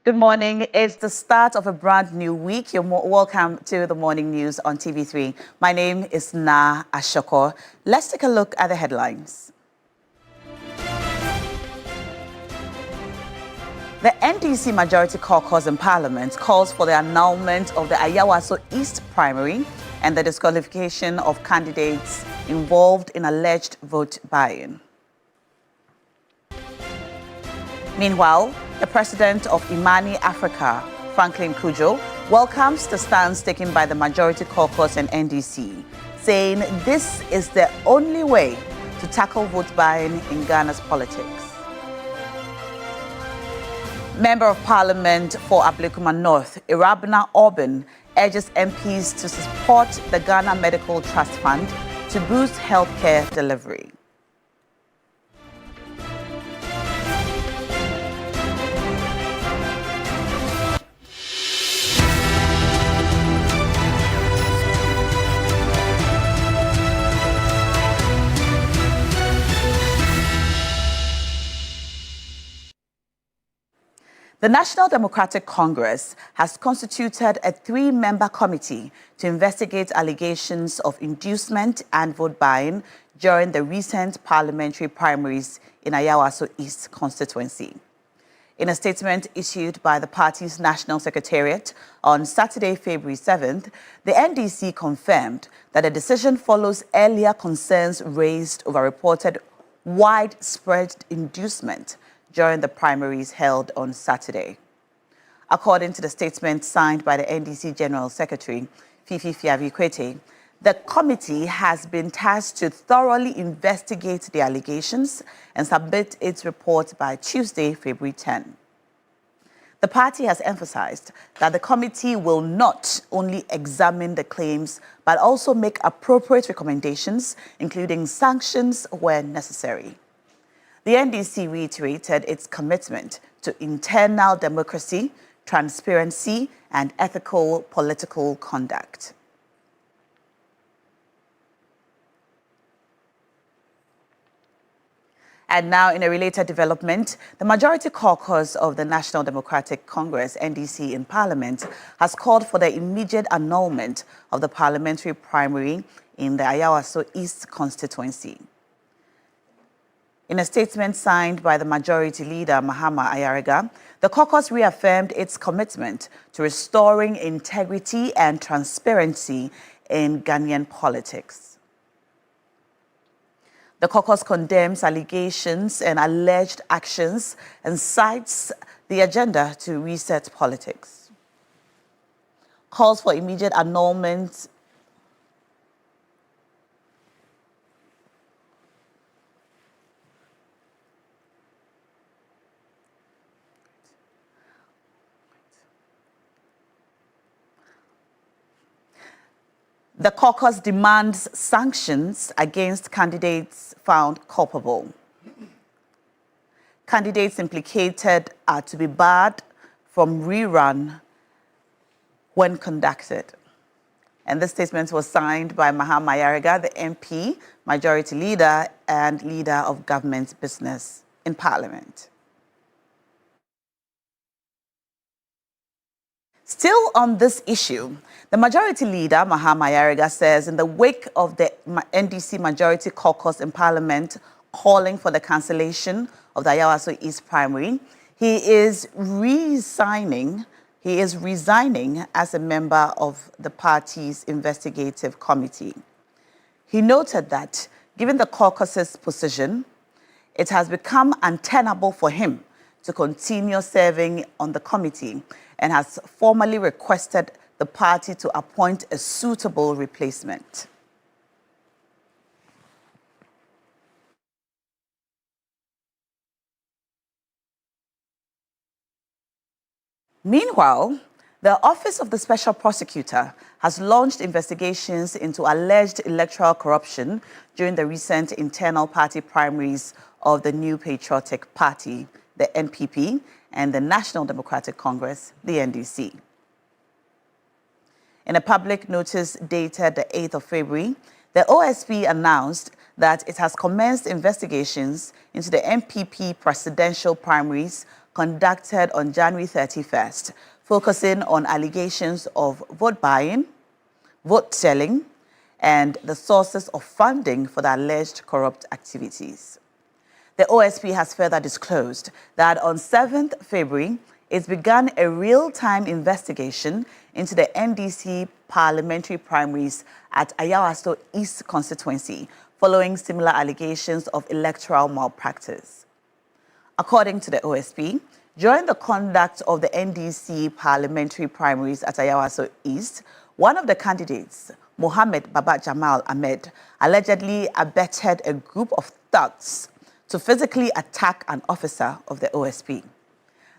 Good morning. It's the start of a brand new week. You're welcome to the morning news on TV3. My name is Na Ashoko. Let's take a look at the headlines. The NDC Majority Caucus in Parliament calls for the annulment of the Ayawaso East primary and the disqualification of candidates involved in alleged vote buying. Meanwhile, the president of Imani Africa, Franklin Kujo, welcomes the stance taken by the Majority Caucus and NDC, saying this is the only way to tackle vote buying in Ghana's politics. Member of Parliament for Ablekuma North, Irabna Orban, urges MPs to support the Ghana Medical Trust Fund to boost healthcare delivery. The National Democratic Congress has constituted a 3-member committee to investigate allegations of inducement and vote buying during the recent parliamentary primaries in Ayawaso East constituency. In a statement issued by the party's National Secretariat on Saturday, February 7th, the NDC confirmed that the decision follows earlier concerns raised over reported widespread inducement during the primaries held on Saturday. According to the statement signed by the NDC General Secretary, Fifi Fiavikwete, the committee has been tasked to thoroughly investigate the allegations and submit its report by Tuesday, February 10. The party has emphasized that the committee will not only examine the claims, but also make appropriate recommendations, including sanctions where necessary. The NDC reiterated its commitment to internal democracy, transparency, and ethical political conduct. And now, in a related development, the Majority Caucus of the National Democratic Congress, NDC, in Parliament has called for the immediate annulment of the parliamentary primary in the Ayawaso East constituency. In a statement signed by the Majority Leader, Mahama Ayariga, the caucus reaffirmed its commitment to restoring integrity and transparency in Ghanaian politics. The caucus condemns allegations and alleged actions and cites the agenda to reset politics. Calls for immediate annulment The caucus demands sanctions against candidates found culpable. Candidates implicated are to be barred from rerun when conducted. And this statement was signed by Mahama Ayariga, the MP, Majority Leader, and Leader of Government Business in Parliament. Still on this issue, the Majority Leader, Mahama Ayariga, says in the wake of the NDC Majority Caucus in Parliament calling for the cancellation of the Ayawaso East primary, he is resigning as a member of the party's investigative committee. He noted that, given the caucus's position, it has become untenable for him to continue serving on the committee and has formally requested the party to appoint a suitable replacement. Meanwhile, the Office of the Special Prosecutor has launched investigations into alleged electoral corruption during the recent internal party primaries of the New Patriotic Party, the NPP, and the National Democratic Congress, the NDC. In a public notice dated the 8th of February, the OSP announced that it has commenced investigations into the MPP presidential primaries conducted on January 31st, focusing on allegations of vote buying, vote selling, and the sources of funding for the alleged corrupt activities. The OSP has further disclosed that on 7th February, it began a real-time investigation into the NDC parliamentary primaries at Ayawaso East constituency, following similar allegations of electoral malpractice. According to the OSP, during the conduct of the NDC parliamentary primaries at Ayawaso East, one of the candidates, Mohammed Baba Jamal Ahmed, allegedly abetted a group of thugs to physically attack an officer of the OSP.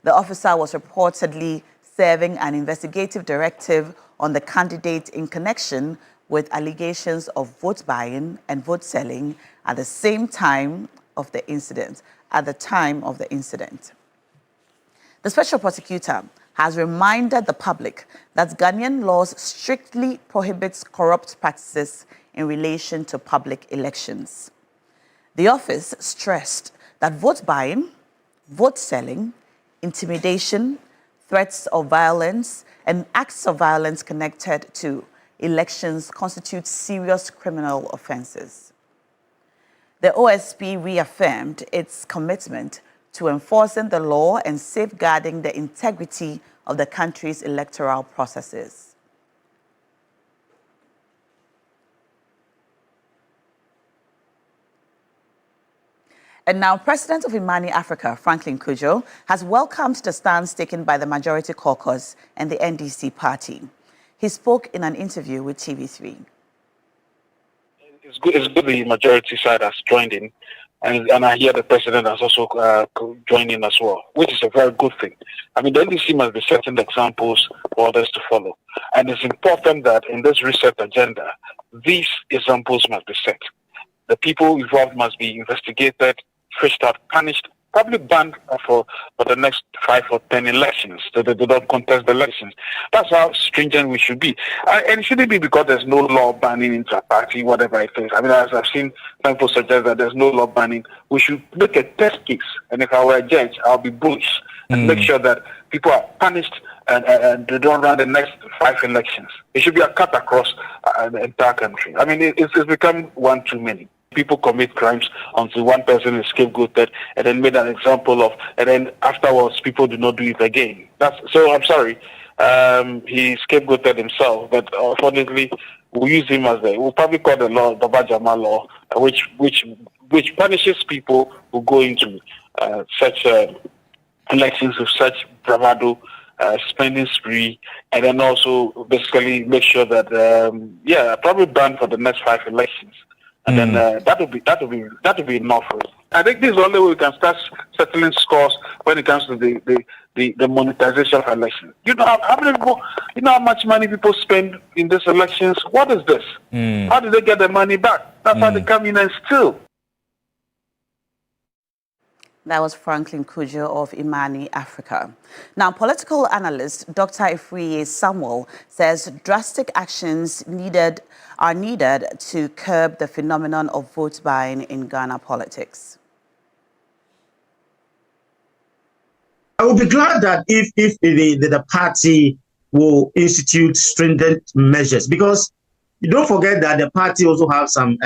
The officer was reportedly serving an investigative directive on the candidate in connection with allegations of vote buying and vote selling at the time of the incident. The special prosecutor has reminded the public that Ghanaian laws strictly prohibits corrupt practices in relation to public elections. The office stressed that vote buying, vote selling, intimidation, threats of violence, and acts of violence connected to elections constitute serious criminal offenses. The OSP reaffirmed its commitment to enforcing the law and safeguarding the integrity of the country's electoral processes. And now, President of Imani Africa, Franklin Cudjoe, has welcomed the stance taken by the majority caucus and the NDC party. He spoke in an interview with TV3. It's good the majority side has joined in, and I hear the president has also joined in as well, which is a very good thing. I mean, the NDC must be setting the examples for others to follow. And it's important that in this reset agenda, these examples must be set. The people involved must be investigated, fished out, punished, probably banned for the next 5 or 10 elections, so that they don't contest the elections. That's how stringent we should be. And it shouldn't be because there's no law banning inter-party, whatever it is. I mean, as I've seen some people suggest that there's no law banning, we should make a test case. And if I were a judge, I'll be bullish and make sure that people are punished and they don't run the next 5 elections. It should be a cut across the entire country. I mean, it's become one too many. People commit crimes until one person is scapegoated and then made an example of, and then afterwards people do not do it again. So I'm sorry, he scapegoated himself, but unfortunately we use him as we'll probably call the law Baba Jamal law, which punishes people who go into such elections with such bravado, spending spree, and then also basically make sure that probably ban for the next 5 elections. And then that would be enough. I think this is the only way we can start settling scores when it comes to the monetization of elections. You know how many people, you know how much money people spend in these elections? What is this? How do they get their money back? That's how they come in and steal. That was Franklin Cudjoe of Imani Africa. Now, political analyst Dr. Ifriye Samuel says drastic actions are needed to curb the phenomenon of vote buying in Ghana politics. I would be glad that if the party will institute stringent measures, because you don't forget that the party also have some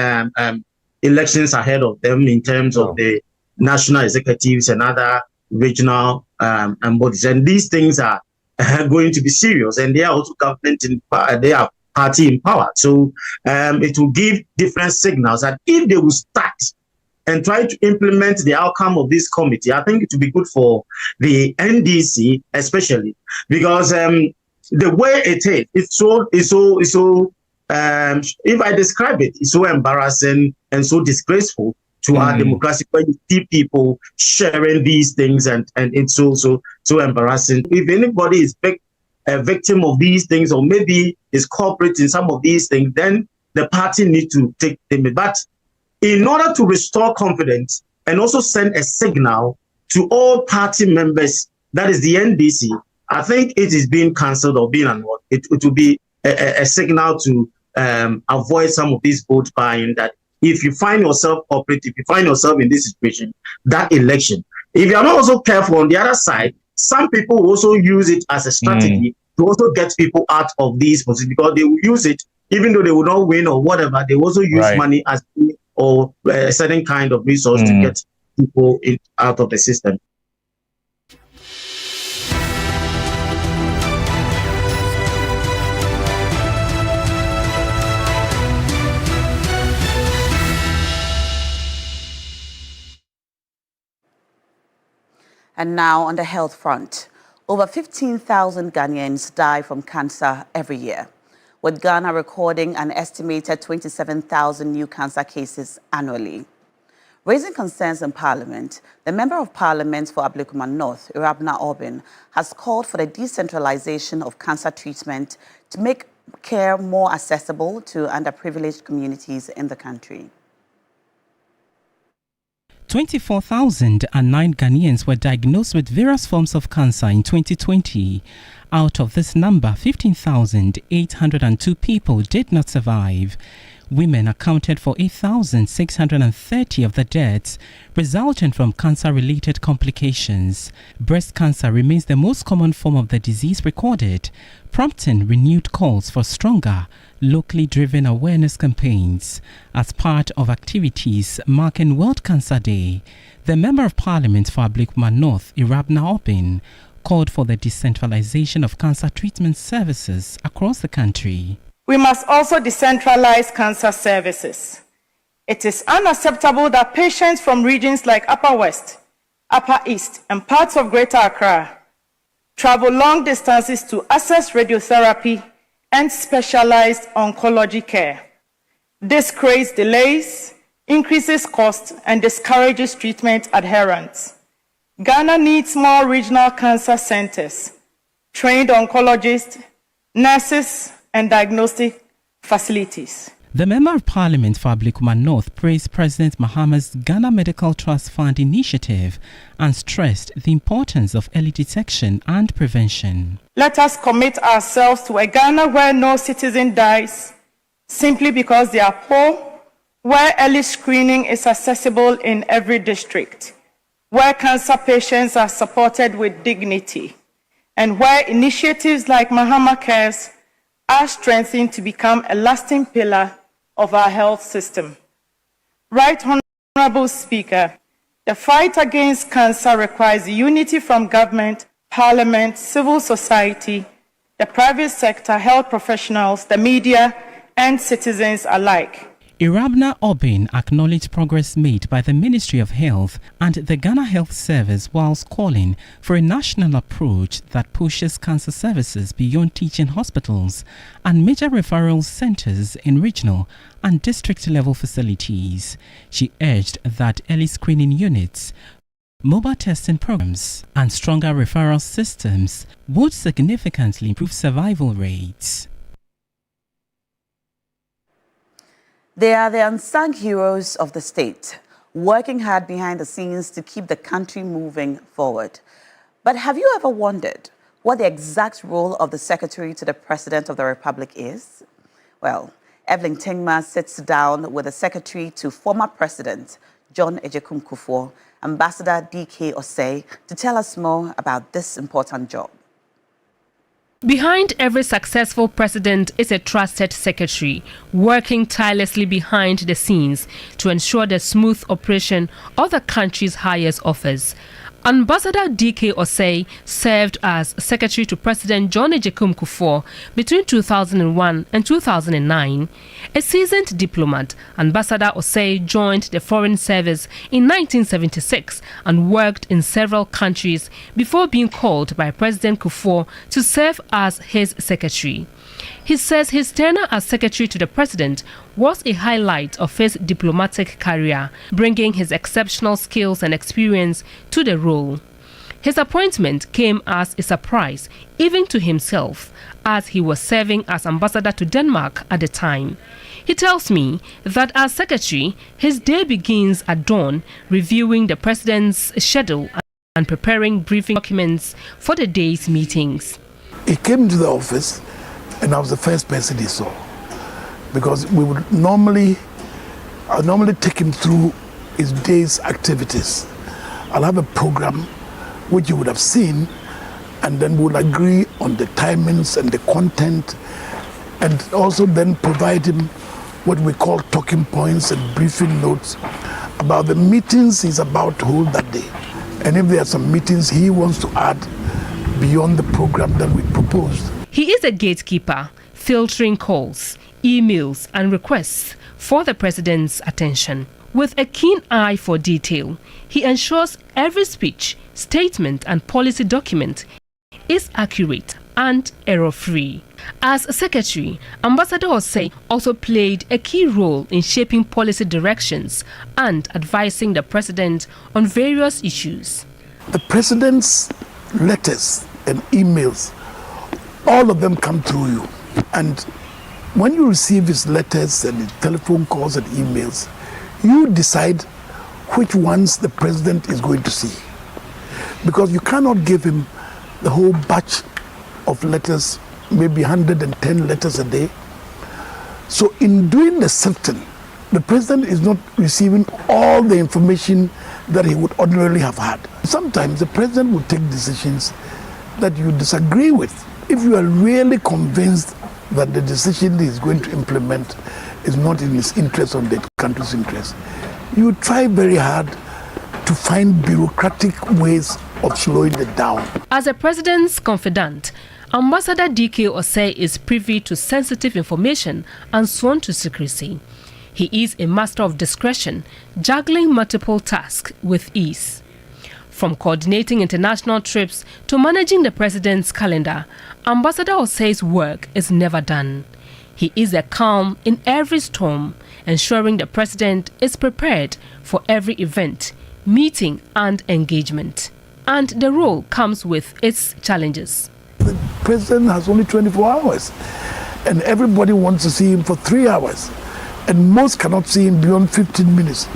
elections ahead of them in terms of the national executives and other regional bodies, and these things are going to be serious, and they are also government in power, they are party in power. So it will give different signals that if they will start and try to implement the outcome of this committee, I think it will be good for the NDC, especially because the way it is, it's so if I describe it, it's so embarrassing and so disgraceful to our democracy when you see people sharing these things, and it's so embarrassing. If anybody is a victim of these things, or maybe is culprit in some of these things, then the party needs to take them. But in order to restore confidence and also send a signal to all party members, that is the NDC, I think it is being cancelled or being annulled. It will be a signal to avoid some of these vote buying that if you find yourself in this situation, that election. If you are not also careful on the other side, some people will also use it as a strategy to also get people out of these positions, because they will use it, even though they will not win or whatever, they will also use money as or a certain kind of resource to get people out of the system. And now on the health front, over 15,000 Ghanaians die from cancer every year, with Ghana recording an estimated 27,000 new cancer cases annually. Raising concerns in Parliament, the Member of Parliament for Ablekuma North, Irabna Orbin, has called for the decentralization of cancer treatment to make care more accessible to underprivileged communities in the country. 24,009 Ghanaians were diagnosed with various forms of cancer in 2020. Out of this number, 15,802 people did not survive. Women accounted for 8,630 of the deaths, resulting from cancer-related complications. Breast cancer remains the most common form of the disease recorded, prompting renewed calls for stronger, locally driven awareness campaigns. As part of activities marking World Cancer Day, the Member of Parliament for Ablekuma North, Irabna Orbin, called for the decentralization of cancer treatment services across the country. We must also decentralize cancer services. It is unacceptable that patients from regions like Upper West, Upper East, and parts of Greater Accra travel long distances to access radiotherapy and specialized oncology care. This creates delays, increases costs, and discourages treatment adherence. Ghana needs more regional cancer centers, trained oncologists, nurses, and diagnostic facilities. The Member of Parliament for Ablekuma North praised President Mahama's Ghana Medical Trust Fund initiative and stressed the importance of early detection and prevention. Let us commit ourselves to a Ghana where no citizen dies simply because they are poor, where early screening is accessible in every district, where cancer patients are supported with dignity, and where initiatives like Mahama Cares are strengthened to become a lasting pillar of our health system. Right Honorable Speaker, the fight against cancer requires unity from government, Parliament, civil society, the private sector, health professionals, the media, and citizens alike. Irabna Orbin acknowledged progress made by the Ministry of Health and the Ghana Health Service whilst calling for a national approach that pushes cancer services beyond teaching hospitals and major referral centers in regional and district-level facilities. She urged that early screening units, mobile testing programs, and stronger referral systems would significantly improve survival rates. They are the unsung heroes of the state, working hard behind the scenes to keep the country moving forward. But have you ever wondered what the exact role of the Secretary to the President of the Republic is? Well, Evelyn Tingma sits down with the Secretary to former President John Agyekum Kufuor, Ambassador D.K. Osei, to tell us more about this important job. Behind every successful president is a trusted secretary, working tirelessly behind the scenes to ensure the smooth operation of the country's highest office. Ambassador D.K. Osei served as Secretary to President John Agyekum Kufuor between 2001 and 2009. A seasoned diplomat, Ambassador Osei joined the Foreign Service in 1976 and worked in several countries before being called by President Kufuor to serve as his secretary. He says his tenure as Secretary to the President was a highlight of his diplomatic career, bringing his exceptional skills and experience to the role. His appointment came as a surprise, even to himself, as he was serving as ambassador to Denmark at the time. He tells me that as Secretary, his day begins at dawn, reviewing the President's schedule and preparing briefing documents for the day's meetings. He came into the office, and I was the first person he saw, because we would normally I'll normally take him through his day's activities. I'll have a program which you would have seen, and then we'll agree on the timings and the content, and also then provide him what we call talking points and briefing notes about the meetings he's about to hold that day. And if there are some meetings he wants to add beyond the program that we proposed. He is a gatekeeper, filtering calls, emails and requests for the president's attention. With a keen eye for detail, he ensures every speech, statement and policy document is accurate and error-free. As secretary, Ambassador Osei also played a key role in shaping policy directions and advising the president on various issues. The president's letters and emails, all of them come through you. And when you receive his letters and his telephone calls and emails, you decide which ones the president is going to see. Because you cannot give him the whole batch of letters, maybe 110 letters a day. So in doing the sifting, the president is not receiving all the information that he would ordinarily have had. Sometimes the president will take decisions that you disagree with. If you are really convinced that the decision he is going to implement is not in his interest or the country's interest, you try very hard to find bureaucratic ways of slowing it down. As the president's confidant, Ambassador D.K. Osei is privy to sensitive information and sworn to secrecy. He is a master of discretion, juggling multiple tasks with ease. From coordinating international trips to managing the president's calendar, Ambassador Osei's work is never done. He is a calm in every storm, ensuring the president is prepared for every event, meeting and engagement. And the role comes with its challenges. The president has only 24 hours, and everybody wants to see him for 3 hours, and most cannot see him beyond 15 minutes.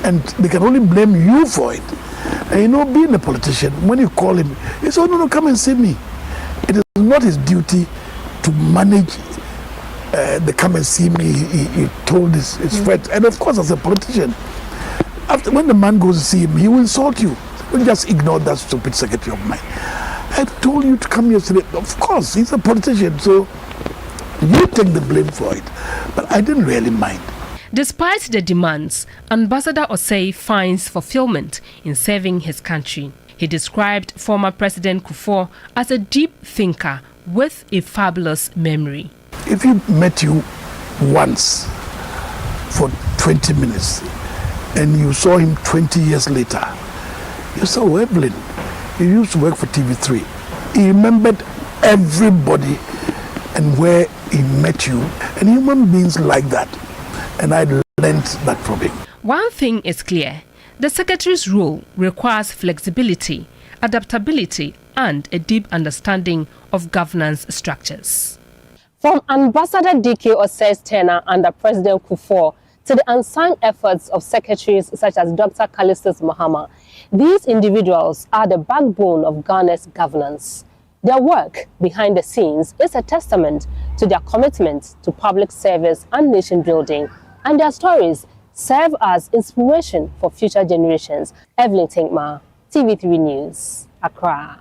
And they can only blame you for it. And you know, being a politician, when you call him, he says, "Oh, no, come and see me." It is not his duty to manage the come and see me. He told his friends. And of course, as a politician, when the man goes to see him, he will insult you. Don't just ignore that stupid secretary of mine. I told you to come yesterday. Of course, he's a politician, so you take the blame for it. But I didn't really mind. Despite the demands, Ambassador Osei finds fulfillment in serving his country. He described former President Kufuor as a deep thinker with a fabulous memory. If he met you once for 20 minutes and you saw him 20 years later, you said, "Oh, Evelyn, he used to work for TV3. He remembered everybody and where he met you. And human beings like that. And I learned that from him." One thing is clear. The secretary's role requires flexibility, adaptability, and a deep understanding of governance structures. From Ambassador D.K. Osei's tenure under President Kufuor to the unsung efforts of secretaries such as Dr. Callistus Mahama, these individuals are the backbone of Ghana's governance. Their work behind the scenes is a testament to their commitment to public service and nation building, and their stories serve as inspiration for future generations. Evelyn Tinkma, TV3 News, Accra.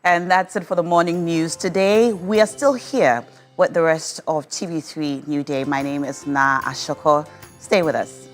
And that's it for the morning news today. We are still here with the rest of TV3 Newday. My name is Na Ashoko. Stay with us.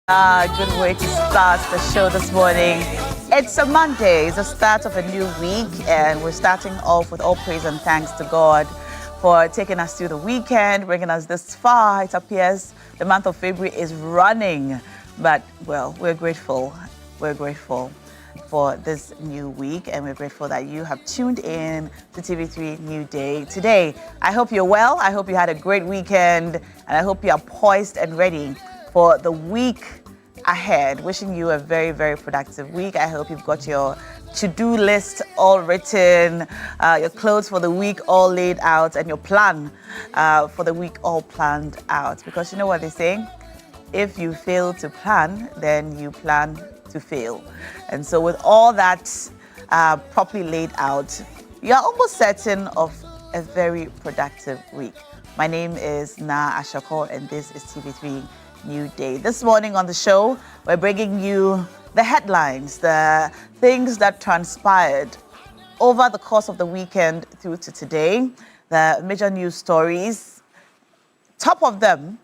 Good way to start the show this morning. It's a Monday, it's the start of a new week, and we're starting off with all praise and thanks to God for taking us through the weekend, bringing us this far. It appears the month of February is running, but, well, we're grateful. We're grateful for this new week, and we're grateful that you have tuned in to TV3 Newday today. I hope you're well. I hope you had a great weekend, and I hope you are poised and ready for the week ahead. Wishing you a very, very productive week. I hope you've got your to-do list all written, your clothes for the week all laid out, and your plan for the week all planned out. Because you know what they say? If you fail to plan, then you plan to fail. And so with all that properly laid out, you're almost certain of a very productive week. My name is Na Ashoko, and this is TV3 Newday. This morning on the show, we're bringing you the headlines, the things that transpired over the course of the weekend through to today, the major news stories. Top of them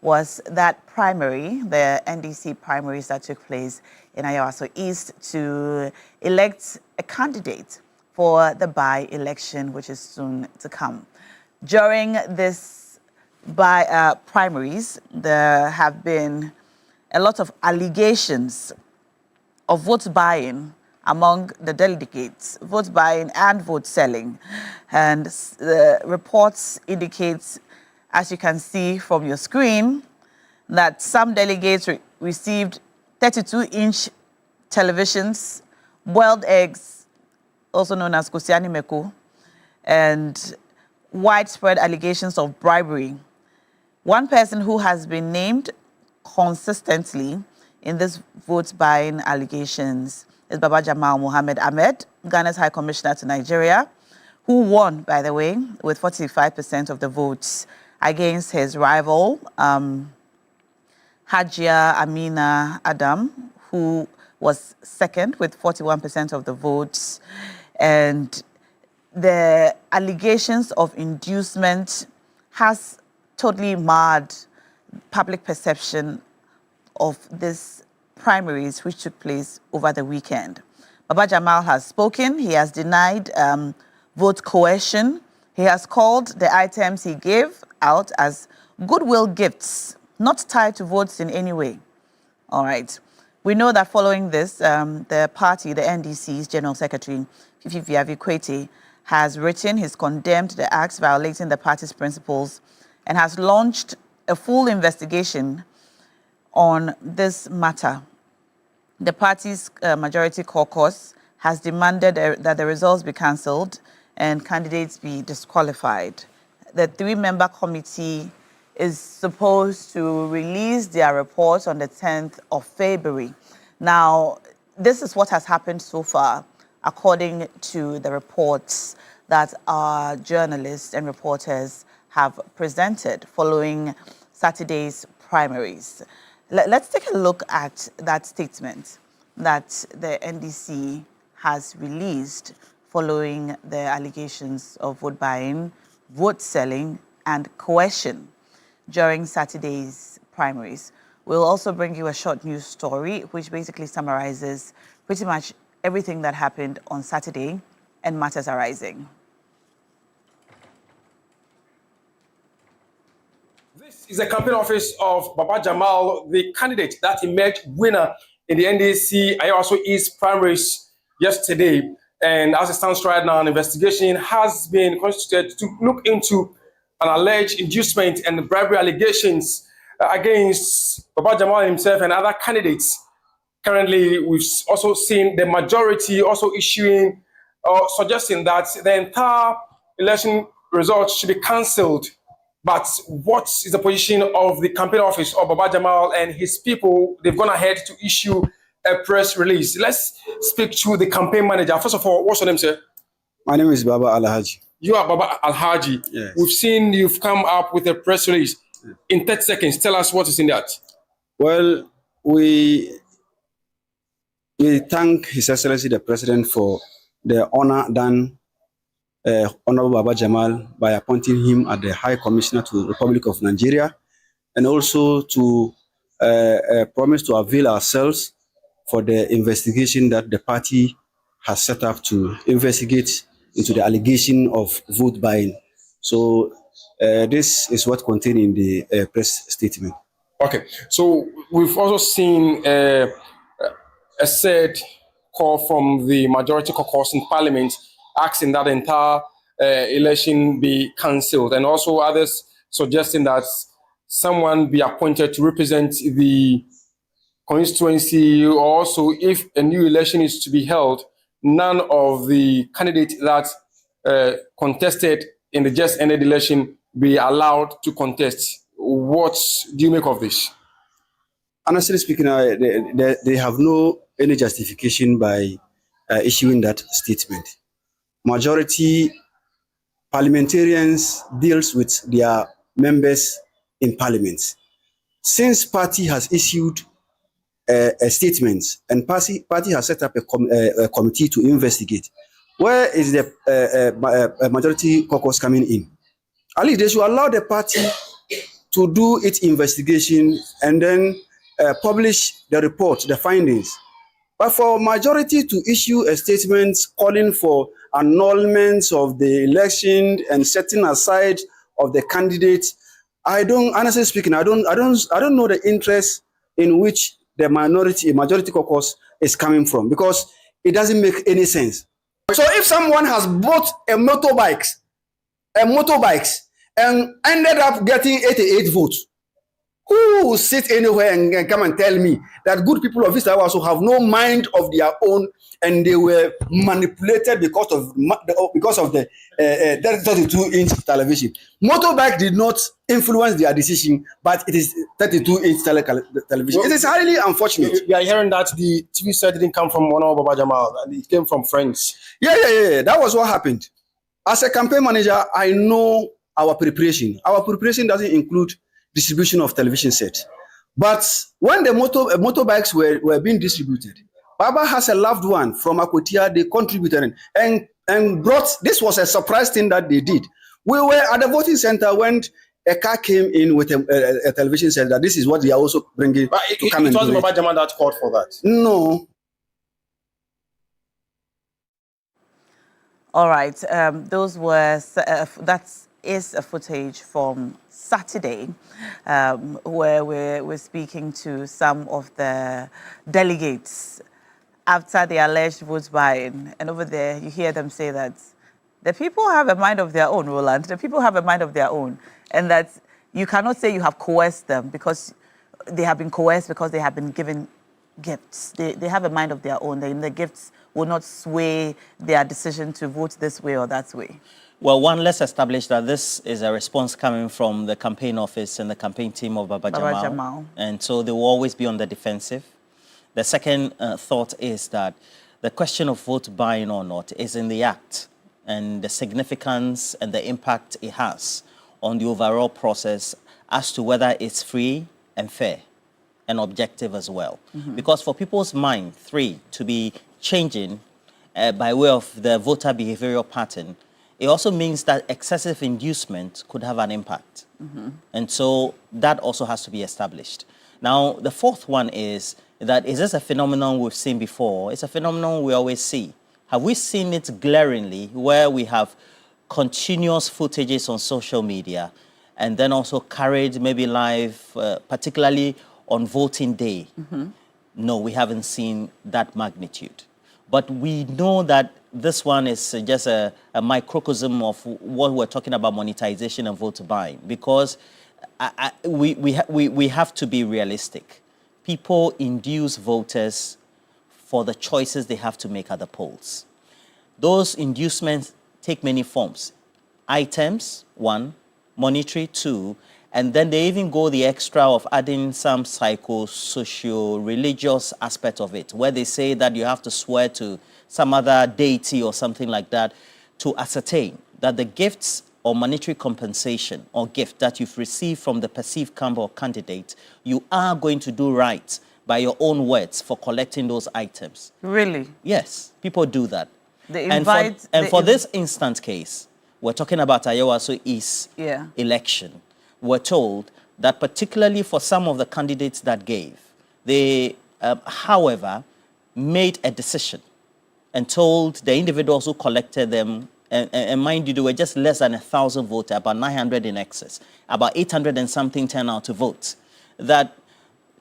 was that primary, the NDC primaries that took place in Ayawaso East to elect a candidate for the by-election, which is soon to come. During this primaries, there have been a lot of allegations of vote buying among the delegates, vote buying and vote selling. And the reports indicate, as you can see from your screen, that some delegates received 32-inch televisions, boiled eggs, also known as kosiani meko, and widespread allegations of bribery. One person who has been named consistently in this vote buying allegations is Baba Jamal Mohammed Ahmed, Ghana's High Commissioner to Nigeria, who won, by the way, with 45% of the votes against his rival, Hajia Amina Adam, who was second with 41% of the votes. And the allegations of inducement has totally marred public perception of this primaries which took place over the weekend. Baba Jamal has spoken. He has denied vote coercion. He has called the items he gave out as goodwill gifts, not tied to votes in any way. All right. We know that following this, the party, the NDC's General Secretary, Fifi Viavi-Kwete, has written, he's condemned the acts violating the party's principles and has launched a full investigation on this matter. The party's majority caucus has demanded that the results be cancelled and candidates be disqualified. The three-member committee is supposed to release their report on the 10th of February. Now, this is what has happened so far, according to the reports that our journalists and reporters have presented following Saturday's primaries. Let's take a look at that statement that the NDC has released following the allegations of vote buying, vote selling, and coercion during Saturday's primaries. We'll also bring you a short news story which basically summarizes pretty much everything that happened on Saturday and matters arising. This is the campaign office of Baba Jamal, the candidate that emerged winner in the NDC Ayawaso East primaries yesterday. And as it stands right now, an investigation has been constituted to look into an alleged inducement and bribery allegations against Baba Jamal himself and other candidates. Currently, we've also seen the majority also issuing or suggesting that the entire election results should be cancelled. But what is the position of the campaign office of Baba Jamal and his people? They've gone ahead to issue a press release. Let's speak to the campaign manager. First of all, what's your name, sir? My name is Baba Alhaji. You are Baba Alhaji. Yes. We've seen you've come up with a press release. In 30 seconds, tell us what is in that. Well, we thank His Excellency the President for the honor done Honorable Baba Jamal by appointing him as the High Commissioner to the Republic of Nigeria, and also to promised to avail ourselves for the investigation that the party has set up to investigate into the allegation of vote buying. So this is what contained in the press statement. Okay, so we've also seen a said call from the majority caucus in Parliament asking that the entire election be cancelled, and also others suggesting that someone be appointed to represent the constituency. Also, if a new election is to be held, none of the candidates that contested in the just ended election be allowed to contest. What do you make of this? Honestly speaking, they have no any justification by issuing that statement. Majority parliamentarians deals with their members in parliament. Since party has issued a statement and party has set up a committee to investigate, where is the majority caucus coming in? At least they should allow the party to do its investigation and then publish the report, the findings. But for majority to issue a statement calling for annulment of the election and setting aside of the candidates, honestly speaking, I don't know the interest in which the majority caucus is coming from, because it doesn't make any sense. So if someone has bought a motorbikes and ended up getting 88 votes, who will sit anywhere and come and tell me that good people of East Ayawaso have no mind of their own and they were manipulated because of the 32-inch television? Motorbike did not influence their decision, but it is 32-inch television. It is highly unfortunate. We are hearing that the TV set didn't come from Honorable Baba Jamal, and it came from friends. Yeah. That was what happened. As a campaign manager, I know our preparation. Our preparation doesn't include distribution of television sets. But when the motorbikes were being distributed, Baba has a loved one from Akotia. They contributed and brought, this was a surprise thing that they did. We were at the voting center when a car came in with a television set that this is what they are also bringing to come and do it. It wasn't Baba Jamal that called for that. No. All right. That is a footage from Saturday, where we're speaking to some of the delegates after the alleged vote buying. And over there, you hear them say that the people have a mind of their own, Roland. The people have a mind of their own. And that you cannot say you have coerced them because they have been coerced because they have been given gifts. They have a mind of their own. The gifts will not sway their decision to vote this way or that way. Well, one, let's establish that this is a response coming from the campaign office and the campaign team of Baba Jamal. And so they will always be on the defensive. The second thought is that the question of vote buying or not is in the act and the significance and the impact it has on the overall process as to whether it's free and fair and objective as well. Because for people's mind, to be changing by way of the voter behavioral pattern, it also means that excessive inducement could have an impact. And so that also has to be established. Now, the fourth one is this a phenomenon we've seen before? It's a phenomenon we always see. Have we seen it glaringly where we have continuous footages on social media and then also carried maybe live, particularly on voting day? No, we haven't seen that magnitude. But we know that this one is just a microcosm of what we're talking about, monetization and vote buying, because we have to be realistic. People induce voters for the choices they have to make at the polls. Those inducements take many forms. Items, one, monetary, two, and then they even go the extra of adding some psycho-social religious aspect of it, where they say that you have to swear to some other deity or something like that to ascertain that the gifts or monetary compensation or gift that you've received from the perceived candidate or candidate, you are going to do right by your own words for collecting those items. Really? Yes, people do that. They invite... For this instant case, we're talking about Ayawaso East election. We're told that particularly for some of the candidates that gave, they, however, made a decision and told the individuals who collected them, and mind you, there were just less than 1,000 voters, about 900 in excess, about 800 and something turned out to vote, that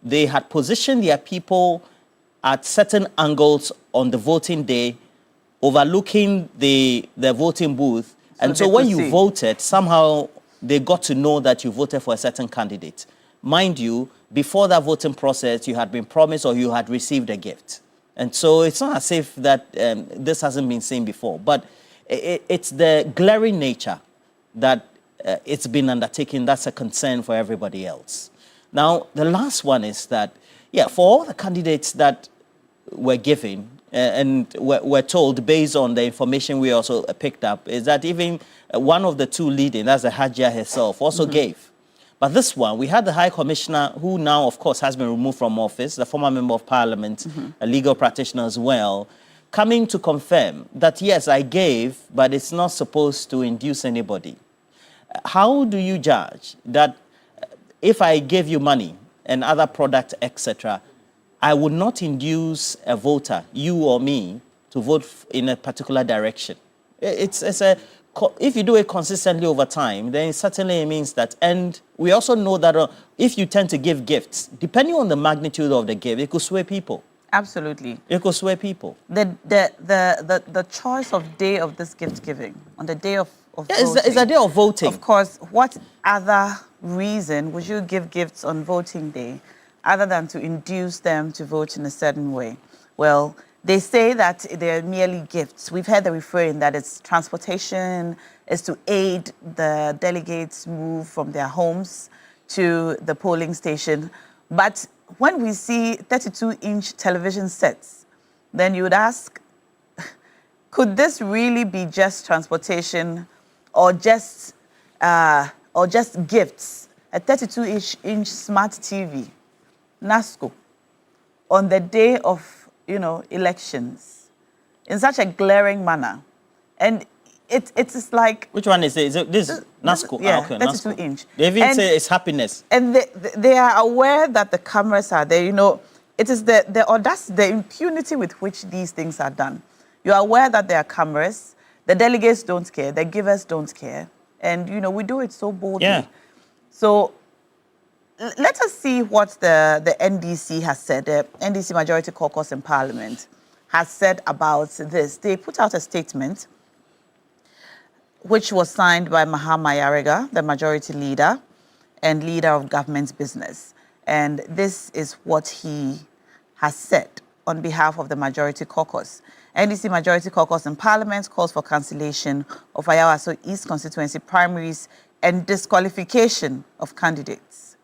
they had positioned their people at certain angles on the voting day, overlooking the voting booth. And so when you voted, somehow they got to know that you voted for a certain candidate. Mind you, before that voting process, you had been promised or you had received a gift. And so it's not as if that this hasn't been seen before, but it's the glaring nature that it's been undertaken that's a concern for everybody else. Now, the last one is that, for all the candidates that were given and were told based on the information we also picked up, is that even one of the two leading, that's the Hajia herself, also gave. But this one, we had the High Commissioner, who now, of course, has been removed from office, the former Member of Parliament, a legal practitioner as well, coming to confirm that, yes, I gave, but it's not supposed to induce anybody. How do you judge that if I gave you money and other products, etc., I would not induce a voter, you or me, to vote in a particular direction? If you do it consistently over time, then certainly it means that. And we also know that if you tend to give gifts, depending on the magnitude of the gift, it could sway people. Absolutely. It could sway people. The choice of day of this gift giving, on the day of voting. It's a day of voting. Of course, what other reason would you give gifts on voting day other than to induce them to vote in a certain way? Well, they say that they're merely gifts. We've heard the refrain that it's transportation, is to aid the delegates move from their homes to the polling station. But when we see 32-inch television sets, then you would ask, could this really be just transportation or just gifts? A 32-inch smart TV, NASCO, on the day of elections, in such a glaring manner, and it's like, which one is it? Is it this NASCO? Yeah, okay, 32-inch. They even say it's happiness, and they are aware that the cameras are there. It is the audacity, the impunity with which these things are done. You are aware that there are cameras. The delegates don't care. The givers don't care, and we do it so boldly. Yeah. So let us see what the NDC has said. The NDC Majority Caucus in Parliament has said about this. They put out a statement which was signed by Mahama Yariga, the majority leader and leader of government business. And this is what he has said on behalf of the Majority Caucus. NDC Majority Caucus in Parliament calls for cancellation of Ayawaso East constituency primaries and disqualification of candidates.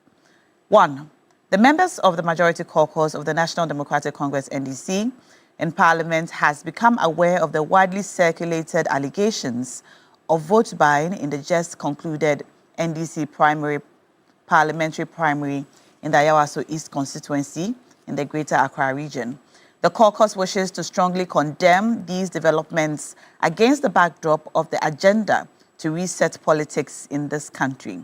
1. The members of the Majority Caucus of the National Democratic Congress, NDC, in Parliament has become aware of the widely circulated allegations of vote buying in the just concluded NDC parliamentary primary in the Ayawaso East constituency in the Greater Accra region. The caucus wishes to strongly condemn these developments against the backdrop of the agenda to reset politics in this country.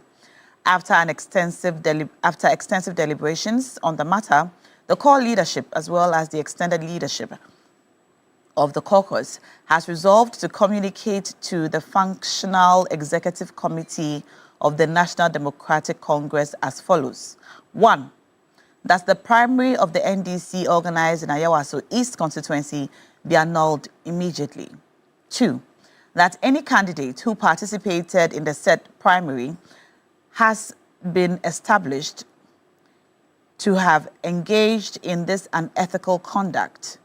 After extensive deliberations on the matter, the core leadership, as well as the extended leadership of the caucus, has resolved to communicate to the Functional Executive Committee of the National Democratic Congress as follows. 1. That the primary of the NDC organized in Ayawaso East constituency be annulled immediately. 2. That any candidate who participated in the said primary has been established to have engaged in this unethical conduct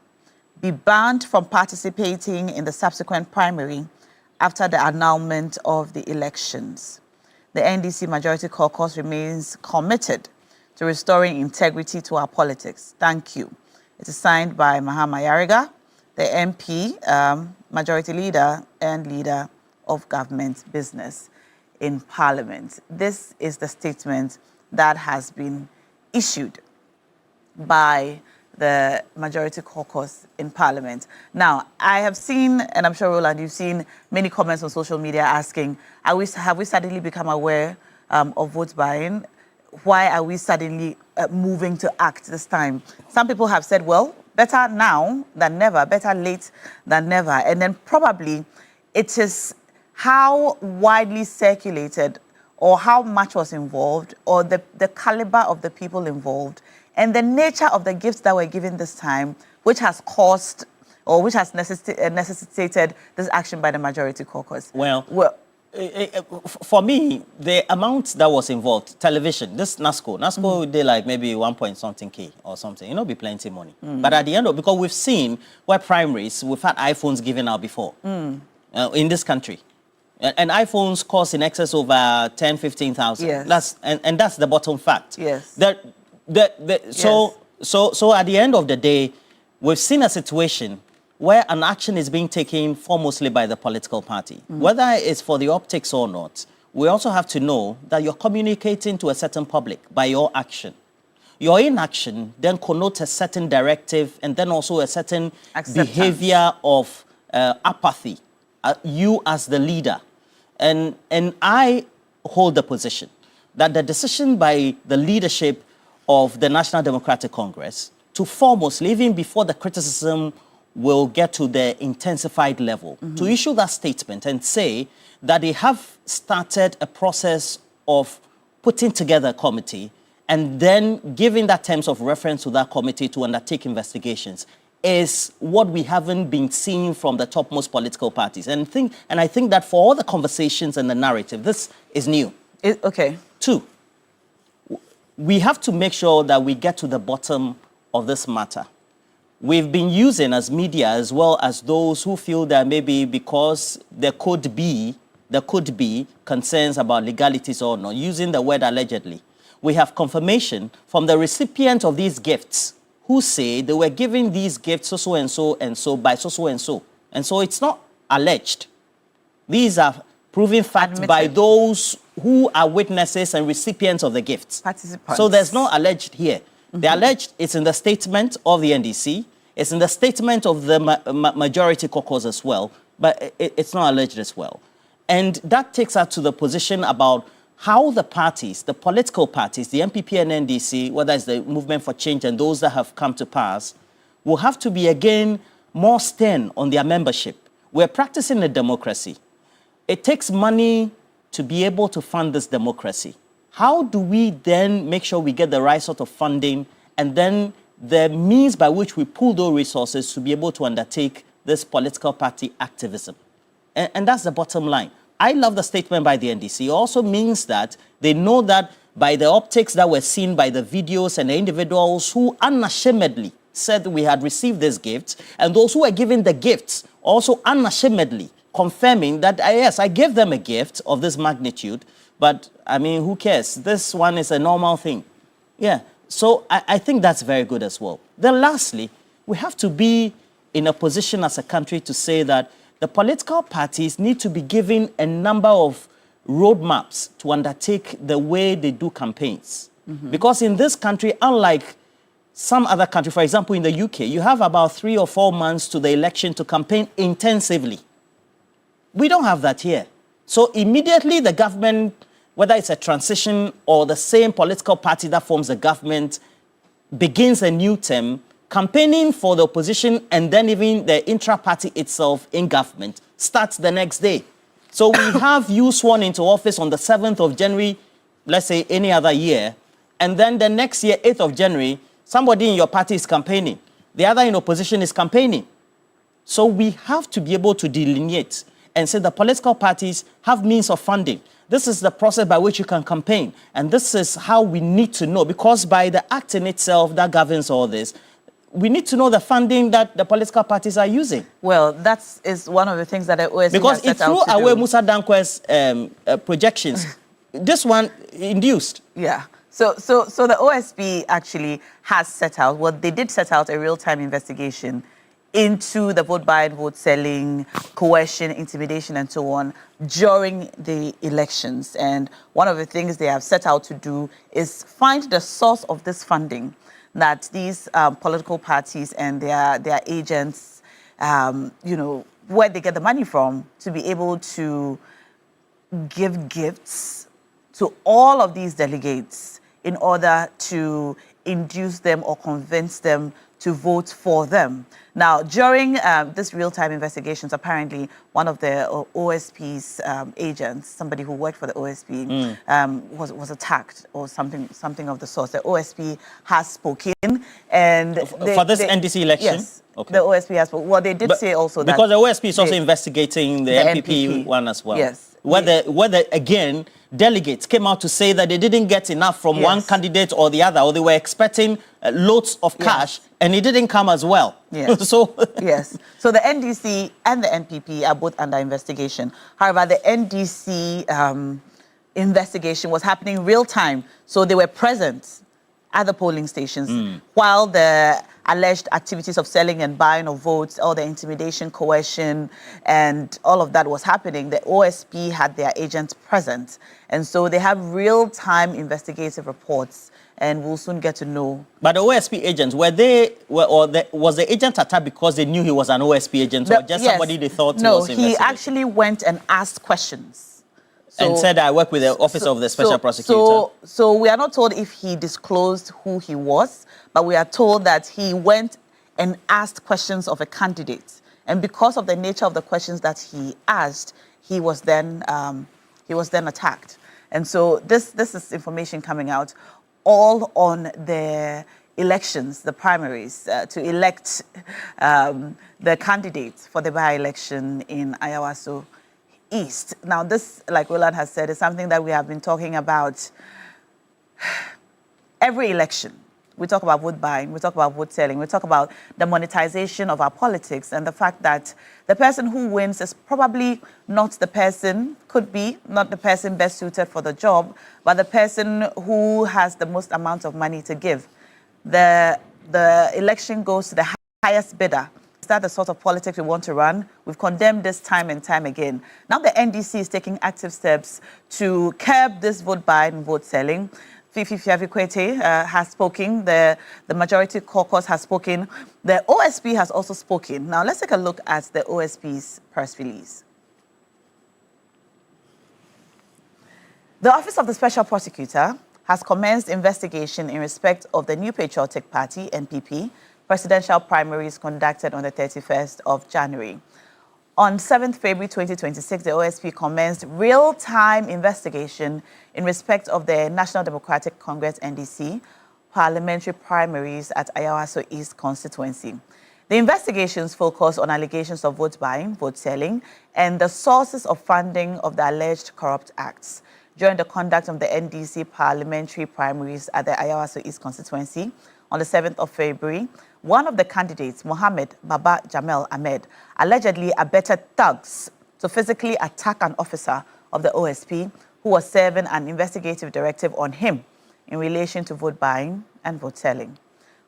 be banned from participating in the subsequent primary after the annulment of the elections. The NDC Majority Caucus remains committed to restoring integrity to our politics. Thank you. It is signed by Mahama Yariga, the MP, Majority Leader and Leader of Government Business in Parliament. This is the statement that has been issued by the Majority Caucus in Parliament. Now, I have seen, and I'm sure, Roland, you've seen many comments on social media asking, have we suddenly become aware of vote buying? why are we suddenly moving to act this time? Some people have said, well, better now than never, better late than never. And then probably it is how widely circulated or how much was involved or the caliber of the people involved and the nature of the gifts that were given this time, which has caused or which has necessitated this action by the majority caucus. Well, for me, the amount that was involved, television, this NASCO did like maybe 1 point something K or something, you know, be plenty money. But at the end of, because we've seen where primaries, we've had iPhones given out before in this country. And iPhones cost in excess over 10, 15,000. Yes. That's the bottom fact. Yes. So at the end of the day, we've seen a situation where an action is being taken foremostly by the political party. Whether it's for the optics or not, we also have to know that you're communicating to a certain public by your action. Your inaction then connotes a certain directive and then also a certain behavior of apathy, you as the leader. And I hold the position that the decision by the leadership of the National Democratic Congress to foremostly, even before the criticism will get to the intensified level, to issue that statement and say that they have started a process of putting together a committee and then giving that terms of reference to that committee to undertake investigations is what we haven't been seeing from the topmost political parties. And I think that for all the conversations and the narrative, this is new. Okay. 2, we have to make sure that we get to the bottom of this matter. We've been using as media as well as those who feel that maybe because there could be concerns about legalities or not, using the word allegedly. We have confirmation from the recipient of these gifts who say they were giving these gifts so and so and so by so and so. And so it's not alleged. These are proven facts by those who are witnesses and recipients of the gifts. Participants. So there's no alleged here. The alleged is in the statement of the NDC. It's in the statement of the majority caucus as well, but it's not alleged as well. And that takes us to the position about how the parties, the political parties, the MPP and NDC, whether it's the Movement for Change and those that have come to pass, will have to be again more stern on their membership. We're practicing a democracy. It takes money to be able to fund this democracy. How do we then make sure we get the right sort of funding and then the means by which we pool those resources to be able to undertake this political party activism? And that's the bottom line. I love the statement by the NDC. It also means that they know that by the optics that were seen by the videos and the individuals who unashamedly said we had received this gift, and those who were given the gifts also unashamedly confirming that, yes, I gave them a gift of this magnitude, but I mean, who cares? This one is a normal thing. Yeah, so I think that's very good as well. Then lastly, we have to be in a position as a country to say that the political parties need to be given a number of roadmaps to undertake the way they do campaigns. Because in this country, unlike some other country, for example, in the UK, you have about 3 or 4 months to the election to campaign intensively. We don't have that here. So immediately the government, whether it's a transition or the same political party that forms the government, begins a new term, campaigning for the opposition and then even the intra-party itself in government starts the next day. So we have you sworn into office on the 7th of January, let's say any other year, and then the next year, 8th of January, somebody in your party is campaigning. The other in opposition is campaigning. So we have to be able to delineate and say the political parties have means of funding. This is the process by which you can campaign. And this is how we need to know, because by the act in itself that governs all this, we need to know the funding that the political parties are using. Well, that is one of the things that the OSP because has it threw away Musa Dankwe's projections. This one induced. Yeah. So the OSP actually has set out, well, they did set out a real-time investigation into the vote buying, vote selling, coercion, intimidation, and so on during the elections. And one of the things they have set out to do is find the source of this funding that these political parties and their agents, where they get the money from to be able to give gifts to all of these delegates in order to induce them or convince them to vote for them. Now, during this real-time investigations, apparently one of the OSP's agents, somebody who worked for the OSP, was attacked or something of the sort. The OSP has spoken, and for this NDC election. Yes, okay. The OSP has spoken. Well, they did say also that because the OSP is also investigating the MPP one as well. Yes. Whether again delegates came out to say that they didn't get enough from one candidate or the other, or they were expecting loads of cash, and it didn't come as well. Yes. So yes. So the NDC and the NPP are both under investigation. However, the NDC investigation was happening real time, so they were present at the polling stations while the alleged activities of selling and buying of votes, all the intimidation, coercion, and all of that was happening. The OSP had their agents present. And so they have real-time investigative reports, and we'll soon get to know. But the OSP agents, was the agent attacked because they knew he was an OSP agent, or just somebody they thought was investigating? No, he actually went and asked questions. And said, I work with the Office of the Special Prosecutor. So we are not told if he disclosed who he was, but we are told that he went and asked questions of a candidate. And because of the nature of the questions that he asked, he was then attacked. And so this is information coming out all on the elections, the primaries, to elect the candidates for the by-election in Ayawaso East. Now, this, like Roland has said, is something that we have been talking about every election. We talk about vote buying, we talk about vote selling, we talk about the monetization of our politics and the fact that the person who wins is probably not the person, could be not the person best suited for the job, but the person who has the most amount of money to give. The election goes to the highest bidder. Is that the sort of politics we want to run? We've condemned this time and time again. Now the NDC is taking active steps to curb this vote buying and vote selling. Fifi Fiavikwete has spoken. The majority caucus has spoken. The OSP has also spoken. Now let's take a look at the OSP's press release. The Office of the Special Prosecutor has commenced investigation in respect of the New Patriotic Party, NPP, presidential primaries conducted on the 31st of January. On 7th February 2026, the OSP commenced real-time investigation in respect of the National Democratic Congress, NDC, parliamentary primaries at Ayawaso East constituency. The investigations focus on allegations of vote buying, vote selling, and the sources of funding of the alleged corrupt acts. During the conduct of the NDC parliamentary primaries at the Ayawaso East constituency on the 7th of February, one of the candidates, Mohammed Baba Jamal Ahmed, allegedly abetted thugs to physically attack an officer of the OSP who was serving an investigative directive on him in relation to vote buying and vote selling.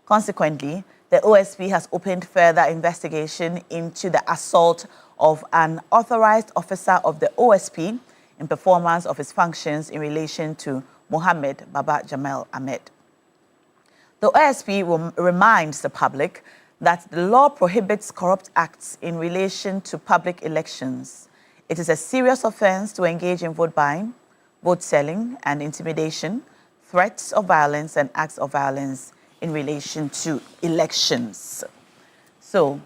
Consequently, the OSP has opened further investigation into the assault of an authorized officer of the OSP in performance of his functions in relation to Mohammed Baba Jamal Ahmed. The OSP reminds the public that the law prohibits corrupt acts in relation to public elections. It is a serious offense to engage in vote buying, vote selling, and intimidation, threats of violence, and acts of violence in relation to elections. So,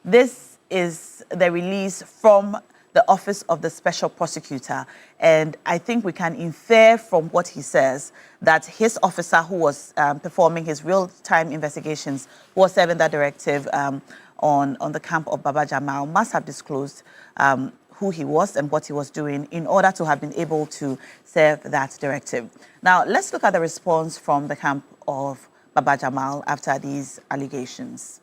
this is the release from the Office of the Special Prosecutor. And I think we can infer from what he says that his officer who was performing his real-time investigations, who was serving that directive on the camp of Baba Jamal, must have disclosed who he was and what he was doing in order to have been able to serve that directive. Now, let's look at the response from the camp of Baba Jamal after these allegations.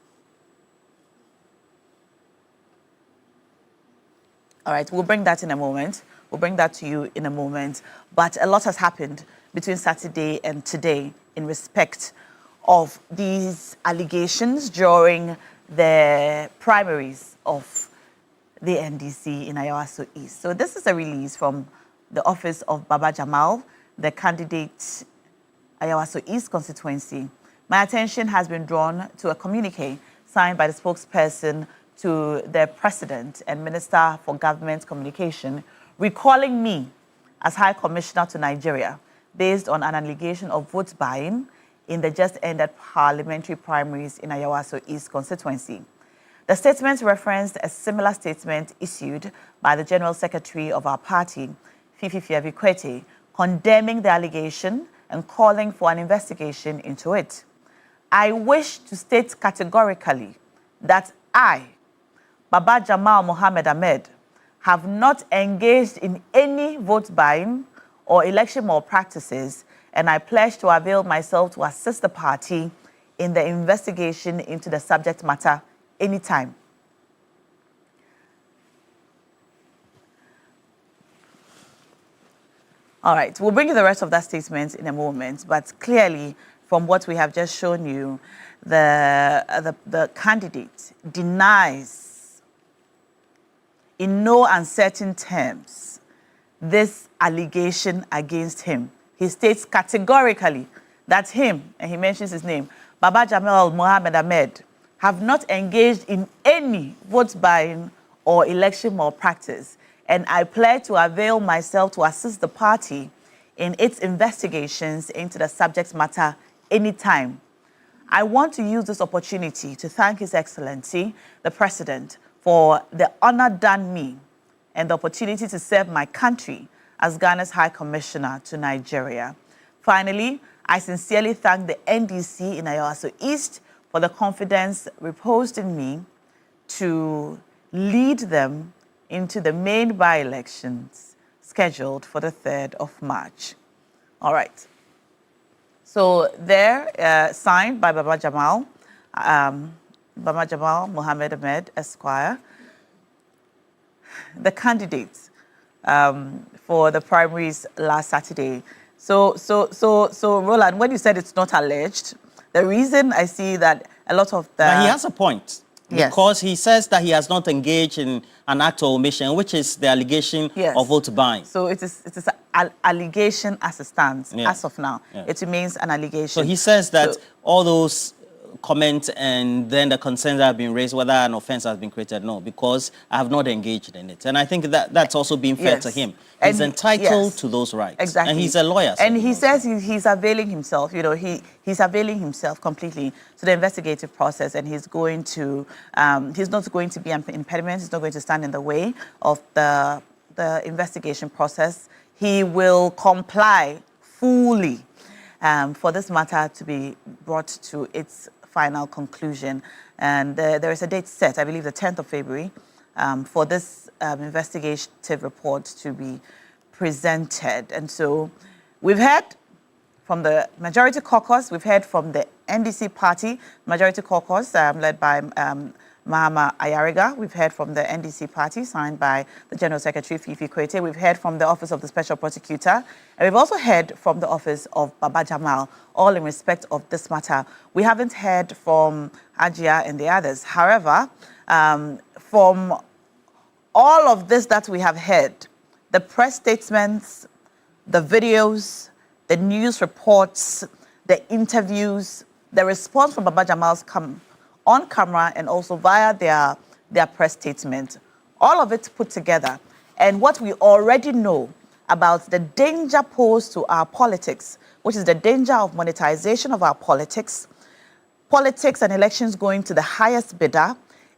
All right, we'll bring that in a moment. We'll bring that to you in a moment. But a lot has happened between Saturday and today in respect of these allegations during the primaries of the NDC in Ayawaso East. So this is a release from the office of Baba Jamal, the candidate Ayawaso East constituency. My attention has been drawn to a communique signed by the spokesperson to the President and Minister for Government Communication, recalling me as High Commissioner to Nigeria based on an allegation of vote buying in the just-ended parliamentary primaries in Ayawaso East constituency. The statement referenced a similar statement issued by the General Secretary of our party, Fifi Fiavikwete, condemning the allegation and calling for an investigation into it. I wish to state categorically that I, Baba Jamal Mohammed Ahmed, have not engaged in any vote buying or election malpractices, and I pledge to avail myself to assist the party in the investigation into the subject matter anytime. All right, we'll bring you the rest of that statement in a moment, but clearly, from what we have just shown you, the candidate denies in no uncertain terms this allegation against him. He states categorically that him, and he mentions his name, Baba Jamal Mohammed Ahmed, have not engaged in any vote buying or election malpractice, and I pledge to avail myself to assist the party in its investigations into the subject matter anytime. I want to use this opportunity to thank His Excellency, the President, for the honor done me and the opportunity to serve my country as Ghana's High Commissioner to Nigeria. Finally, I sincerely thank the NDC in Ayawaso East for the confidence reposed in me to lead them into the main by-elections scheduled for the 3rd of March. All right. So there, signed by Baba Jamal Mohammed Ahmed, Esquire, the candidate for the primaries last Saturday. So Roland, when you said it's not alleged, the reason I see that a lot of the... But he has a point. Yes. Because he says that he has not engaged in an act of omission, which is the allegation of vote buying. So it is an allegation as it stands, Yeah. as of now. Yeah. It remains an allegation. So he says that all those comments and then the concerns that have been raised, whether an offense has been created, no, because I have not engaged in it. And I think that that's also being fair to him. He's entitled to those rights. Exactly. And he's a lawyer. So and he says he's availing himself, he's availing himself completely to the investigative process, and he's going to, he's not going to be an impediment, he's not going to stand in the way of the investigation process. He will comply fully for this matter to be brought to its final conclusion. And there is a date set, I believe the 10th of February, for this investigative report to be presented. And so we've heard from the majority caucus, we've heard from the NDC party, majority caucus led by Mahama Ayariga. We've heard from the NDC party, signed by the General Secretary, Fifi Kwete. We've heard from the Office of the Special Prosecutor. And we've also heard from the Office of Baba Jamal, all in respect of this matter. We haven't heard from Ajia and the others. However, from all of this that we have heard, the press statements, the videos, the news reports, the interviews, the response from Baba Jamal's on camera and also via their press statement, all of it put together, and what we already know about the danger posed to our politics, which is the danger of monetization of our politics and elections going to the highest bidder,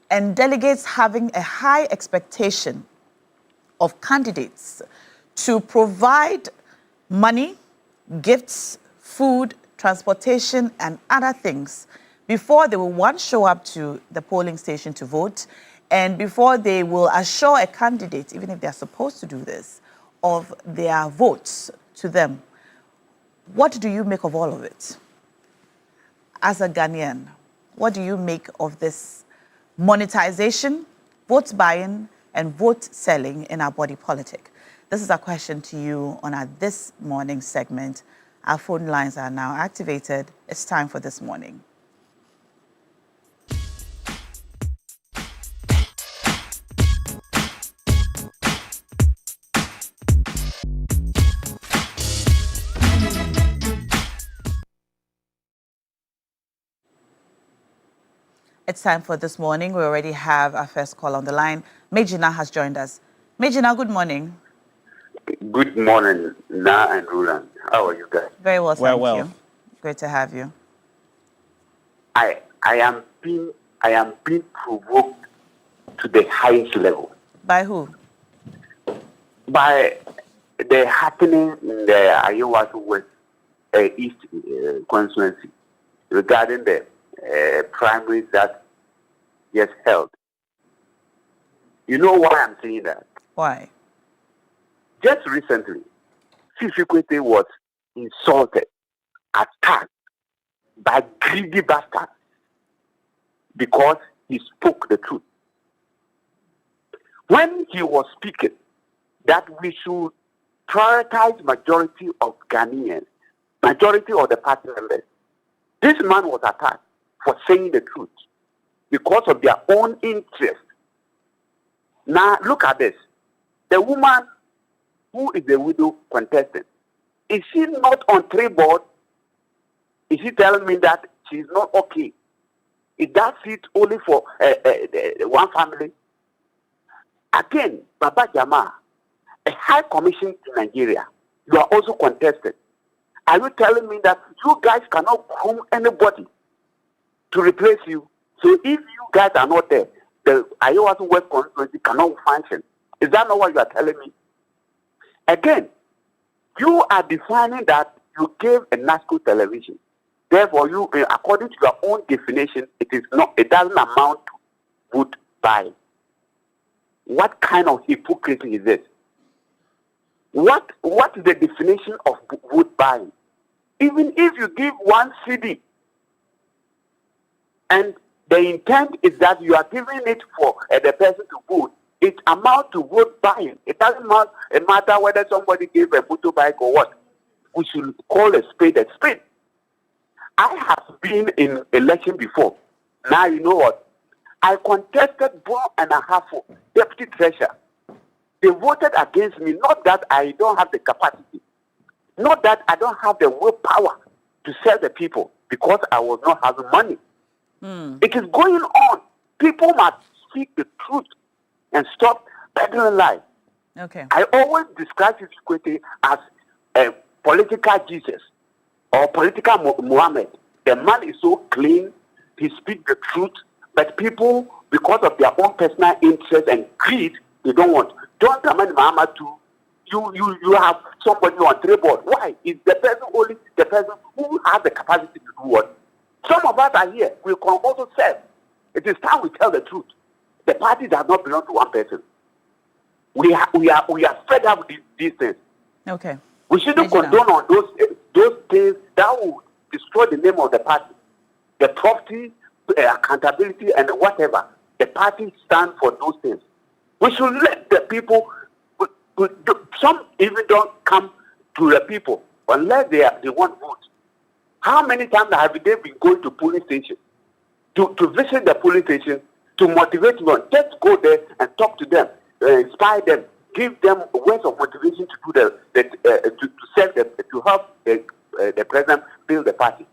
and delegates having a high expectation of candidates to provide money, gifts, food, transportation, and other things before they will, one, show up to the polling station to vote, and before they will assure a candidate, even if they're supposed to do this, of their votes to them. What do you make of all of it? As a Ghanaian, what do you make of this monetization, vote buying, and vote selling in our body politic? This is a question to you on our This Morning segment. Our phone lines are now activated. It's time for This Morning. It's time for This Morning. We already have our first call on the line. Mejina has joined us. Mejina, good morning. Good morning, Na and Roland. How are you guys? Very well, thank well. you. Great to have you. I am being provoked to the highest level. By who? By the happening in the Ayawaso West East constituency regarding the primaries that gets held. You know why I'm saying that? Why? Just recently, Fifikwete was insulted, attacked by greedy bastards because he spoke the truth. When he was speaking that we should prioritize majority of Ghanaians, majority of the party members, this man was attacked for saying the truth because of their own interest. Now look at this. The woman who is the widow contestant, is she not on trade board? Is she telling me that she's not okay? Is that seat only for one family? Again, Baba Jama, a high commission to Nigeria, you are also contested. Are you telling me that you guys cannot groom anybody to replace you? So if you guys are not there, the Ayawaso West constituency cannot function. Is that not what you are telling me? Again, you are defining that you gave a national television. Therefore, you, according to your own definition, it doesn't amount to vote buying. What kind of hypocrisy is this? What is the definition of vote buying? Even if you give one CD, and the intent is that you are giving it for the person to vote, it amounts to vote buying. It doesn't matter whether somebody gave a motorbike or what. We should call a spade a spade. I have been in election before. Now you know what? I contested 1.5 for deputy treasurer. They voted against me, not that I don't have the capacity, not that I don't have the willpower to serve the people, because I was not having money. It is going on. People must speak the truth and stop peddling lies. Okay. I always describe Fifikwete as a political Jesus or political Muhammad. The man is so clean, he speaks the truth, but people, because of their own personal interest and greed, they don't want. Don't come in Muhammad to you have somebody on trade board. Why? Is the person only the person who has the capacity to do what? Some of us are here. We can also serve. It is time we tell the truth. The party does not belong to one person. We are fed up with these things. Okay. We shouldn't condone on those things that will destroy the name of the party, the property, accountability, and whatever. The party stands for those things. We should let the people. Some even don't come to the people unless they want votes. How many times have they been going to police station to visit the police station to motivate them? Just go there and talk to them, inspire them, give them words of motivation to do to serve them, to help the president build the party.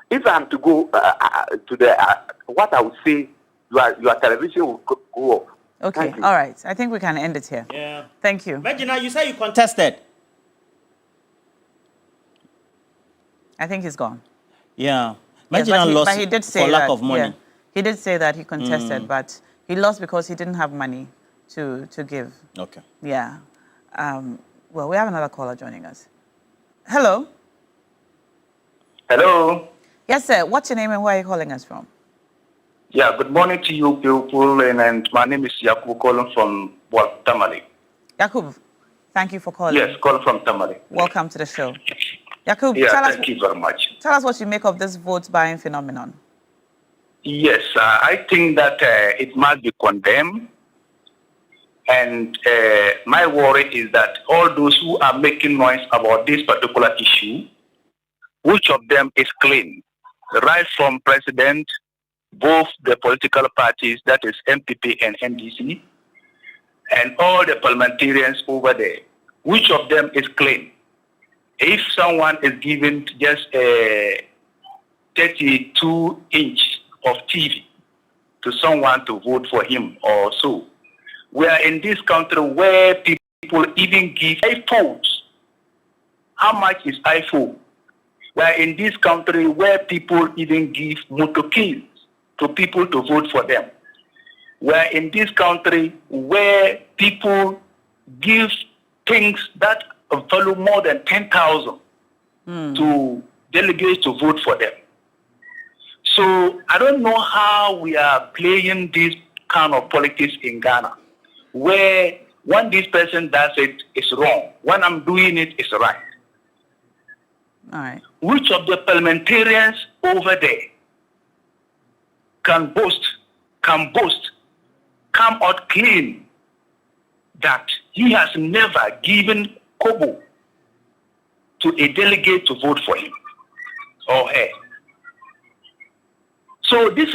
If I am to go to the what I would say, your television will go off. Okay, all right. I think we can end it here. Yeah. Thank you. Regina, you say you contested. I think he's gone. Yeah. Yes, Regina lost but he did say for lack that, of money. Yeah, he did say that he contested, but he lost because he didn't have money to give. Okay. Yeah. Well, we have another caller joining us. Hello. Hello. Yes, sir. What's your name and where are you calling us from? Yeah, good morning to you people, and my name is Yakub calling from Tamale. Yakub, thank you for calling. Yes, calling from Tamale. Welcome to the show. Yakub, Yeah, thank you very much. Tell us what you make of this vote buying phenomenon. Yes, I think that it must be condemned. And my worry is that all those who are making noise about this particular issue, which of them is clean, right from president, both the political parties, that is MPP and NDC, and all the parliamentarians over there, which of them is clean? If someone is given just a 32-inch of TV to someone to vote for him or so, we are in this country where people people even give iPhones. How much is iPhone? We're in this country where people even give motor keys to people to vote for them. We're in this country where people give things that value more than 10,000 to delegates to vote for them. So I don't know how we are playing this kind of politics in Ghana, where when this person does it, it's wrong. When I'm doing it, it's right. All right. Which of the parliamentarians over there can boast, come out clean that he has never given kobo to a delegate to vote for him or her? So this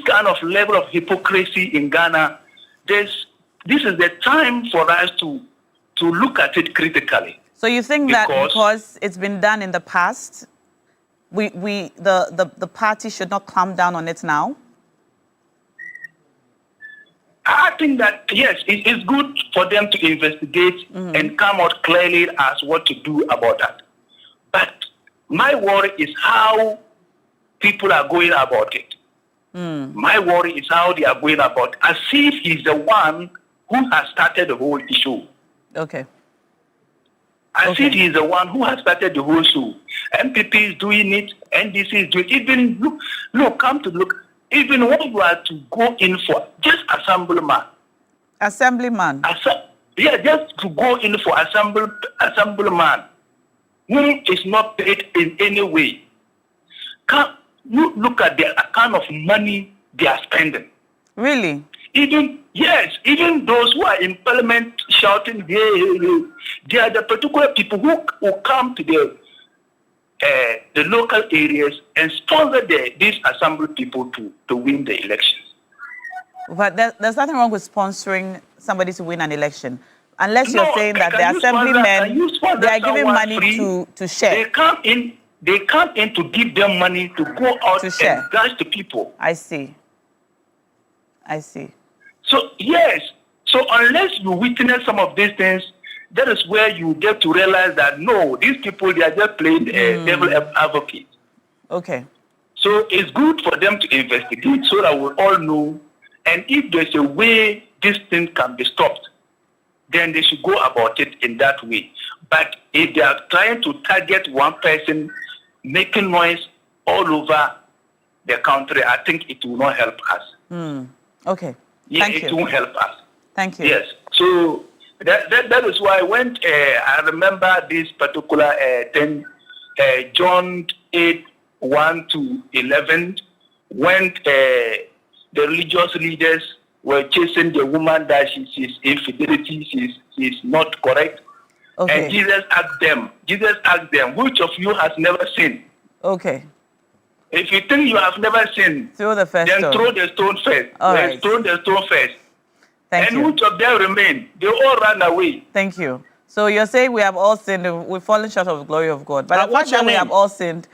kind of level of hypocrisy in Ghana. This is the time for us to look at it critically. So you think that because it's been done in the past, the party should not clamp down on it now? I think that, yes, it's good for them to investigate and come out clearly as what to do about that. But my worry is how people are going about it. My worry is how they are going about it, as if he's the one who has started the whole issue. Okay. As if he's the one who has started the whole issue. MPP is doing it, NDC is doing it. Even, look, come to look, even when you are to go in for just assemblyman. Assemblyman? Just to go in for assemblyman, whom is not paid in any way. Can you look at the kind of money they are spending? Really? Even those who are in parliament shouting, hey, they are the particular people who come to the local areas and sponsor these assembly people to win the elections. But there's nothing wrong with sponsoring somebody to win an election. Unless you're saying that the assemblymen, they are giving money to share. They come in to give them money to go out and guide the people. I see. So, yes. So unless you witness some of these things, that is where you get to realize that, no, these people, they are just playing devil advocate. Okay. So it's good for them to investigate so that we all know. And if there's a way this thing can be stopped, then they should go about it in that way. But if they are trying to target one person, making noise all over the country, I think it will not help us. Okay. Yeah, it won't help us. Thank you. Yes. So that is why when I remember this particular thing, John 8:1-11, when the religious leaders were chasing the woman that she's infidelity, she's not correct. Okay. And Jesus asked them, which of you has never sinned? Okay. If you think you have never sinned, throw the first then stone. Throw the stone first. All right. Throw the stone first. Thank you. Which of them remain? They all ran away. Thank you. So you're saying we have all sinned, we've fallen short of the glory of God. But the fact that we have all sinned,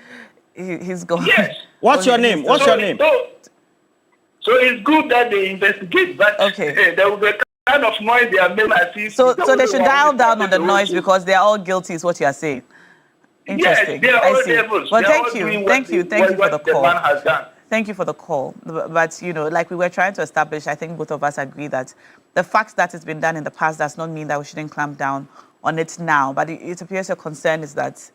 he's gone. Yes. What's your name? What's your name? So it's good that they investigate, but there will be a kind of noise they are made as if... So they should dial down on the noise because they are all guilty is what you are saying. Interesting. Yes, they are all devils. Well, thank you for the call. The man has done. Thank you for the call. But, like we were trying to establish, I think both of us agree that the fact that it's been done in the past does not mean that we shouldn't clamp down on it now. But it appears your concern is that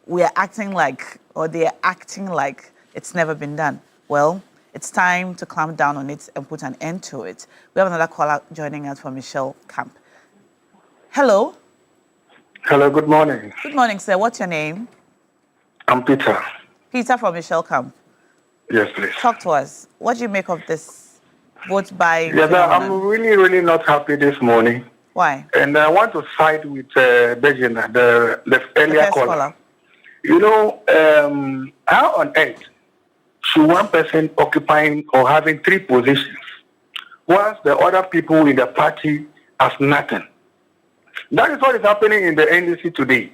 we are acting like, or they are acting like it's never been done. Well, it's time to clamp down on it and put an end to it. We have another caller joining us from Michelle Camp. Hello. Hello, good morning. Good morning, sir. What's your name? I'm Peter. Peter from Michelle Camp. Yes, please. Talk to us. What do you make of this vote by... Yes, I'm really not happy this morning. Why? And I want to side with Bejina, the earlier caller. How on earth should one person occupying or having 3 positions once the other people in the party have nothing? That is what is happening in the NDC today.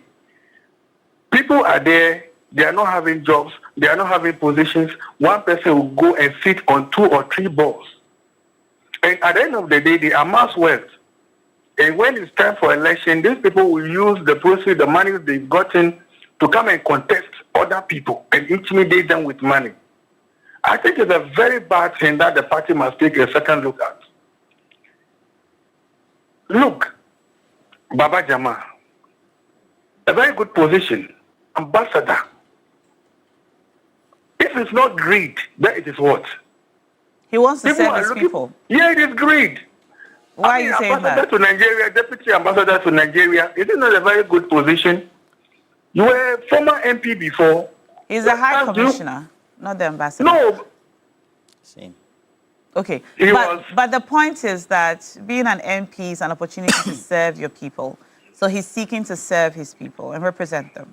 People are there, they are not having jobs, they are not having positions. One person will go and sit on 2 or 3 boards. And at the end of the day, they amass wealth. And when it's time for election, these people will use the proceeds, the money they've gotten, to come and contest other people and intimidate them with money. I think it's a very bad thing that the party must take a second look at. Look, Baba Jamal, a very good position, ambassador. If it's not greed, then it is what? He wants to serve his people. Yeah, it is greed. Why are you saying ambassador that? to Nigeria, deputy ambassador to Nigeria, is it not a very good position? You were a former MP before. He's a high commissioner, not the ambassador. No. Same. Okay, but the point is that being an MP is an opportunity to serve your people. So he's seeking to serve his people and represent them.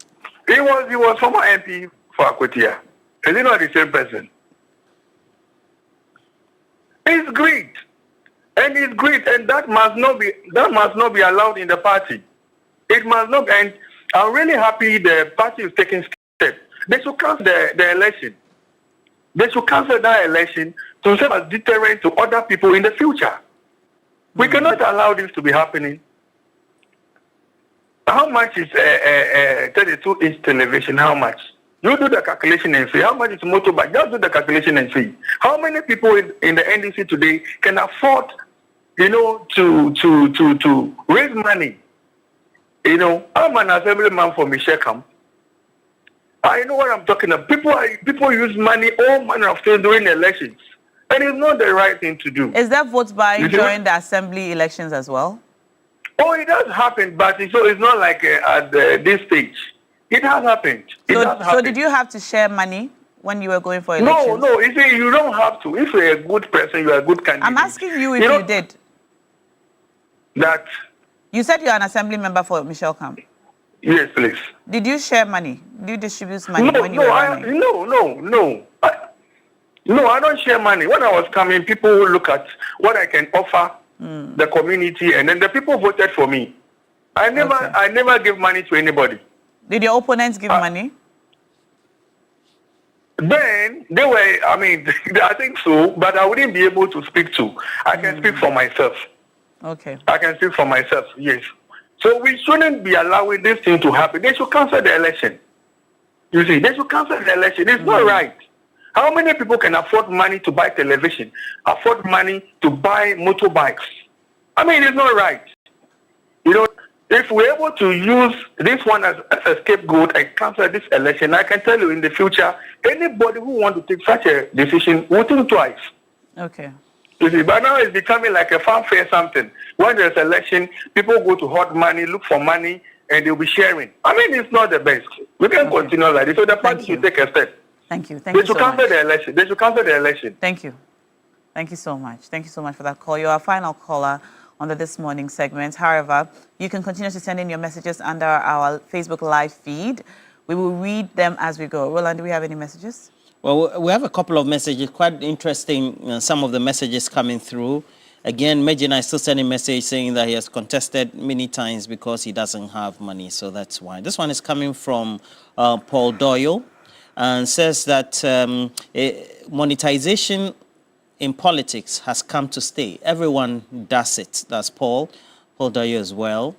He was former MP for Akwetia. Is he not the same person? It's greed. And it's greed, and that must not be allowed in the party. It must not, and I'm really happy the party is taking steps. They should cancel the election. They should cancel that election to serve as deterrent to other people in the future. We cannot allow this to be happening. How much is 32-inch television? How much? You do the calculation and see. How much is motorbike? Just do the calculation and see. How many people in the NDC today can afford, to raise money? I'm an assemblyman for Michelle. I know what I'm talking about. People use money, all manner of things during elections. And it's not the right thing to do. Is there vote buying during the assembly elections as well? Oh, it does happen, but it's not like at this stage. It has happened. So did you have to share money when you were going for elections? No. You see, you don't have to. If you're a good person, you're a good candidate. I'm asking you if you did. That. You said you're an assembly member for Michelle Camp. Yes, please. Did you share money? Did you distribute money when you were running? No, I don't share money. When I was coming, people will look at what I can offer the community, and then the people voted for me. I never give money to anybody. Did your opponents give money? Then they were, I think so, but I wouldn't be able to speak to. I can speak for myself. Okay. I can speak for myself, yes. So we shouldn't be allowing this thing to happen. They should cancel the election. You see, they should cancel the election. It's not right. How many people can afford money to buy television, afford money to buy motorbikes? It's not right. If we're able to use this one as a scapegoat and cancel this election, I can tell you in the future, anybody who wants to take such a decision will think twice. Okay. You see, but now it's becoming like a fanfare something. When there's election, people go to hot money, look for money, and they'll be sharing. It's not the best. We can continue like this. So the party should take a step. Thank you. They should cancel the election. They should cancel the election. Thank you. Thank you so much. Thank you so much for that call. You're our final caller under this morning segment. However, you can continue to send in your messages under our Facebook live feed. We will read them as we go. Roland, do we have any messages? Well, we have a couple of messages. Quite interesting, some of the messages coming through. Again, Mejina is still sending a message saying that he has contested many times because he doesn't have money. So that's why. This one is coming from Paul Doyle and says that monetization in politics has come to stay. Everyone does it. That's Paul Doyle as well.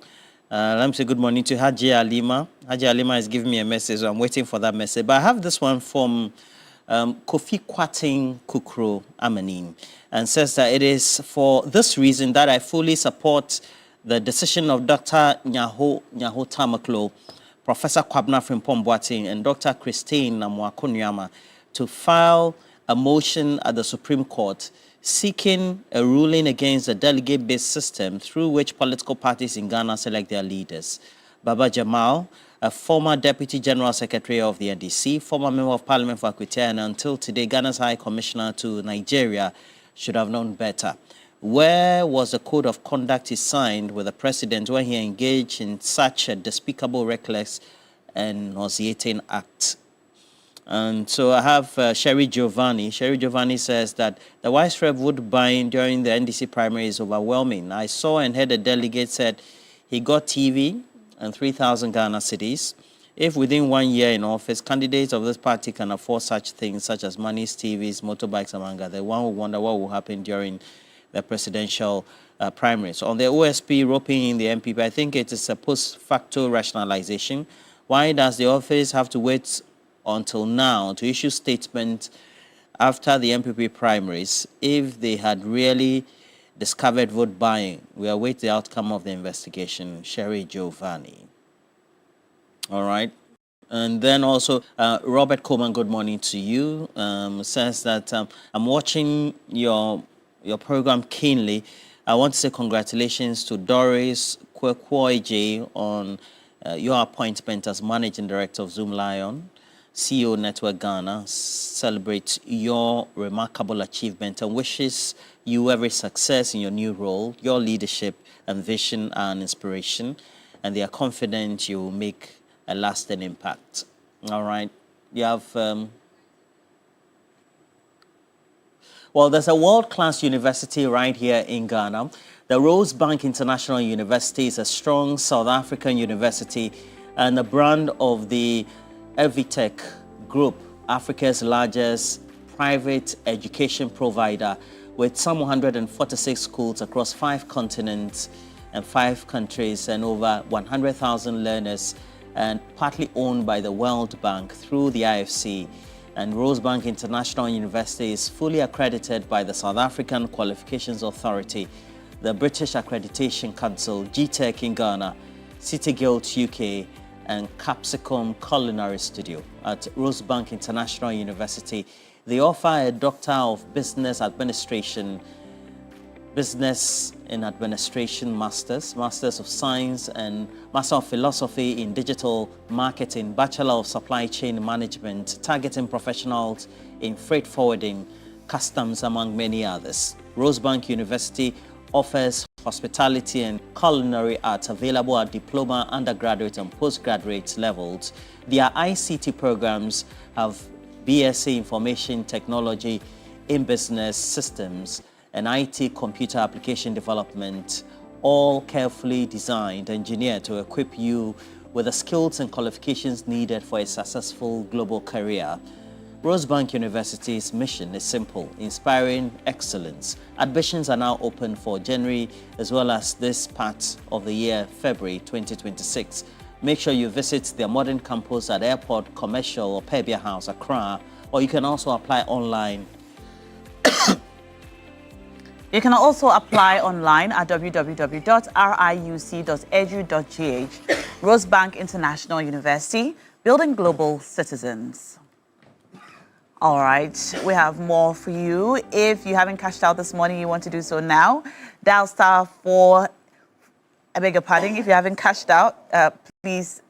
Let me say good morning to Haji Alima. Haji Alima is giving me a message, so I'm waiting for that message. But I have this one from Kofi Kwating Kukro Amanin, and says that it is for this reason that I fully support the decision of Dr. Nyaho Tamaklo, Professor Kwabena Frimpong Boateng, and Dr. Christine Namwakonyama to file a motion at the Supreme Court seeking a ruling against the delegate-based system through which political parties in Ghana select their leaders. Baba Jamal, a former Deputy General Secretary of the NDC, former Member of Parliament for Akwetia, and until today Ghana's High Commissioner to Nigeria, should have known better. Where was the code of conduct he signed with the president when he engaged in such a despicable, reckless, and nauseating act? And so I have Sherry Giovanni. Sherry Giovanni says that the widespread vote buying during the NDC primary is overwhelming. I saw and heard a delegate said he got TV and 3,000 Ghana cedis. If within 1 year in office, candidates of this party can afford such things such as monies, TVs, motorbikes, among others, one will wonder what will happen during the presidential primaries. On the OSP roping in the MPP, I think it is a post facto rationalization. Why does the office have to wait until now to issue statement after the MPP primaries if they had really discovered vote buying? We await the outcome of the investigation. Sherry Giovanni. All right. And then also, Robert Coleman, good morning to you. Says that I'm watching your program keenly. I want to say congratulations to Doris Kwekwoije on your appointment as Managing Director of Zoom Lion. CEO Network Ghana celebrates your remarkable achievement and wishes you every success in your new role. Your leadership and vision are an inspiration, and they are confident you will make a lasting impact. All right. You have... well, there's a world-class university right here in Ghana. The Rosebank International University is a strong South African university and a brand of the Evitech Group, Africa's largest private education provider, with some 146 schools across 5 continents and 5 countries and over 100,000 learners, and partly owned by the World Bank through the IFC. And Rosebank International University is fully accredited by the South African Qualifications Authority, the British Accreditation Council, GTEC in Ghana, City Guild UK, and Capsicum Culinary Studio. At Rosebank International University, they offer a Doctor of Business Administration, Business in Administration Masters, Masters of Science, and Master of Philosophy in Digital Marketing, Bachelor of Supply Chain Management, targeting professionals in freight forwarding, customs, among many others. Rosebank University offers hospitality and culinary arts available at diploma, undergraduate, and postgraduate levels. Their ICT programs have BSc Information Technology in Business Systems and IT Computer Application Development, all carefully designed, engineered to equip you with the skills and qualifications needed for a successful global career. Rosebank University's mission is simple: inspiring excellence. Admissions are now open for January as well as this part of the year, February 2026. Make sure you visit their modern campus at Airport Commercial or Pebia House, Accra, or you can also apply online. You can also apply online at www.riuc.edu.gh. Rosebank International University, building global citizens. All right, we have more for you. If you haven't cashed out this morning, you want to do so now. Dial *4. I beg your pardon. If you haven't cashed out, please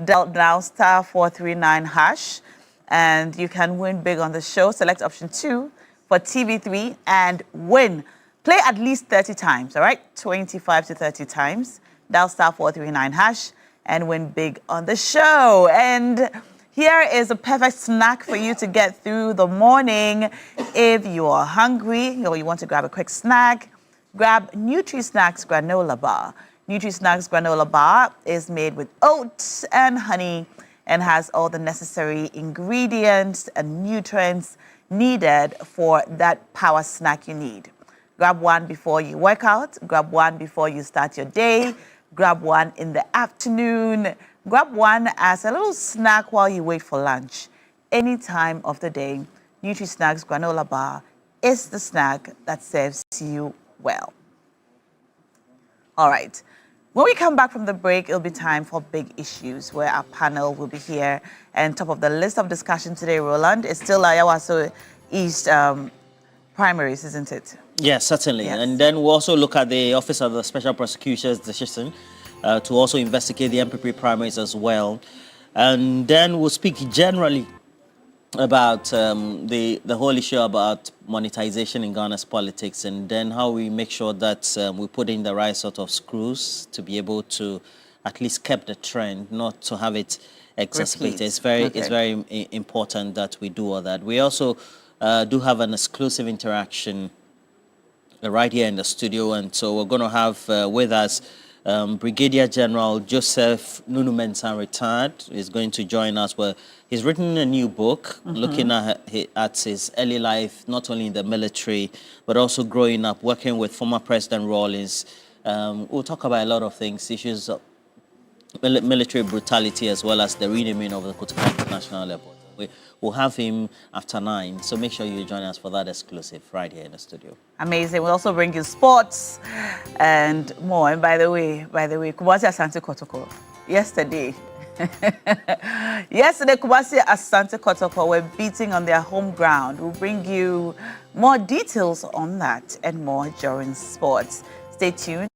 dial now *439#, and you can win big on the show. Select option 2 for TV3 and win. Play at least 30 times, all right? 25 to 30 times. Dial *439# and win big on the show. And here is a perfect snack for you to get through the morning. If you are hungry or you want to grab a quick snack, grab Nutri-Snacks Granola Bar. Nutri-Snacks Granola Bar is made with oats and honey and has all the necessary ingredients and nutrients needed for that power snack you need. Grab one before you work out, grab one before you start your day, grab one in the afternoon, grab one as a little snack while you wait for lunch. Any time of the day, Nutri-Snacks Granola Bar is the snack that serves you well. All right. When we come back from the break, it'll be time for Big Issues, where our panel will be here. And top of the list of discussion today, Roland, is still Ayawaso East primaries, isn't it? Yes, certainly. Yes. And then we'll also look at the Office of the Special Prosecutor's decision to also investigate the MPP primaries as well. And then we'll speak generally about the whole issue about monetization in Ghana's politics, and then how we make sure that we put in the right sort of screws to be able to at least keep the trend, not to have it exacerbated. It's very important that we do all that. We also do have an exclusive interaction right here in the studio, and so we're going to have with us Brigadier General Joseph Nunu Mensah, retired, is going to join us. Where he's written a new book looking at his early life, not only in the military, but also growing up, working with former President Rawlings. We'll talk about a lot of things, issues of military brutality, as well as the renaming of the Kotoka International Airport. We'll have him after 9, so make sure you join us for that exclusive right here in the studio. Amazing. We'll also bring you sports and more. And by the way, Kumasi Asante Kotoko, yesterday, Kumasi Asante Kotoko were beating on their home ground. We'll bring you more details on that and more during sports. Stay tuned.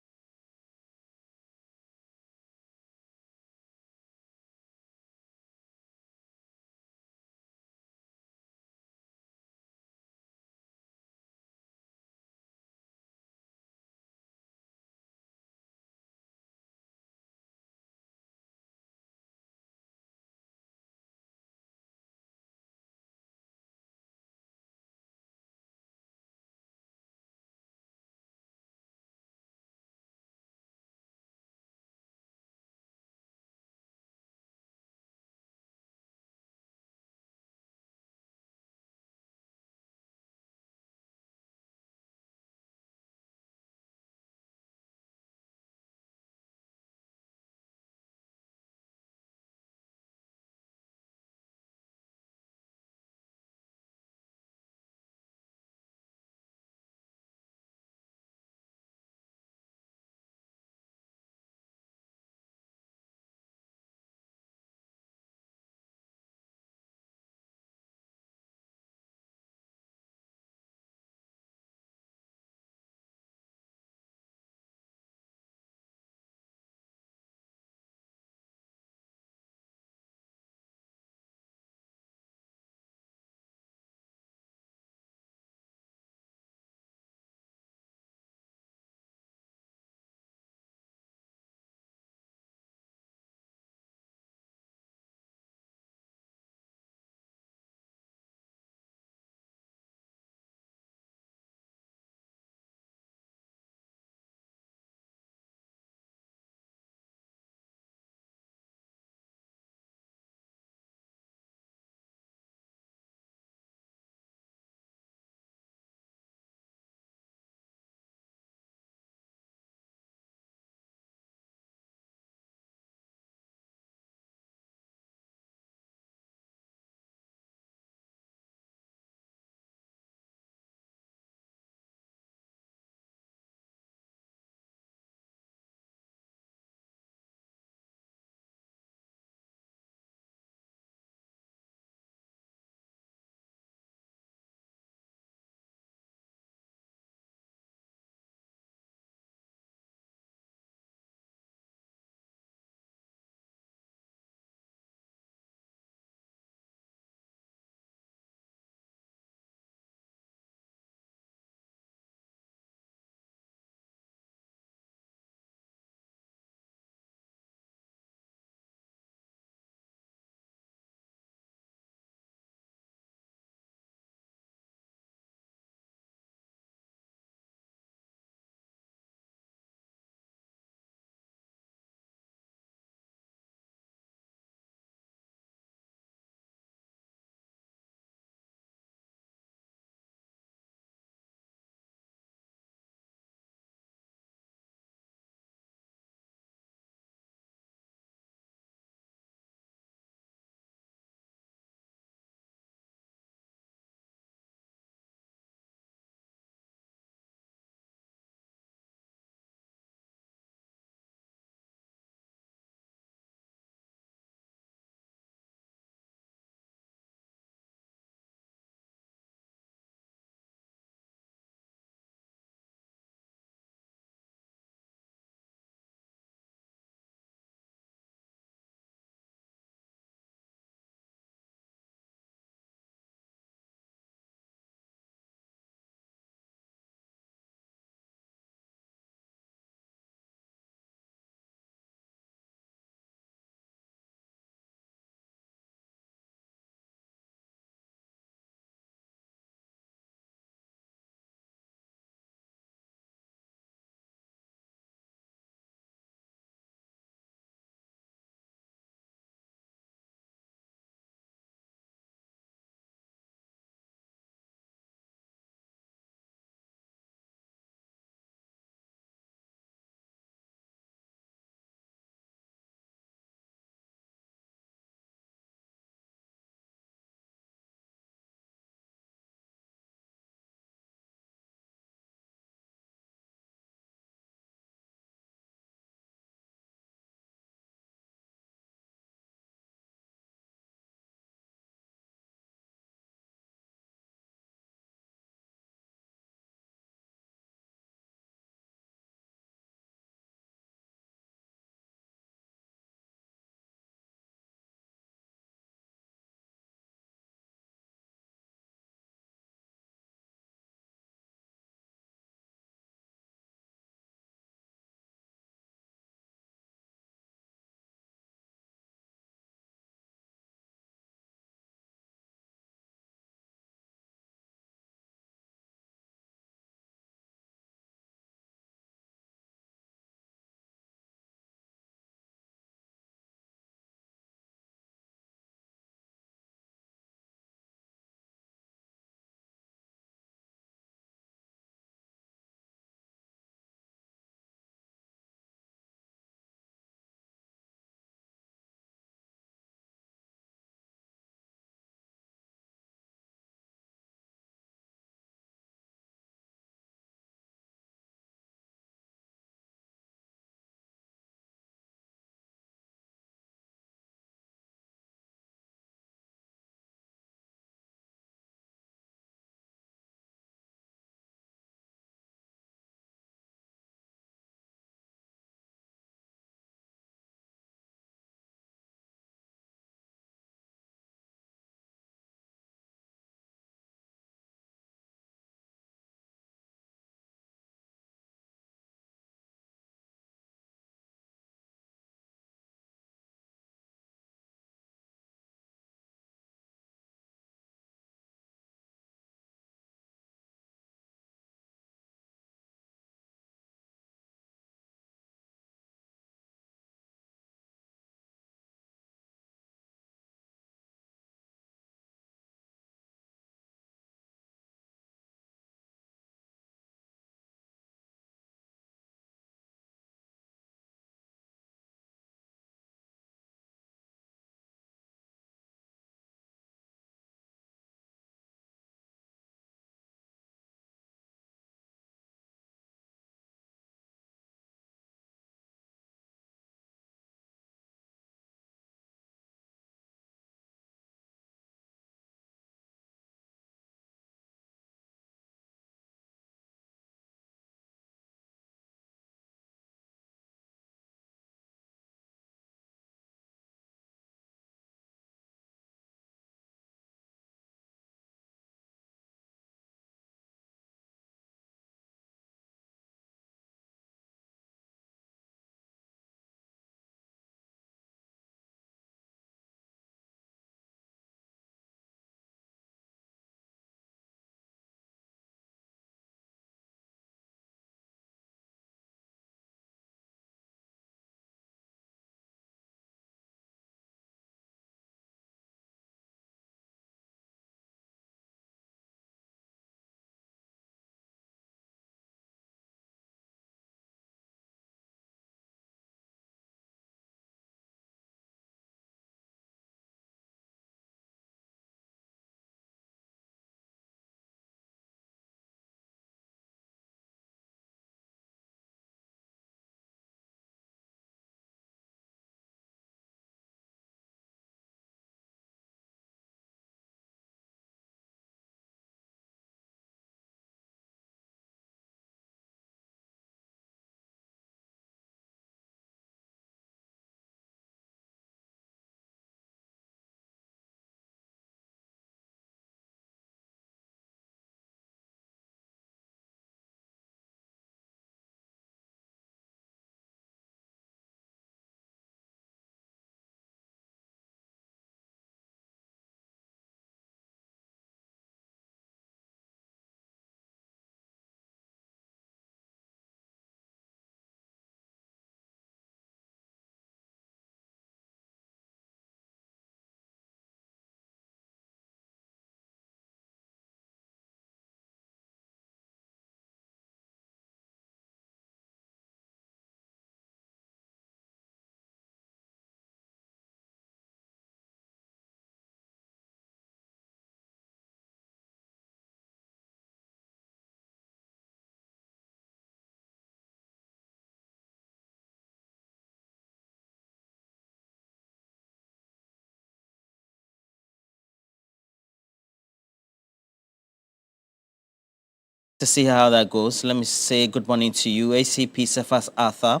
To see how that goes, let me say good morning to you, ACP Cephas Arthur,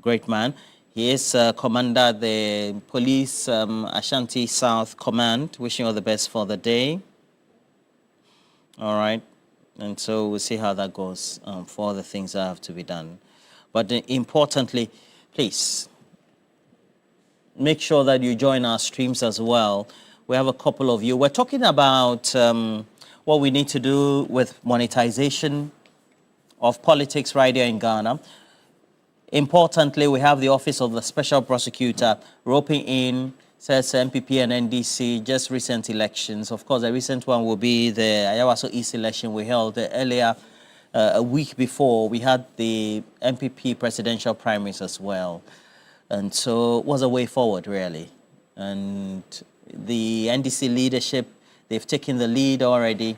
great man. He is commander at the Police Ashanti South Command. Wishing you all the best for the day. All right. And so we'll see how that goes for all the things that have to be done. But importantly, please make sure that you join our streams as well. We have a couple of you. We're talking about what we need to do with monetization of politics right here in Ghana. Importantly, we have the Office of the Special Prosecutor roping in, says MPP and NDC, just recent elections. Of course, the recent one will be the Ayawaso East election we held earlier, a week before. We had the MPP presidential primaries as well. And so it was a way forward, really. And the NDC leadership, they've taken the lead already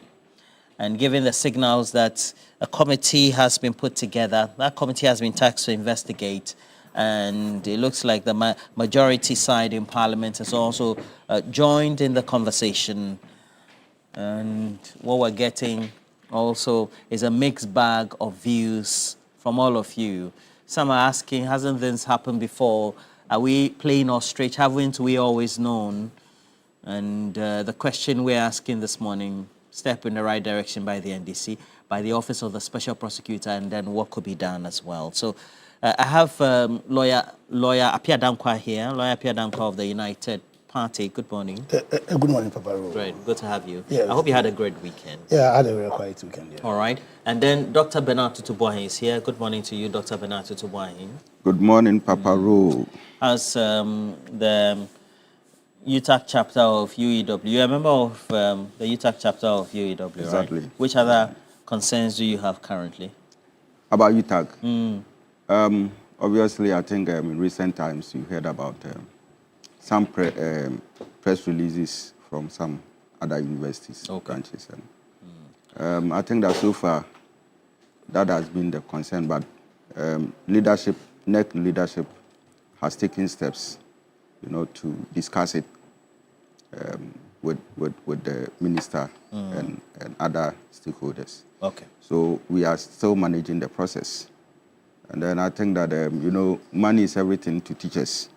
and given the signals that a committee has been put together. That committee has been tasked to investigate. And it looks like the majority side in Parliament has also joined in the conversation. And what we're getting also is a mixed bag of views from all of you. Some are asking, hasn't this happened before? Are we playing ostrich? Haven't we always known? And the question we're asking this morning, step in the right direction by the NDC, by the Office of the Special Prosecutor, and then what could be done as well. So I have lawyer Apia Dankwa here, lawyer Apia Dankwa of the United Party. Good morning. Good morning, Papa Ro. Great, good to have you. Yeah, I hope you had a great weekend. Yeah, I had a very quiet weekend. Yeah. All right. And then Dr. Bernard Tutubuahin is here. Good morning to you, Dr. Bernard Tutubuahin. Good morning, Papa Ro. As the UTAC chapter of UEW, you're a member of the UTAC chapter of UEW, exactly. Right? Which other concerns do you have currently? About UTAC? Obviously, I think in recent times you heard about some press releases from some other universities, branches. And, I think that so far that has been the concern, but leadership, NEC leadership has taken steps, to discuss it with the minister and other stakeholders. Okay. So we are still managing the process. And then I think that, money is everything to teachers.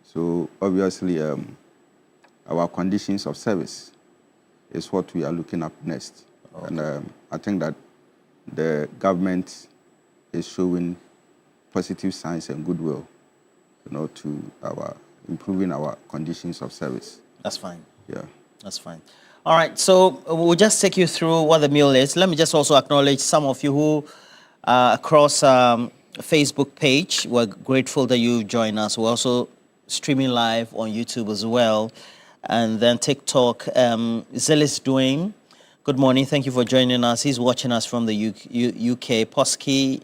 So obviously, our conditions of service is what we are looking at next. Okay. And I think that the government is showing positive signs and goodwill, to improving our conditions of service. That's fine. Yeah. That's fine. All right, so we'll just take you through what the meal is. Let me just also acknowledge some of you who across Facebook page. We're grateful that you join us. We're also streaming live on YouTube as well. And then TikTok, Zelis Doing. Good morning. Thank you for joining us. He's watching us from the UK. Posky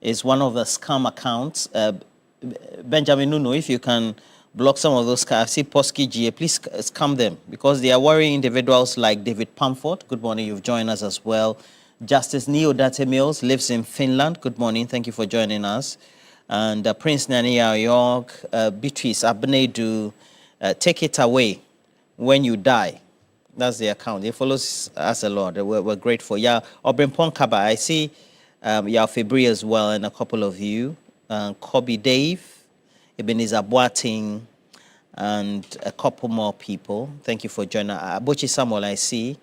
is one of the scam accounts. Benjamin Nunu, if you can block some of those. I see Posky GA, please scam them because they are worrying individuals like David Pamford. Good morning. You've joined us as well. Justice Neo Date Mills lives in Finland. Good morning. Thank you for joining us. And Prince Nania York, Beatrice Abnedu, take it away when you die. That's the account. It follows us a lot. We're grateful. Yeah, Obrimpon Kaba, I see Yao Febri as well, and a couple of you. Kobe Dave, Ebenezer Boating, and a couple more people. Thank you for joining. Abuchi Samuel, I see.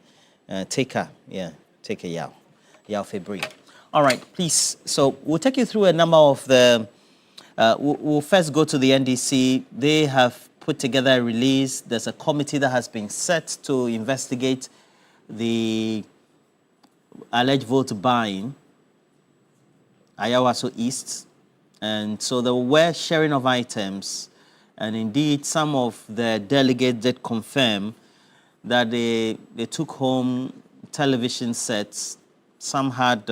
Take a Yao Febri. All right, please. So we'll take you through a number of the. We'll first go to the NDC. They have put together a release. There's a committee that has been set to investigate the alleged vote buying, Ayawaso East. And so there were sharing of items. And indeed, some of the delegates did confirm that they took home television sets. Some had,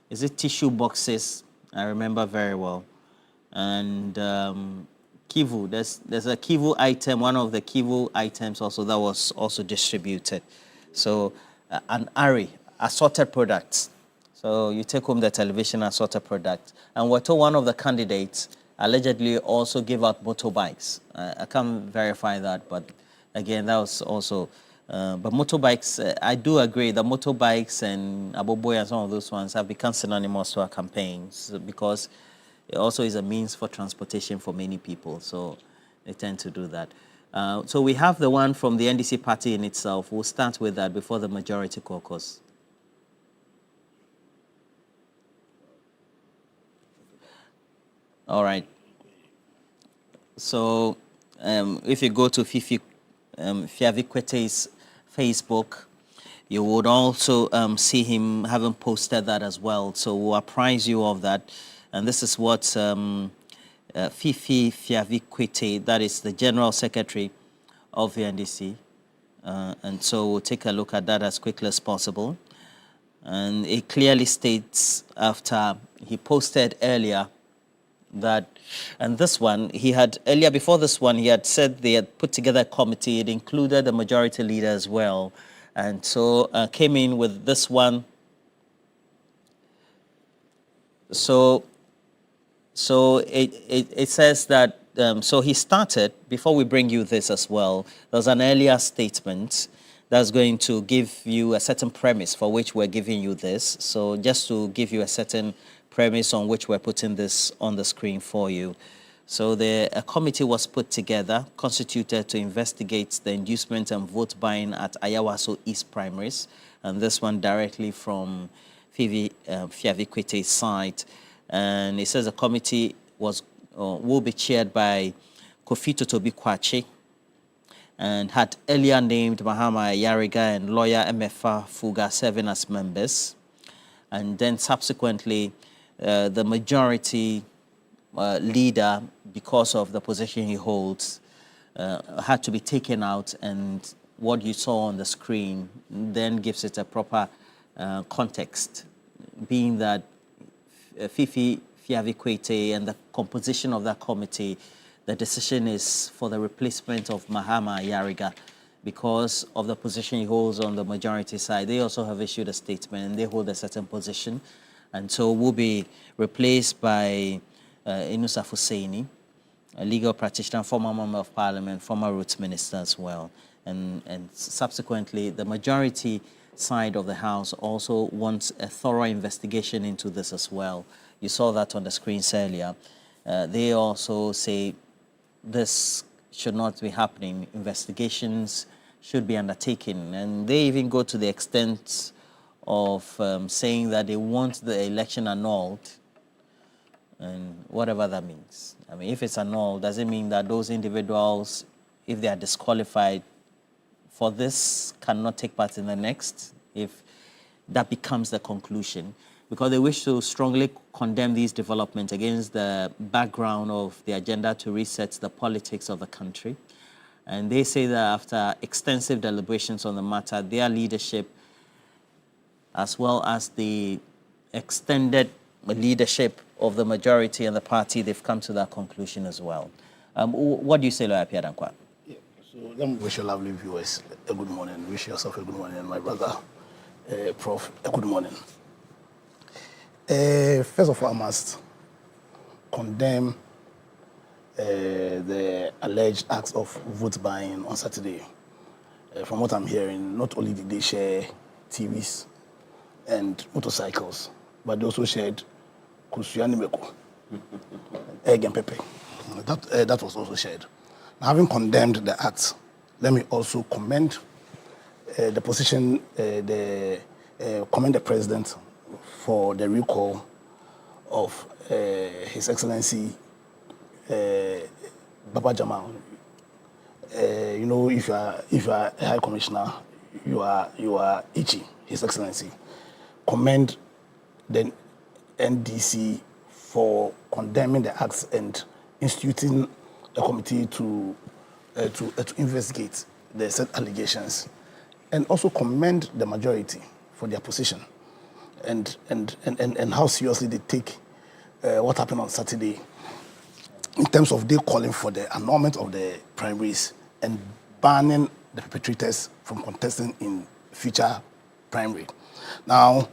is it tissue boxes? I remember very well. And Kivu, there's a Kivu item, one of the Kivu items also that was also distributed. So an array, assorted products. So you take home the television assorted product. And we're told one of the candidates allegedly also gave out motorbikes. I can't verify that, but again, that was also But motorbikes, I do agree that motorbikes and aboboy and some of those ones have become synonymous to our campaigns because it also is a means for transportation for many people. So they tend to do that. So we have the one from the NDC party in itself. We'll start with that before the majority caucus. All right. So if you go to Fifi Fiavikwete's Facebook, you would also see him having posted that as well. So we'll apprise you of that. And this is what Fifi Fiavikwete, that is the General Secretary of the NDC. And so we'll take a look at that as quickly as possible. And it clearly states after he posted earlier that, and this one, he had, earlier before this one, he had said they had put together a committee. It included the majority leader as well. And so came in with this one. So it says that, so he started, before we bring you this as well, there's an earlier statement that's going to give you a certain premise for which we're giving you this. So just to give you a certain premise on which we're putting this on the screen for you. So a committee was put together, constituted to investigate the inducement and vote buying at Ayawaso East primaries, and this one directly from Fiavikwete's side. And it says the committee will be chaired by Kofi Totobi Kwache, and had earlier named Mahama Yariga and lawyer MFA Fuga serving as members. And then subsequently, the majority leader, because of the position he holds, had to be taken out, and what you saw on the screen then gives it a proper context, being that Fifi Fiavikwete and the composition of that committee, the decision is for the replacement of Mahama Yariga because of the position he holds on the majority side. They also have issued a statement and they hold a certain position. And so will be replaced by Inusa Husseini, a legal practitioner, former member of parliament, former roots minister as well. And subsequently, the majority side of the House also wants a thorough investigation into this as well. You saw that on the screens earlier. They also say this should not be happening. Investigations should be undertaken. And they even go to the extent of saying that they want the election annulled, and whatever that means. I mean, if it's annulled, does it mean that those individuals, if they are disqualified for this, cannot take part in the next, if that becomes the conclusion? Because they wish to strongly condemn these developments against the background of the agenda to reset the politics of the country. And they say that after extensive deliberations on the matter, their leadership, as well as the extended leadership of the majority and the party, they've come to that conclusion as well. What do you say, Lawyer Pierre Dankwa? Yeah, so let me wish your lovely viewers a good morning. Wish yourself a good morning, and my brother, Prof, a good morning. First of all, I must condemn the alleged acts of vote buying on Saturday. From what I'm hearing, not only did they share TVs and motorcycles, but they also shared kusuyanimeko, egg and pepper. That was also shared. Now, having condemned the acts, let me also commend the position, commend the president for the recall of His Excellency Baba Jamal. You know, if you are a High Commissioner, you are itchy, His Excellency. Commend the NDC for condemning the acts and instituting a committee to investigate the said allegations, and also commend the majority for their position and how seriously they take what happened on Saturday in terms of they calling for the annulment of the primaries and banning the perpetrators from contesting in future primary. Now,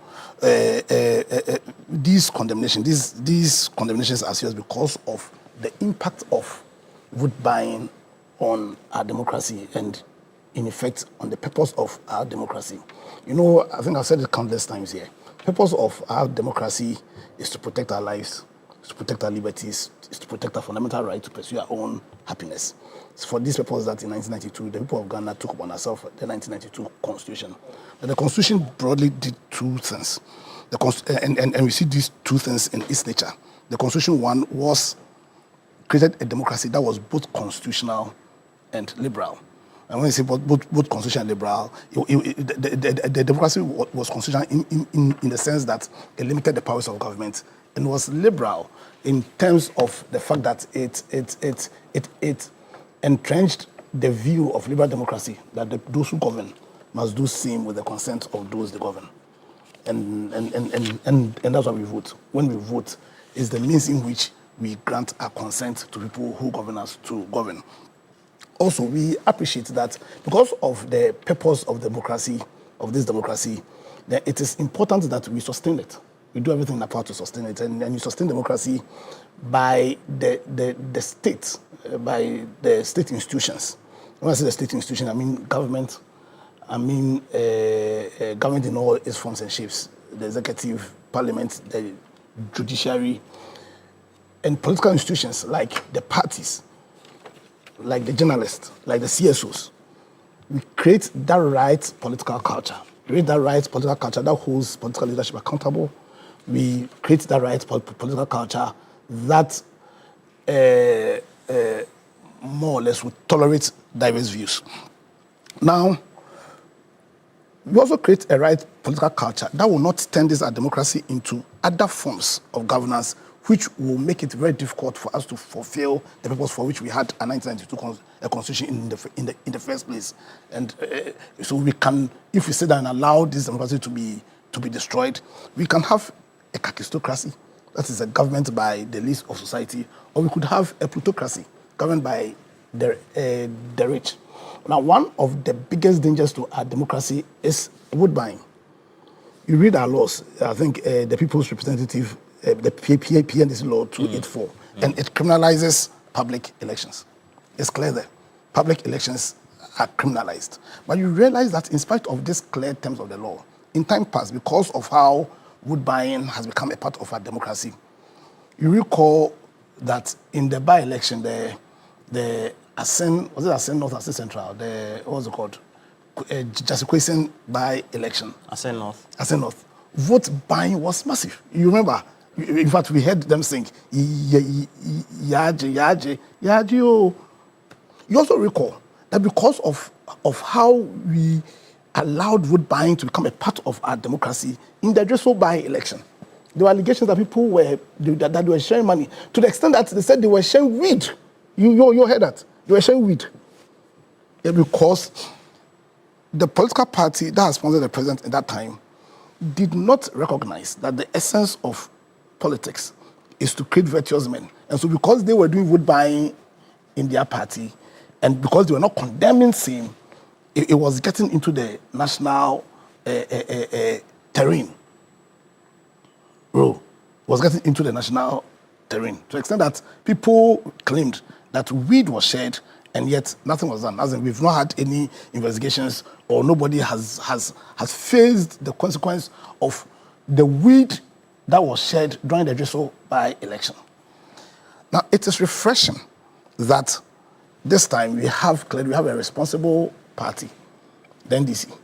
these condemnations are serious because of the impact of vote buying on our democracy and in effect on the purpose of our democracy. You know, I think I've said it countless times here. The purpose of our democracy is to protect our lives, is to protect our liberties, is to protect our fundamental right to pursue our own happiness. It's for this purpose that in 1992, the people of Ghana took upon ourselves the 1992 Constitution. And the Constitution broadly did two things. And we see these two things in its nature. The Constitution, one, was created a democracy that was both constitutional and liberal. And when you say both constitutional and liberal, the democracy was constitutional in the sense that it limited the powers of government, and was liberal in terms of the fact that it entrenched the view of liberal democracy that those who govern must do same with the consent of those they govern. And that's why we vote. When we vote, is the means in which we grant our consent to people who govern us to govern. Also, we appreciate that because of the purpose of democracy, of this democracy, that it is important that we sustain it. We do everything in our power to sustain it, and you sustain democracy by the state, by the state institutions. When I say the state institution, I mean government. I mean government in all its forms and shapes: the executive, parliament, the judiciary, and political institutions like the parties, like the journalists, like the CSOs. We create that right political culture. We create that right political culture that holds political leadership accountable. We create that right political culture that more or less would tolerate diverse views. Now, we also create a right political culture that will not turn this democracy into other forms of governance, which will make it very difficult for us to fulfill the purpose for which we had a 1992 constitution in the first place. And so we can, if we sit down and allow this democracy to be destroyed, we can have a caucusocracy, that is a government by the least of society, or we could have a plutocracy governed by the rich. Now, one of the biggest dangers to our democracy is vote buying. You read our laws. I think the People's Representative, the PNDC Law 284, and it criminalizes public elections. It's clear there. Public elections are criminalized. But you realize that in spite of these clear terms of the law, in time past, because of how vote buying has become a part of our democracy, you recall that in the by-election, the Asen, was it Asen North, Asen Central, what was it called? Jasikoisen by-election. Asen North. Asen North. Vote buying was massive. You remember? In fact, we heard them sing, Yaje, Yaje, Yaje, oh. You also recall that because of how we allowed vote buying to become a part of our democracy in the Dreso by-election, there were allegations that people were sharing money to the extent that they said they were sharing weed. You heard that? They were sharing weed. Yeah, because the political party that has sponsored the president at that time did not recognize that the essence of politics is to create virtuous men. And so because they were doing vote buying in their party, and because they were not condemning same, it was getting into the national terrain. Bro, was getting into the national terrain to the extent that people claimed that weed was shared and yet nothing was done. As in, we've not had any investigations, or nobody has faced the consequence of the weed that was shared during the Dreso by-election. Now, it is refreshing that this time we have a responsible party, the NDC,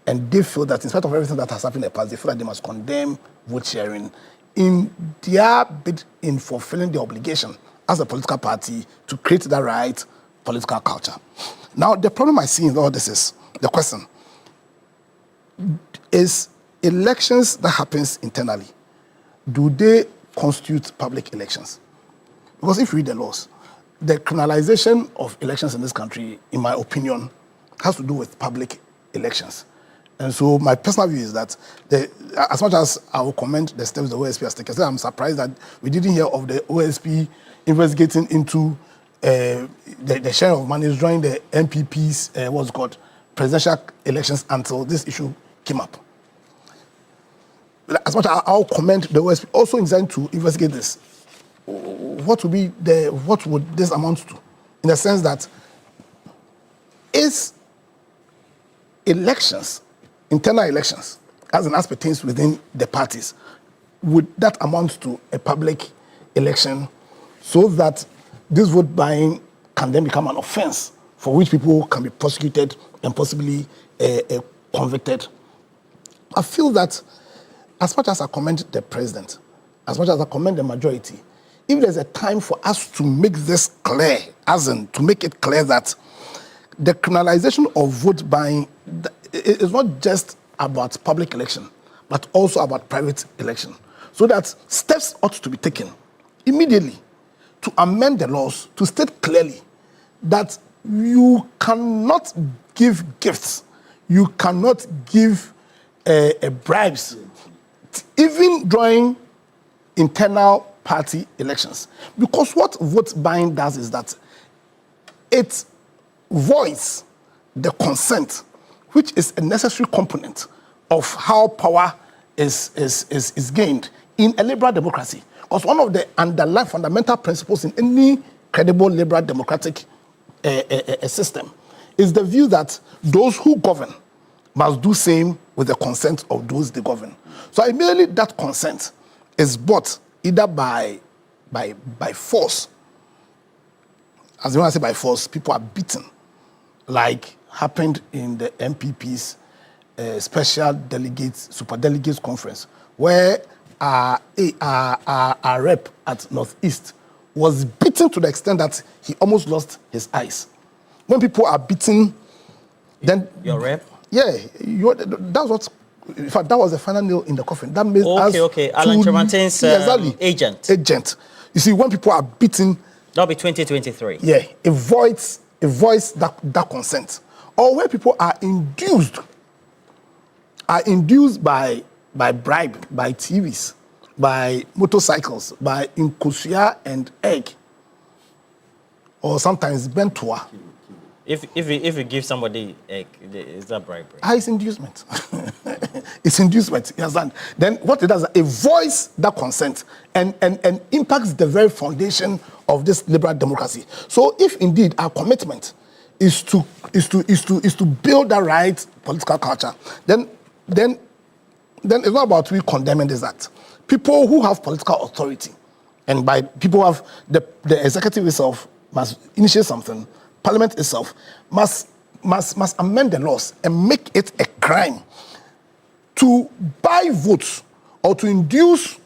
and they feel that in spite of everything that has happened in the past, they feel that they must condemn vote sharing in their bid in fulfilling their obligation as a political party to create the right political culture. Now, the problem I see in all this is, the question is, elections that happens internally, do they constitute public elections? Because if you read the laws, the criminalization of elections in this country, in my opinion, has to do with public elections. And so my personal view is that as much as I will commend the steps the OSP has taken, I'm surprised that we didn't hear of the OSP investigating into the sharing of money during the MPP's what's called presidential elections until this issue came up. As much as I'll commend the OSP also designed to investigate this, what would this amount to? In the sense that is elections, internal elections, as pertains within the parties, would that amount to a public election so that this vote buying can then become an offense for which people can be prosecuted and possibly convicted? I feel that as much as I commend the president, as much as I commend the majority, if there's a time for us to make this clear, as in to make it clear that the criminalization of vote buying is not just about public election, but also about private election. So that steps ought to be taken immediately to amend the laws to state clearly that you cannot give gifts, you cannot give bribes, even during internal party elections. Because what vote buying does is that it voids the consent, which is a necessary component of how power is gained in a liberal democracy. Because one of the underlying fundamental principles in any credible liberal democratic system is the view that those who govern must do same with the consent of those they govern. So immediately that consent is bought either by force. As when I say by force, people are beaten, like happened in the MPP's special delegates, super delegates conference, where our rep at Northeast was beaten to the extent that he almost lost his eyes. When people are beaten, then your rep? Yeah, that's what. In fact, that was the final nail in the coffin. That made us Alan Tremantin's agent. You see, when people are beaten, that'll be 2023. Yeah, it voids that consent. Or where people are induced by bribe, by TVs, by motorcycles, by inkosia and egg, or sometimes bentua. If you give somebody egg, is that bribery? It's inducement. It's inducement. You understand? Then what it does, it voids that consent and impacts the very foundation of this liberal democracy. So if indeed our commitment is to build the right political culture, then it's not about we condemning this act. People who have political authority, and by people who have the executive itself must initiate something. Parliament itself must amend the laws and make it a crime to buy votes or to induce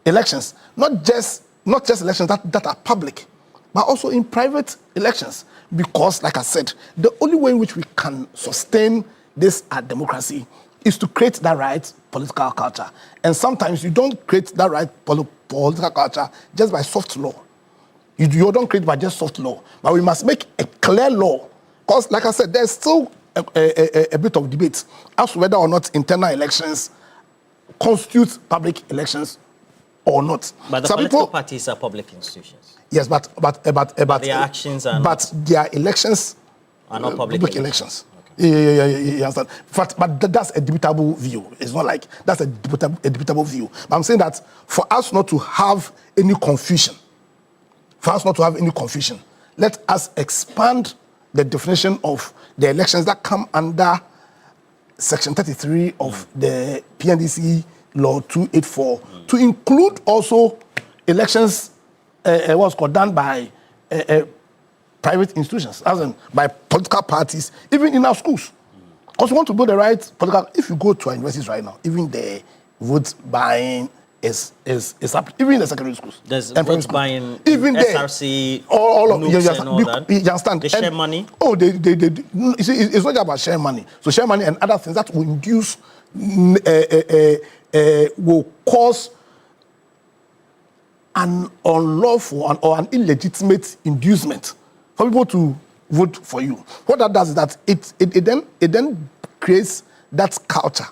elections, not just elections that are public, but also in private elections. Because, like I said, the only way in which we can sustain this democracy is to create that right political culture. And sometimes you don't create that right political culture just by soft law. You don't create by just soft law, but we must make a clear law. Because, like I said, there's still a bit of debate as to whether or not internal elections constitute public elections or not. But the political parties are public institutions. Yes, but their actions are but their elections are not public elections. Okay. Yeah, you understand. But that's a debatable view. It's not like that's a debatable view. But I'm saying that for us not to have any confusion. Let us expand the definition of the elections that come under Section 33 of the PNDC Law 284 to include also elections what's called done by private institutions, as in by political parties, even in our schools. Because we want to build the right political. If you go to our universities right now, even the vote buying is happening, even in the secondary schools. There's vote buying, even SRC, all of and all that. You understand? They share money. Oh, they you see, it's not just about sharing money. So share money and other things that will induce, will cause an unlawful or an illegitimate inducement for people to vote for you. What that does is that it then creates that culture.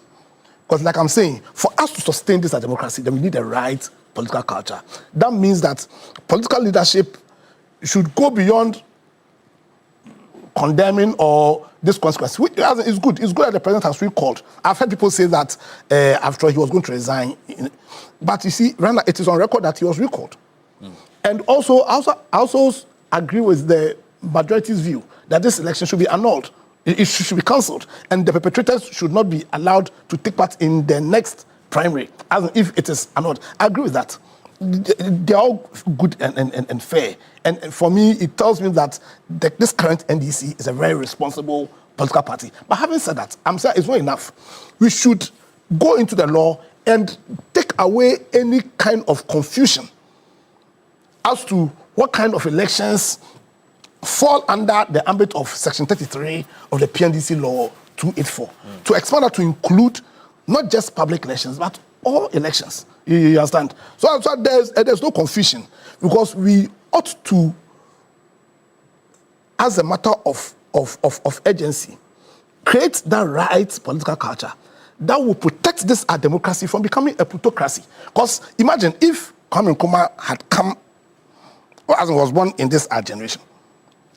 Because like I'm saying, for us to sustain this as democracy, then we need the right political culture. That means that political leadership should go beyond condemning or this consequence. It's good. It's good that the president has recalled. I've heard people say that after he was going to resign. But you see, right now, it is on record that he was recalled. And also agree with the majority's view that this election should be annulled It should be cancelled, and the perpetrators should not be allowed to take part in the next primary, as if it is annulled. I agree with that. They're all good and fair. And for me, it tells me that this current NDC is a very responsible political party. But having said that, I'm saying it's not enough. We should go into the law and take away any kind of confusion as to what kind of elections fall under the ambit of Section 33 of the PNDC Law 284. To expand that to include not just public elections, but all elections. You understand? So there's no confusion, because we ought to, as a matter of urgency, create that right political culture that will protect this our democracy from becoming a plutocracy. Because imagine if Kwame Nkrumah had come, or as he was born in this our generation,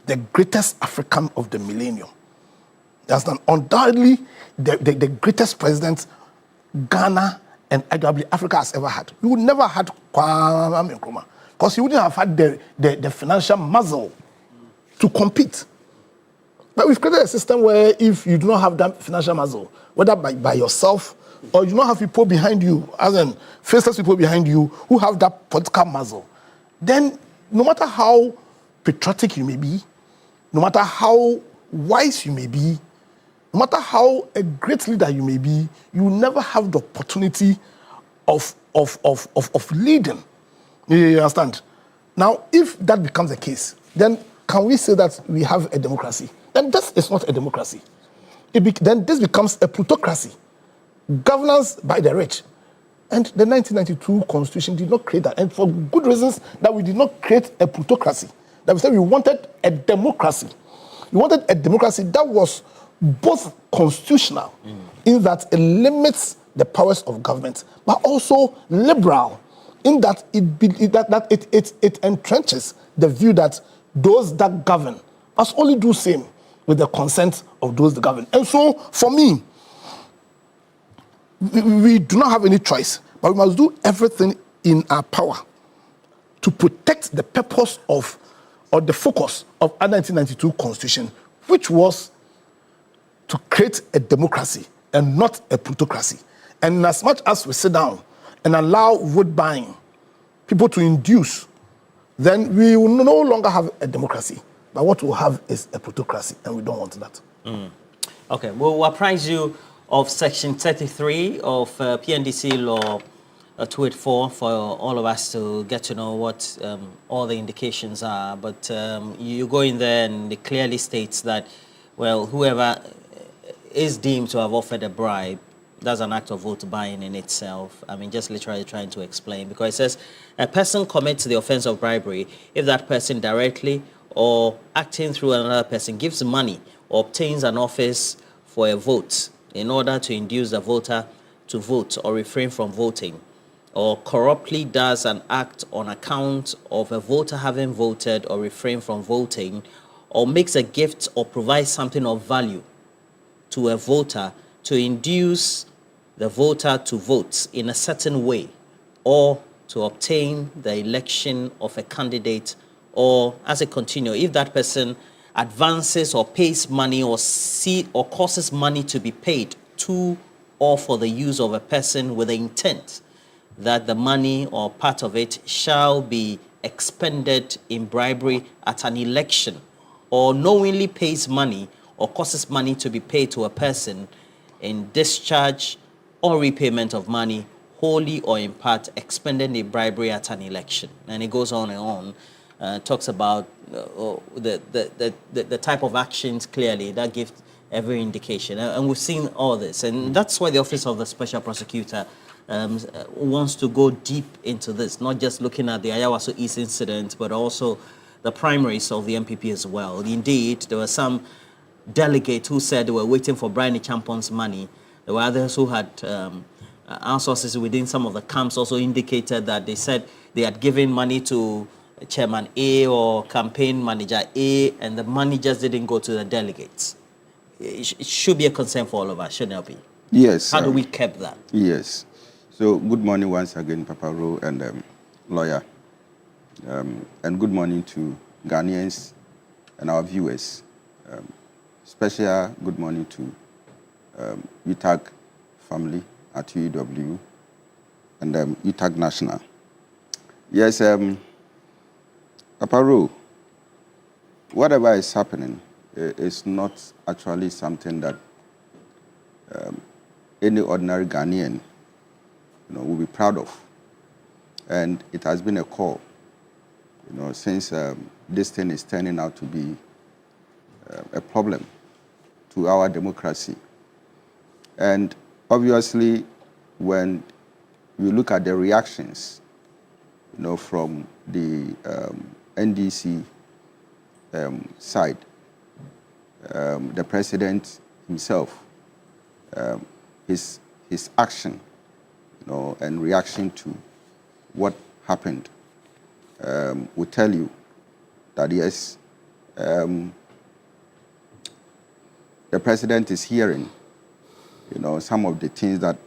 the greatest African of the millennium. That's undoubtedly the greatest president Ghana and arguably Africa has ever had. We would never have had Kwame Nkrumah, because he wouldn't have had the financial muscle to compete. But we've created a system where if you do not have that financial muscle, whether by yourself or you do not have people behind you, as in faceless people behind you who have that political muscle, then no matter how patriotic you may be, no matter how wise you may be, no matter how a great leader you may be, you will never have the opportunity of leading. You understand? Now, if that becomes the case, then can we say that we have a democracy? Then this is not a democracy. Then this becomes a plutocracy, governance by the rich. And the 1992 Constitution did not create that. And for good reasons that we did not create a plutocracy. That we said we wanted a democracy. We wanted a democracy that was both constitutional, in that it limits the powers of government, but also liberal, in that it entrenches the view that those that govern must only do same with the consent of those that govern. And so, for me, we do not have any choice, but we must do everything in our power to protect the purpose of, or the focus of our 1992 Constitution, which was to create a democracy and not a plutocracy. And as much as we sit down and allow vote buying, people to induce, then we will no longer have a democracy. But what we'll have is a plutocracy, and we don't want that. Okay, we'll apprise you of Section 33 of PNDC Law 284 for all of us to get to know what all the indications are. But you go in there and it clearly states that, well, whoever is deemed to have offered a bribe, that's an act of vote buying in itself. I mean, just literally trying to explain, because it says a person commits the offense of bribery if that person directly or acting through another person gives money or obtains an office for a vote in order to induce the voter to vote or refrain from voting, or corruptly does an act on account of a voter having voted or refrained from voting, or makes a gift or provides something of value to a voter to induce the voter to vote in a certain way, or to obtain the election of a candidate, or as it continues, if that person advances or pays money or causes money to be paid to or for the use of a person with the intent that the money or part of it shall be expended in bribery at an election, or knowingly pays money or causes money to be paid to a person in discharge or repayment of money, wholly or in part, expended in bribery at an election. And it goes on and on. Talks about the type of actions clearly that give every indication. And we've seen all this. And that's why the Office of the Special Prosecutor wants to go deep into this, not just looking at the Ayawaso East incident, but also the primaries of the MPP as well. Indeed, there were some delegates who said they were waiting for Brian Champon's money. There were others who had our sources within some of the camps also indicated that they said they had given money to Chairman A or campaign manager A, and the money just didn't go to the delegates. It should be a concern for all of us, shouldn't it be? Yes. How do we keep that? Yes. So good morning once again, Papa Ro and lawyer. And good morning to Ghanaians and our viewers. special good morning to UTAG family at UEW and UTAG National. Yes, Papa, whatever is happening is not actually something that any ordinary Ghanaian will be proud of. And it has been a call, since this thing is turning out to be a problem to our democracy. And obviously, when you look at the reactions, from the NDC side, the president himself, his action, and reaction to what happened, will tell you that yes, the president is hearing, some of the things that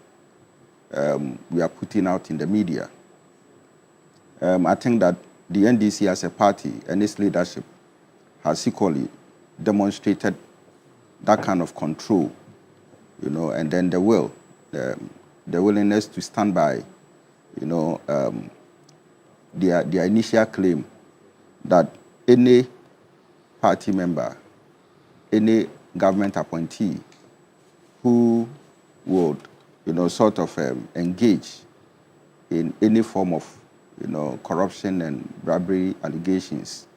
we are putting out in the media. I think that the NDC as a party and its leadership has equally demonstrated that kind of control, and then the willingness to stand by, their initial claim that any party member, any government appointee who would, sort of engage in any form of, corruption and bribery allegations,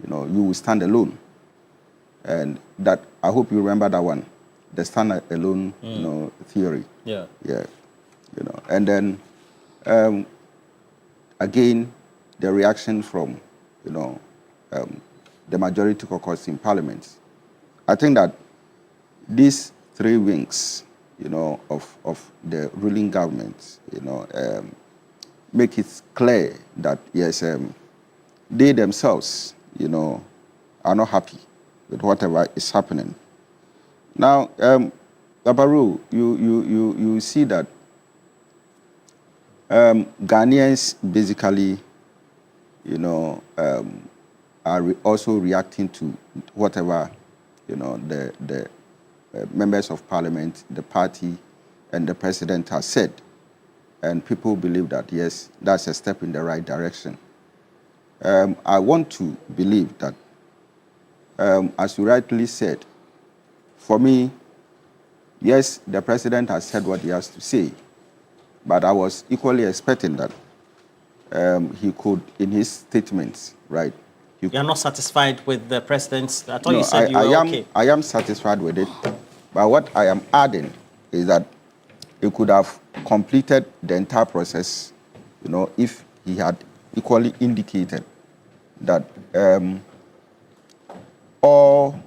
you will stand alone. And that, I hope you remember that one, the stand alone, theory. Yeah. Yeah. And then, again, the reaction from, the majority caucus in Parliament. I think that these three wings, of the ruling government, make it clear that, yes, they themselves, are not happy with whatever is happening. Now, Babaru, you see that Ghanaians basically, are also reacting to whatever, the members of parliament, the party, and the president has said. And people believe that, yes, that's a step in the right direction. I want to believe that, as you rightly said, for me, yes, the president has said what he has to say, but I was equally expecting that he could, in his statements, right? You are not satisfied with the president's? I thought you said you were okay. I am satisfied with it, but what I am adding is that he could have completed the entire process, if he had equally indicated that all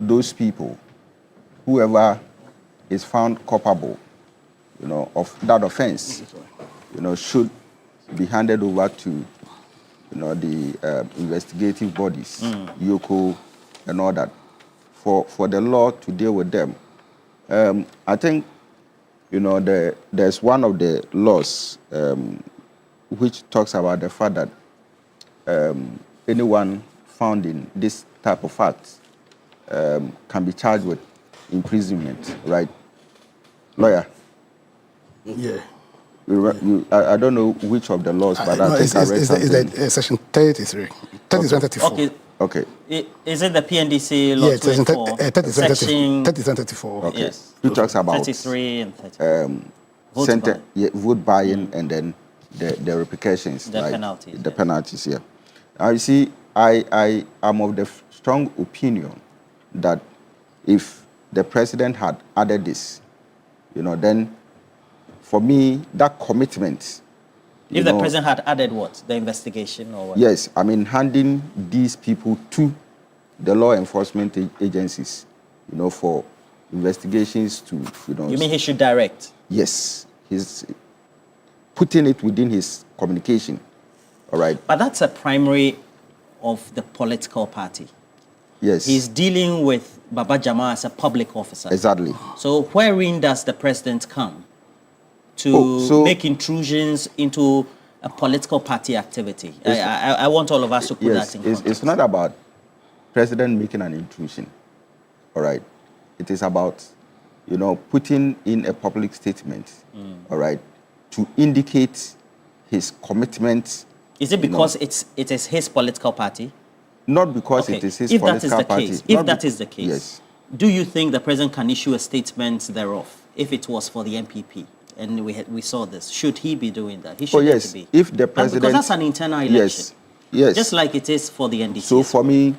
those people, whoever is found culpable, of that offense, should be handed over to, the investigative bodies, YOCO, and all that, for the law to deal with them. I think, there's one of the laws which talks about the fact that anyone found in this type of act can be charged with imprisonment, right? Lawyer? Yeah. I don't know which of the laws, but I think I read something. It's section 33. 33 and 34. Okay. Is it the PNDC law? Yeah, section 34. Okay. Yes. It talks about 33 and 34. Vote buying, and then the repercussions. The penalties. The penalties, yeah. Now, you see, I am of the strong opinion that if the president had added this, then for me, that commitment. If the president had added what? The investigation or what? Yes, I mean, handing these people to the law enforcement agencies, for investigations to, You mean he should direct? Yes, he's putting it within his communication, all right? But that's a primary of the political party. Yes. He's dealing with Baba Jamal as a public officer. Exactly. So wherein does the president come to make intrusions into a political party activity? I want all of us to put that in context. It's not about president making an intrusion. all right? It is about, putting in a public statement, all right, to indicate his commitment. Is it because it is his political party? Not because it is his political party. If that is the case, yes. Do you think the president can issue a statement thereof if it was for the MPP? And we saw this. Should he be doing that? He should yes. be. If the president... Because that's an internal election. Yes. Just like it is for the NDC. So for me,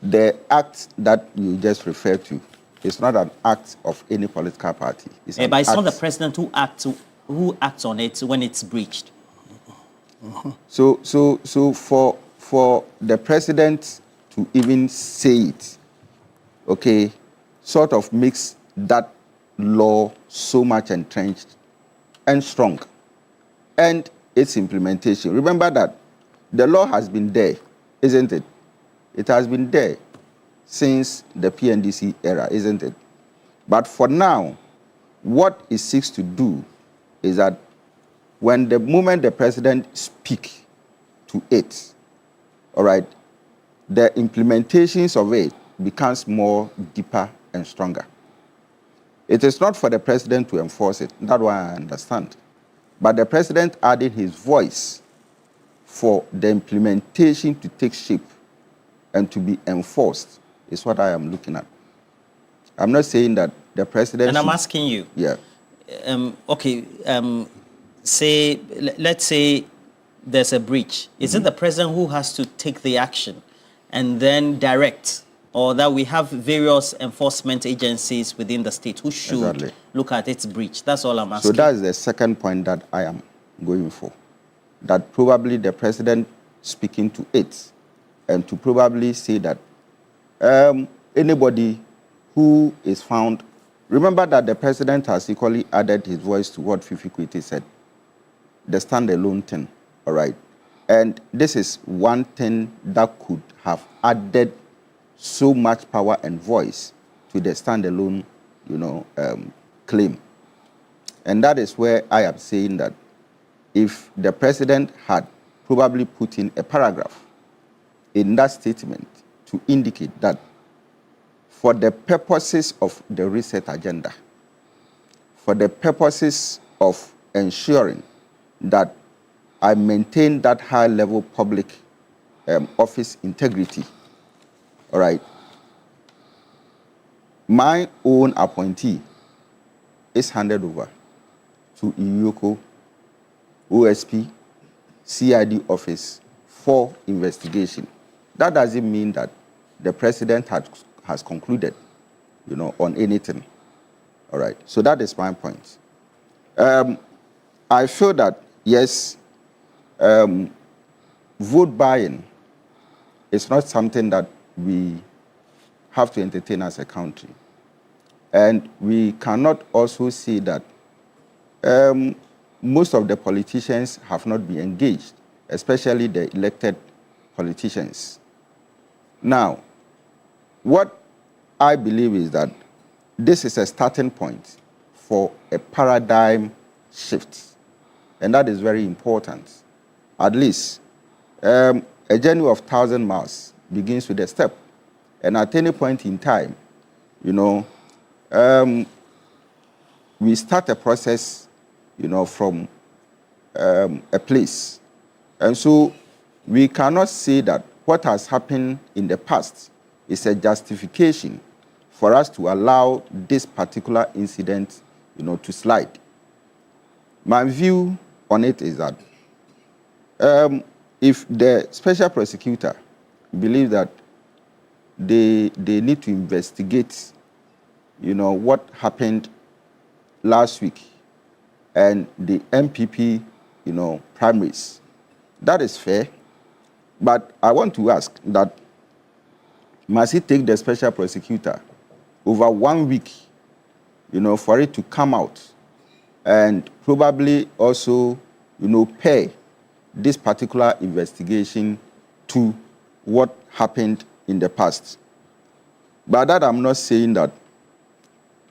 the act that you just referred to is not an act of any political party. But it's not the president who acts on it when it's breached. So for the president to even say it, okay, sort of makes that law so much entrenched and strong. And its implementation. Remember that the law has been there, isn't it? It has been there since the PNDC era, isn't it? But for now, what it seeks to do is that when the moment the president speaks to it, all right, the implementations of it becomes more deeper and stronger. It is not for the president to enforce it. That's why I understand. But the president added his voice for the implementation to take shape and to be enforced is what I am looking at. I'm not saying that the president... And I'm asking you. Yeah. Let's say there's a breach. Is it the president who has to take the action and then direct, or that we have various enforcement agencies within the state who should look at its breach? That's all I'm asking. So that's the second point that I am going for. That probably the president speaking to it and to probably say that anybody who is found... Remember that the president has equally added his voice to what Fifi Kwete said, the standalone thing, all right? And this is one thing that could have added so much power and voice to the standalone, claim. And that is where I am saying that if the president had probably put in a paragraph in that statement to indicate that for the purposes of the reset agenda, for the purposes of ensuring that I maintain that high-level public office integrity, all right, my own appointee is handed over to Iyoko, OSP, CID office for investigation. That doesn't mean that the president has concluded, on anything. All right. So that is my point. I feel that, yes, vote buying is not something that we have to entertain as a country. And we cannot also say that most of the politicians have not been engaged, especially the elected politicians. Now, what I believe is that this is a starting point for a paradigm shift, and that is very important. At least, a journey of 1,000 miles begins with a step, and at any point in time, we start a process, from a place. And so we cannot say that what has happened in the past is a justification for us to allow this particular incident, to slide. My view on it is that if the special prosecutor believes that they need to investigate, what happened last week and the MPP, primaries, that is fair. But I want to ask that, must it take the special prosecutor over 1 week, for it to come out and probably also, pair this particular investigation to what happened in the past? By that, I'm not saying that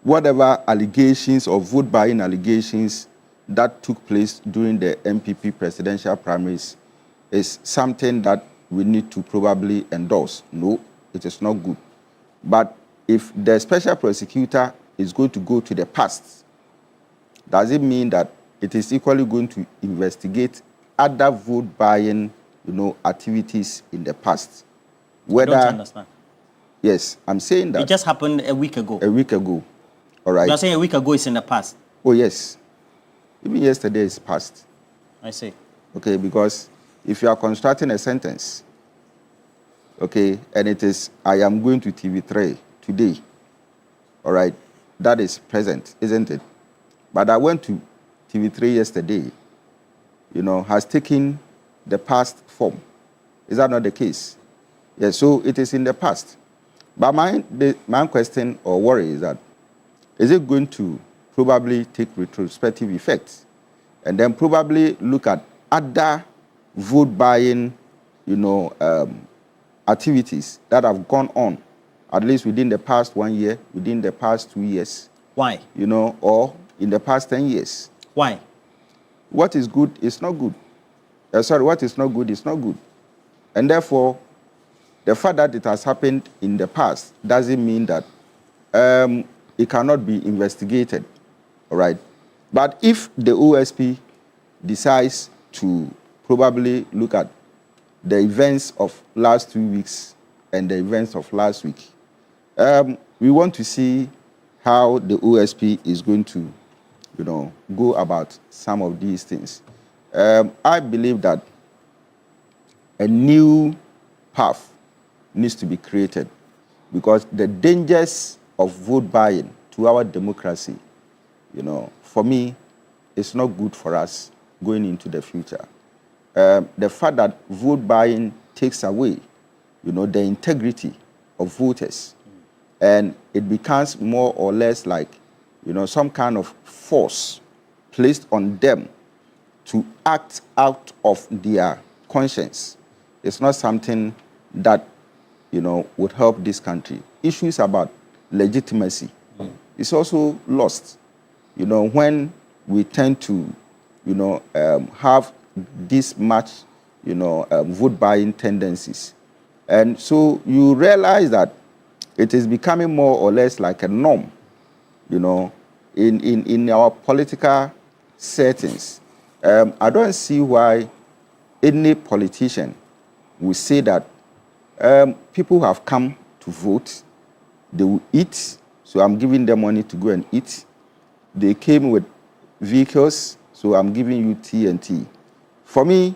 whatever allegations or vote buying allegations that took place during the MPP presidential primaries is something that we need to probably endorse. No, it is not good. But if the special prosecutor is going to go to the past, does it mean that it is equally going to investigate other vote buying, activities in the past? I don't understand. Yes, I'm saying that. It just happened a week ago. A week ago. All right. You're saying a week ago is in the past? Oh, yes. Even yesterday is past. I see. Okay, because if you are constructing a sentence, okay, and it is, I am going to TV3 today, all right, that is present, isn't it? But I went to TV3 yesterday, has taken the past form. Is that not the case? Yes, so it is in the past. But my question or worry is that, is it going to probably take retrospective effects and then probably look at other vote buying, activities that have gone on, at least within the past 1 year, within the past 2 years? Why? Or in the past 10 years. Why? What is good is not good. What is not good is not good. And therefore, the fact that it has happened in the past doesn't mean that it cannot be investigated, all right? But if the OSP decides to probably look at the events of last 2 weeks and the events of last week, we want to see how the OSP is going to, go about some of these things. I believe that a new path needs to be created because the dangers of vote buying to our democracy, for me, it's not good for us going into the future. The fact that vote buying takes away, the integrity of voters, and it becomes more or less like, some kind of force placed on them to act out of their conscience. It's not something that, would help this country. Issues about legitimacy is also lost, when we tend to, have this much, vote buying tendencies. And so you realize that it is becoming more or less like a norm, in our political settings. I don't see why any politician will say that people have come to vote, they will eat, so I'm giving them money to go and eat. They came with vehicles, so I'm giving you T&T. For me,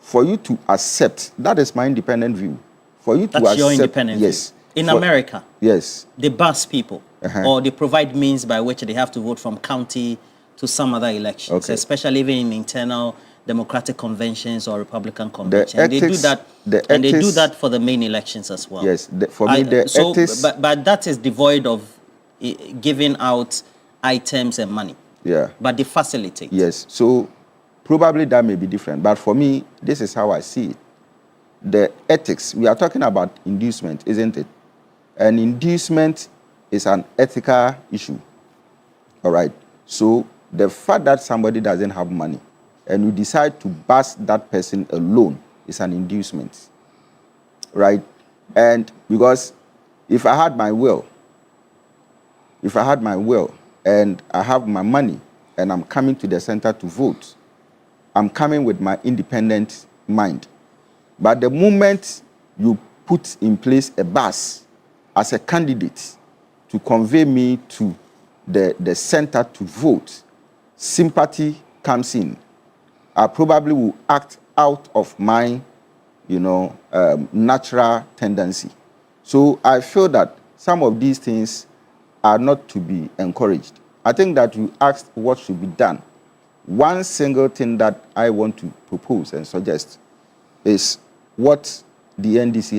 for you to accept, that is my independent view. For you to accept, your independent yes. View. In America, yes, they bus people, or they provide means by which they have to vote from county to some other elections, especially even in internal Democratic conventions or Republican conventions. They do that, and they do that for the main elections as well. Yes, but that is devoid of giving out items and money. Yeah. But they facilitate. Yes. So probably that may be different. But for me, this is how I see it. The ethics, we are talking about inducement, isn't it? And inducement is an ethical issue. All right. So the fact that somebody doesn't have money and you decide to bus that person alone is an inducement. Right? And because if I had my will, and I have my money and I'm coming to the center to vote, I'm coming with my independent mind. But the moment you put in place a bus as a candidate to convey me to the center to vote, sympathy comes in. I probably will act out of my, natural tendency. So I feel that some of these things are not to be encouraged. I think that you asked what should be done. One single thing that I want to propose and suggest is what the NDC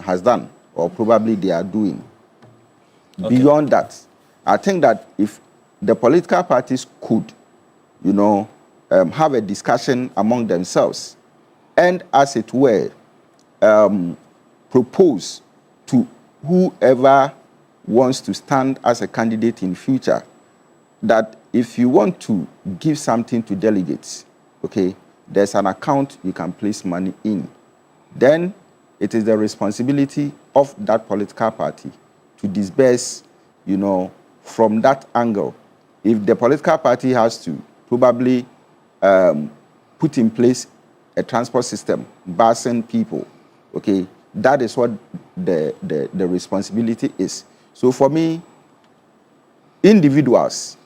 has done, or probably they are doing. Okay. Beyond that, I think that if the political parties could, have a discussion among themselves and, as it were, propose to whoever wants to stand as a candidate in future that if you want to give something to delegates, okay, there's an account you can place money in. Then it is the responsibility of that political party to disburse, from that angle. If the political party has to probably put in place a transport system, busing people, okay, that is what the responsibility is. So for me, individuals,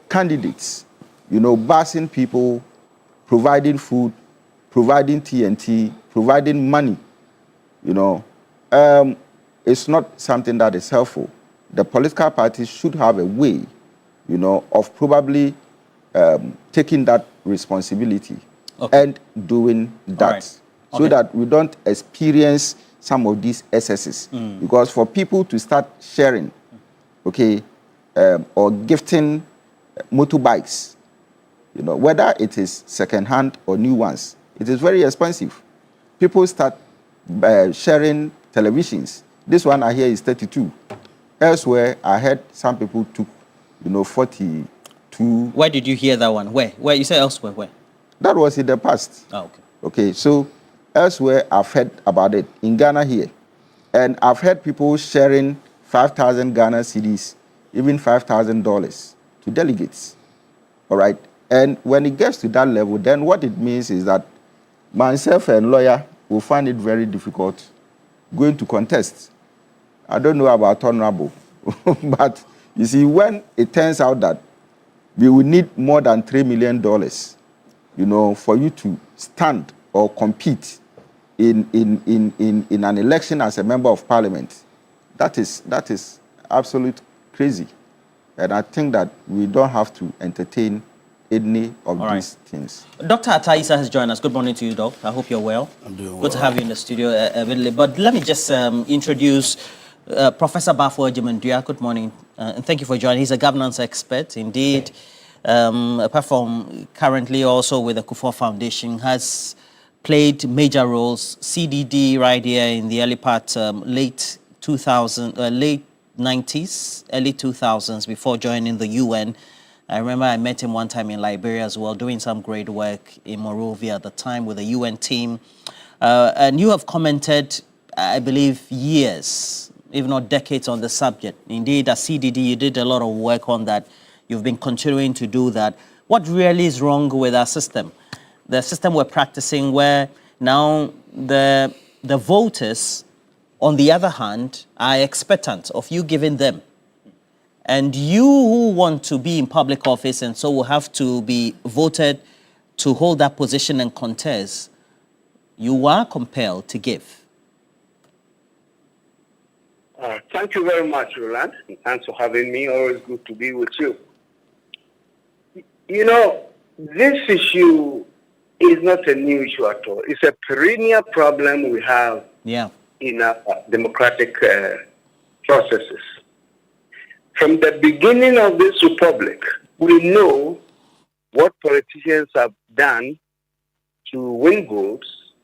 candidates, busing people, providing food, providing TNT, providing money, it's not something that is helpful. The political parties should have a way, of probably taking that responsibility and doing that, so that we don't experience some of these excesses. Because for people to start sharing, or gifting motorbikes, whether it is second-hand or new ones, it is very expensive. People start sharing televisions. This one I hear is 32. Elsewhere, I heard some people took, 42. Where did you hear that one? Where? You said elsewhere, where? That was in the past. Oh, okay. Okay, so elsewhere, I've heard about it. In Ghana here. And I've heard people sharing 5,000 Ghana cedis, even $5,000 to delegates. All right? And when it gets to that level, then what it means is that myself and lawyer will find it very difficult going to contest. I don't know about honorable, but you see, when it turns out that we will need more than $3 million, for you to stand or compete in an election as a member of parliament, that is absolute crazy. And I think that we don't have to entertain any of these things. Dr. Ataisa has joined us. Good morning to you, Doc. I hope you're well. I'm doing well. Good to have you in the studio. But let me just introduce Professor Bafo Ejimendua. Good morning, and thank you for joining. He's a governance expert, indeed. Apart from currently also with the Kufuor Foundation, has played major roles. CDD right here in the early part, late 90s, early 2000s, before joining the UN. I remember I met him one time in Liberia as well, doing some great work in Monrovia at the time with the UN team. And you have commented, I believe, years, if not decades, on the subject. Indeed, at CDD, you did a lot of work on that. You've been continuing to do that. What really is wrong with our system? The system we're practicing, where now the voters, on the other hand, are expectant of you giving them. And you who want to be in public office and so will have to be voted to hold that position and contest, you are compelled to give. Thank you very much, Roland. Thanks for having me. Always good to be with you. This issue is not a new issue at all. It's a perennial problem we have in our democratic processes. From the beginning of this republic, we know what politicians have done to win votes.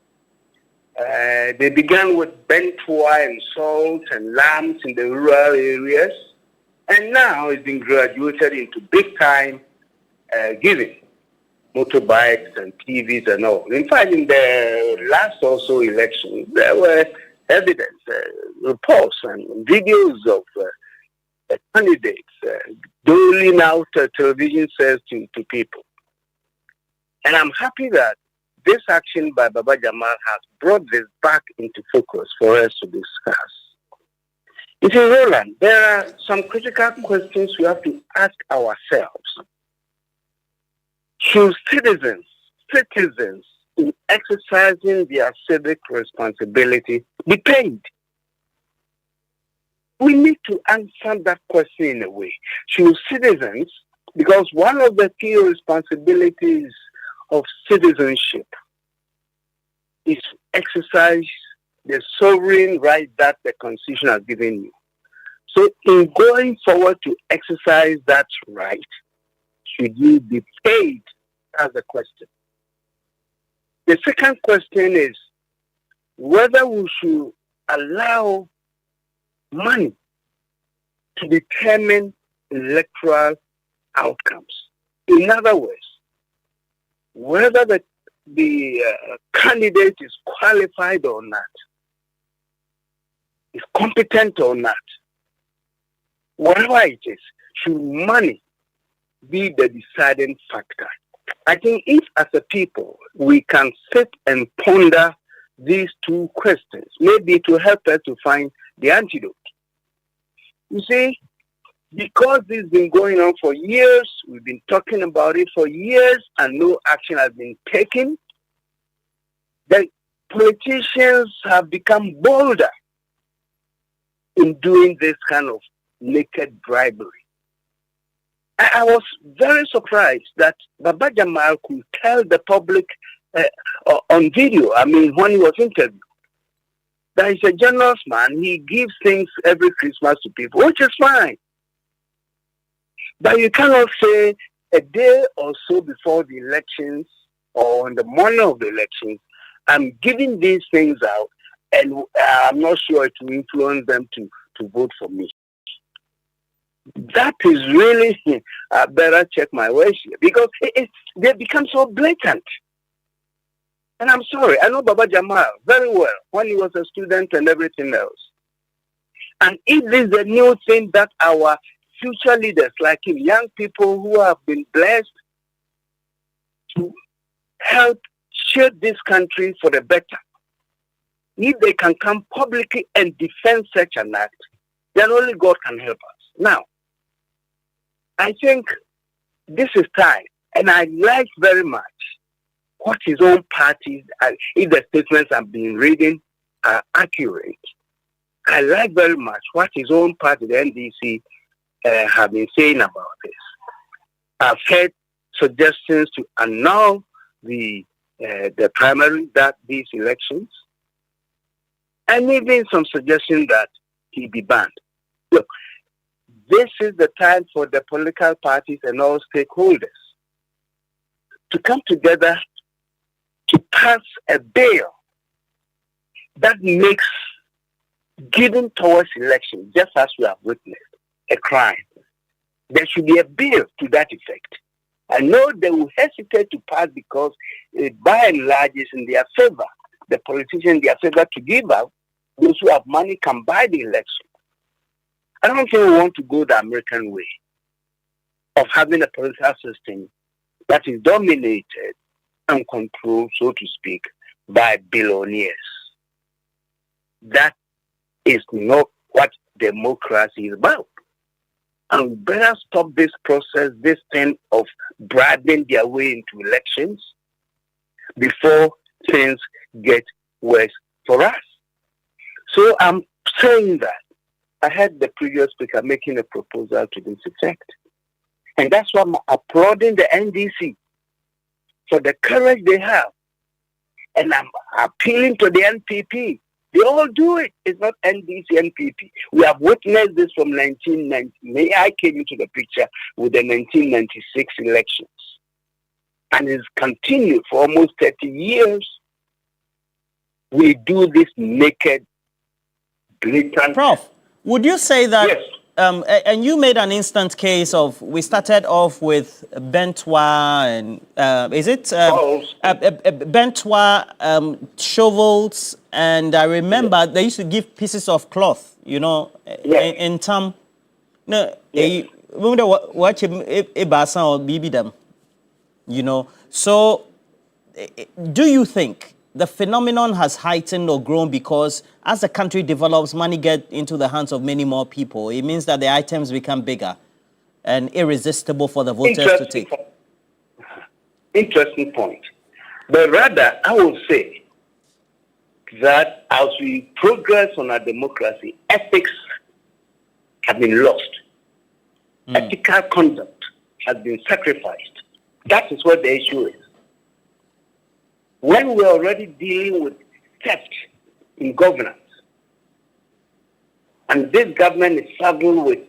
They began with bentua and salt and lamps in the rural areas, and now it's been graduated into big-time giving, motorbikes and TVs and all. In fact, in the last also election, there were evidence, reports and videos of candidates doling out television sets to people. And I'm happy that this action by Baba Jamal has brought this back into focus for us to discuss. You see, Roland, there are some critical questions we have to ask ourselves. Should citizens in exercising their civic responsibility be paid? We need to answer that question in a way. Should citizens, because one of the key responsibilities of citizenship is to exercise the sovereign right that the Constitution has given you. So in going forward to exercise that right, should you be paid? As a question. The second question is whether we should allow money to determine electoral outcomes. In other words, whether the candidate is qualified or not, competent or not, whatever it is, should money be the deciding factor? I think if as a people we can sit and ponder these two questions, maybe it will help us to find the antidote. You see, because this has been going on for years, we've been talking about it for years, and no action has been taken, the politicians have become bolder in doing this kind of naked bribery. I was very surprised that Baba Jamal could tell the public on video, when he was interviewed, that he's a generous man. He gives things every Christmas to people, which is fine. But you cannot say a day or so before the elections or on the morning of the elections, I'm giving these things out, and I'm not sure it will influence them to vote for me. That is really, I better check my ways here, because they become so blatant. And I'm sorry, I know Baba Jamal very well when he was a student and everything else. And if this is a new thing that our future leaders like him, young people who have been blessed to help shape this country for the better, if they can come publicly and defend such an act, then only God can help us. Now, I think this is time, and I like very much what his own parties, if the statements I've been reading are accurate, I like very much what his own party, the NDC, have been saying about this. I've heard suggestions to annul the primary, that these elections, and even some suggestion that he be banned. Look, this is the time for the political parties and all stakeholders to come together to pass a bill that makes giving towards election, just as we have witnessed, a crime. There should be a bill to that effect. I know they will hesitate to pass because by and large is in their favor. The politicians in their favor to give out. Those who have money can buy the election. I don't think we want to go the American way of having a political system that is dominated and controlled, so to speak, by billionaires. That is not what democracy is about. And we better stop this process, this thing of bribing their way into elections before things get worse for us. So I'm saying that I heard the previous speaker making a proposal to this effect. And that's why I'm applauding the NDC for the courage they have. And I'm appealing to the NPP. They all do it. It's not NDC, NPP. We have witnessed this from 1990. I came into the picture with the 1996 elections. And it's continued for almost 30 years. We do this naked, blatant. Prof, would you say that, yes. And you made an instant case of, we started off with Bentwa and, is it Bentwa, shovels, and I remember they used to give pieces of cloth, you know, in time. No, remember watch Ibasa or Bibi them, you know. So, do you think the phenomenon has heightened or grown because as the country develops, money gets into the hands of many more people? It means that the items become bigger and irresistible for the voters to take. Interesting point. But rather, I would say that as we progress on our democracy, ethics have been lost. Ethical conduct has been sacrificed. That is what the issue is. When we're already dealing with theft in governance, and this government is struggling with,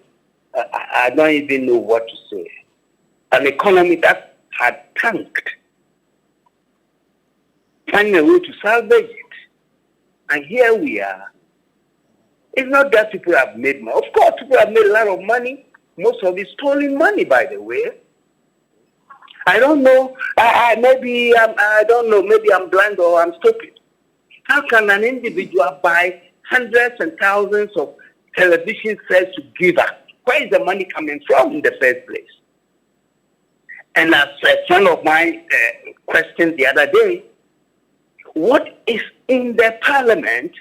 I don't even know what to say, an economy that had tanked, finding a way to salvage it. And here we are. It's not that people have made money. Of course, people have made a lot of money. Most of it stolen money, by the way. I don't know. I don't know. Maybe I'm blind or I'm stupid. How can an individual buy hundreds and thousands of television sets to give up. Where is the money coming from in the first place? And as a friend of mine questioned the other day, what is in the parliament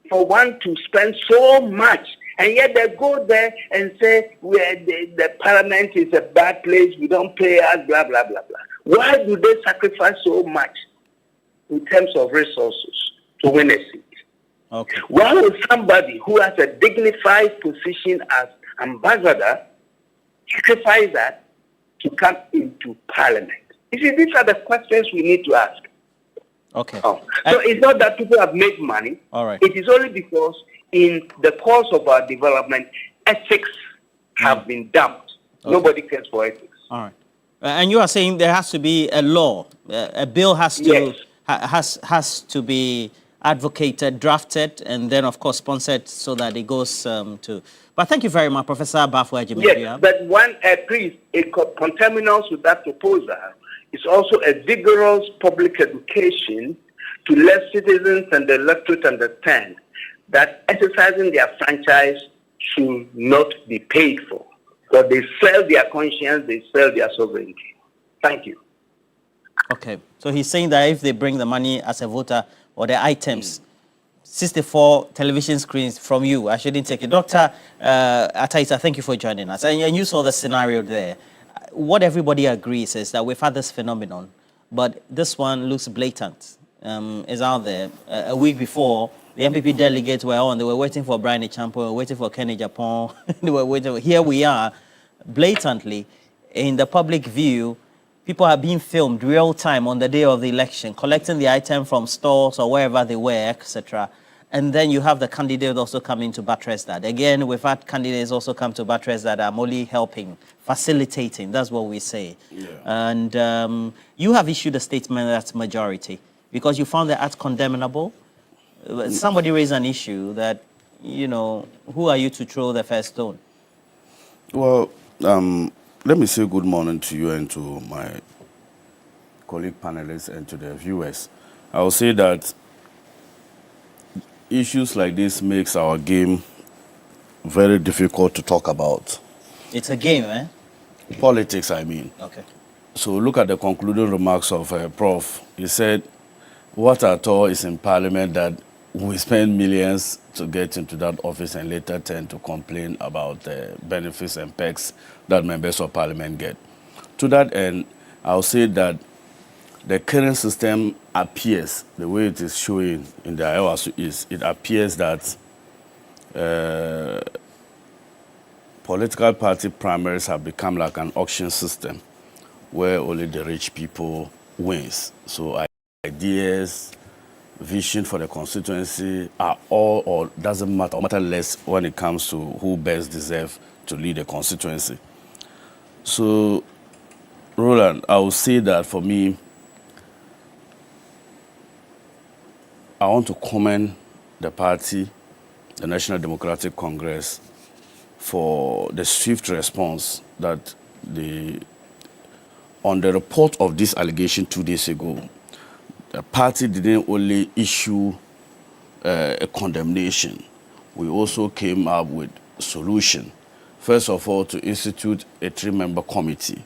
for one to spend so much? And yet they go there and say, the parliament is a bad place, we don't pay us, blah, blah, blah, blah. Why do they sacrifice so much in terms of resources to win a seat? Okay. Why would somebody who has a dignified position as ambassador sacrifice that to come into parliament? You see, these are the questions we need to ask. Okay. So it's not that people have made money. All right. It is only because in the course of our development, ethics have been dumped. Okay. Nobody cares for ethics. All right. And you are saying there has to be a law, a bill has to has to be advocated, drafted, and then of course sponsored so that it goes to. But thank you very much, Professor Bafo Ajimefia. Yes, but one please, conterminous with that proposal is also a vigorous public education to let citizens and the electorate understand that exercising their franchise should not be paid for. So they sell their conscience, they sell their sovereignty. Thank you. Okay, so he's saying that if they bring the money as a voter or the items, 64 television screens from you, I shouldn't take it. Dr. Ataita, thank you for joining us. And you saw the scenario there. What everybody agrees is that we've had this phenomenon, but this one looks blatant. Is out there. A week before, the MPP delegates were on. They were waiting for Brian Echampo, they were waiting for Kenny Japan. They were waiting. Here we are, blatantly, in the public view. People are being filmed real time on the day of the election, collecting the item from stores or wherever they were, etc. And then you have the candidate also coming to buttress that. Again, we've had candidates also come to buttress that are only helping, facilitating. That's what we say. Yeah. And you have issued a statement that's majority because you found the act condemnable. Somebody raised an issue that, you know, who are you to throw the first stone? Well, let me say good morning to you and to my colleague panelists and to the viewers. I will say that issues like this makes our game very difficult to talk about. It's a game, eh? Politics, I mean. Okay. So look at the concluding remarks of Prof. He said, what at all is in Parliament that we spend millions to get into that office and later tend to complain about the benefits and perks that members of Parliament get. To that end, I'll say that the current system appears, the way it is showing in the Ayawaso East, it appears that political party primaries have become like an auction system where only the rich people wins. So ideas, vision for the constituency are all, or doesn't matter, or matter less when it comes to who best deserve to lead the constituency. So, Roland, I would say that for me, I want to commend the party, the National Democratic Congress, for the swift response that on the report of this allegation 2 days ago, the party didn't only issue a condemnation. We also came up with a solution. First of all, to institute a 3-member committee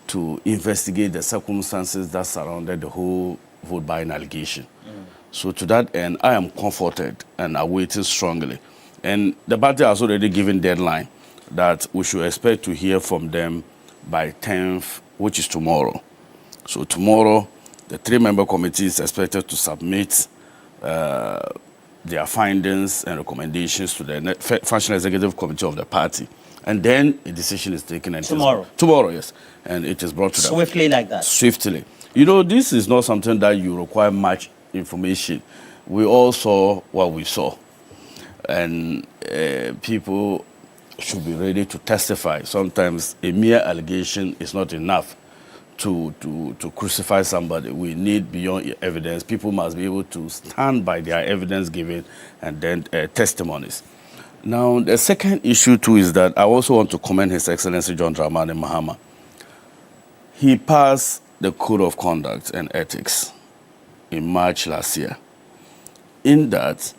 to investigate the circumstances that surrounded the whole vote buying allegation. So to that end, I am comforted and awaiting strongly. And the party has already given deadline that we should expect to hear from them by 10th, which is tomorrow. So tomorrow, the 3-member committee is expected to submit their findings and recommendations to the Functional Executive Committee of the party. And then a decision is taken. And tomorrow? Tomorrow, yes. And it is brought to them. Swiftly like that? Swiftly. You know, this is not something that you require much information. We all saw what we saw. And people should be ready to testify. Sometimes a mere allegation is not enough to crucify somebody. We need beyond evidence. People must be able to stand by their evidence given and then testimonies. Now, the second issue too is that I also want to commend His Excellency John Dramani Mahama. He passed the Code of Conduct and Ethics in March last year. In that,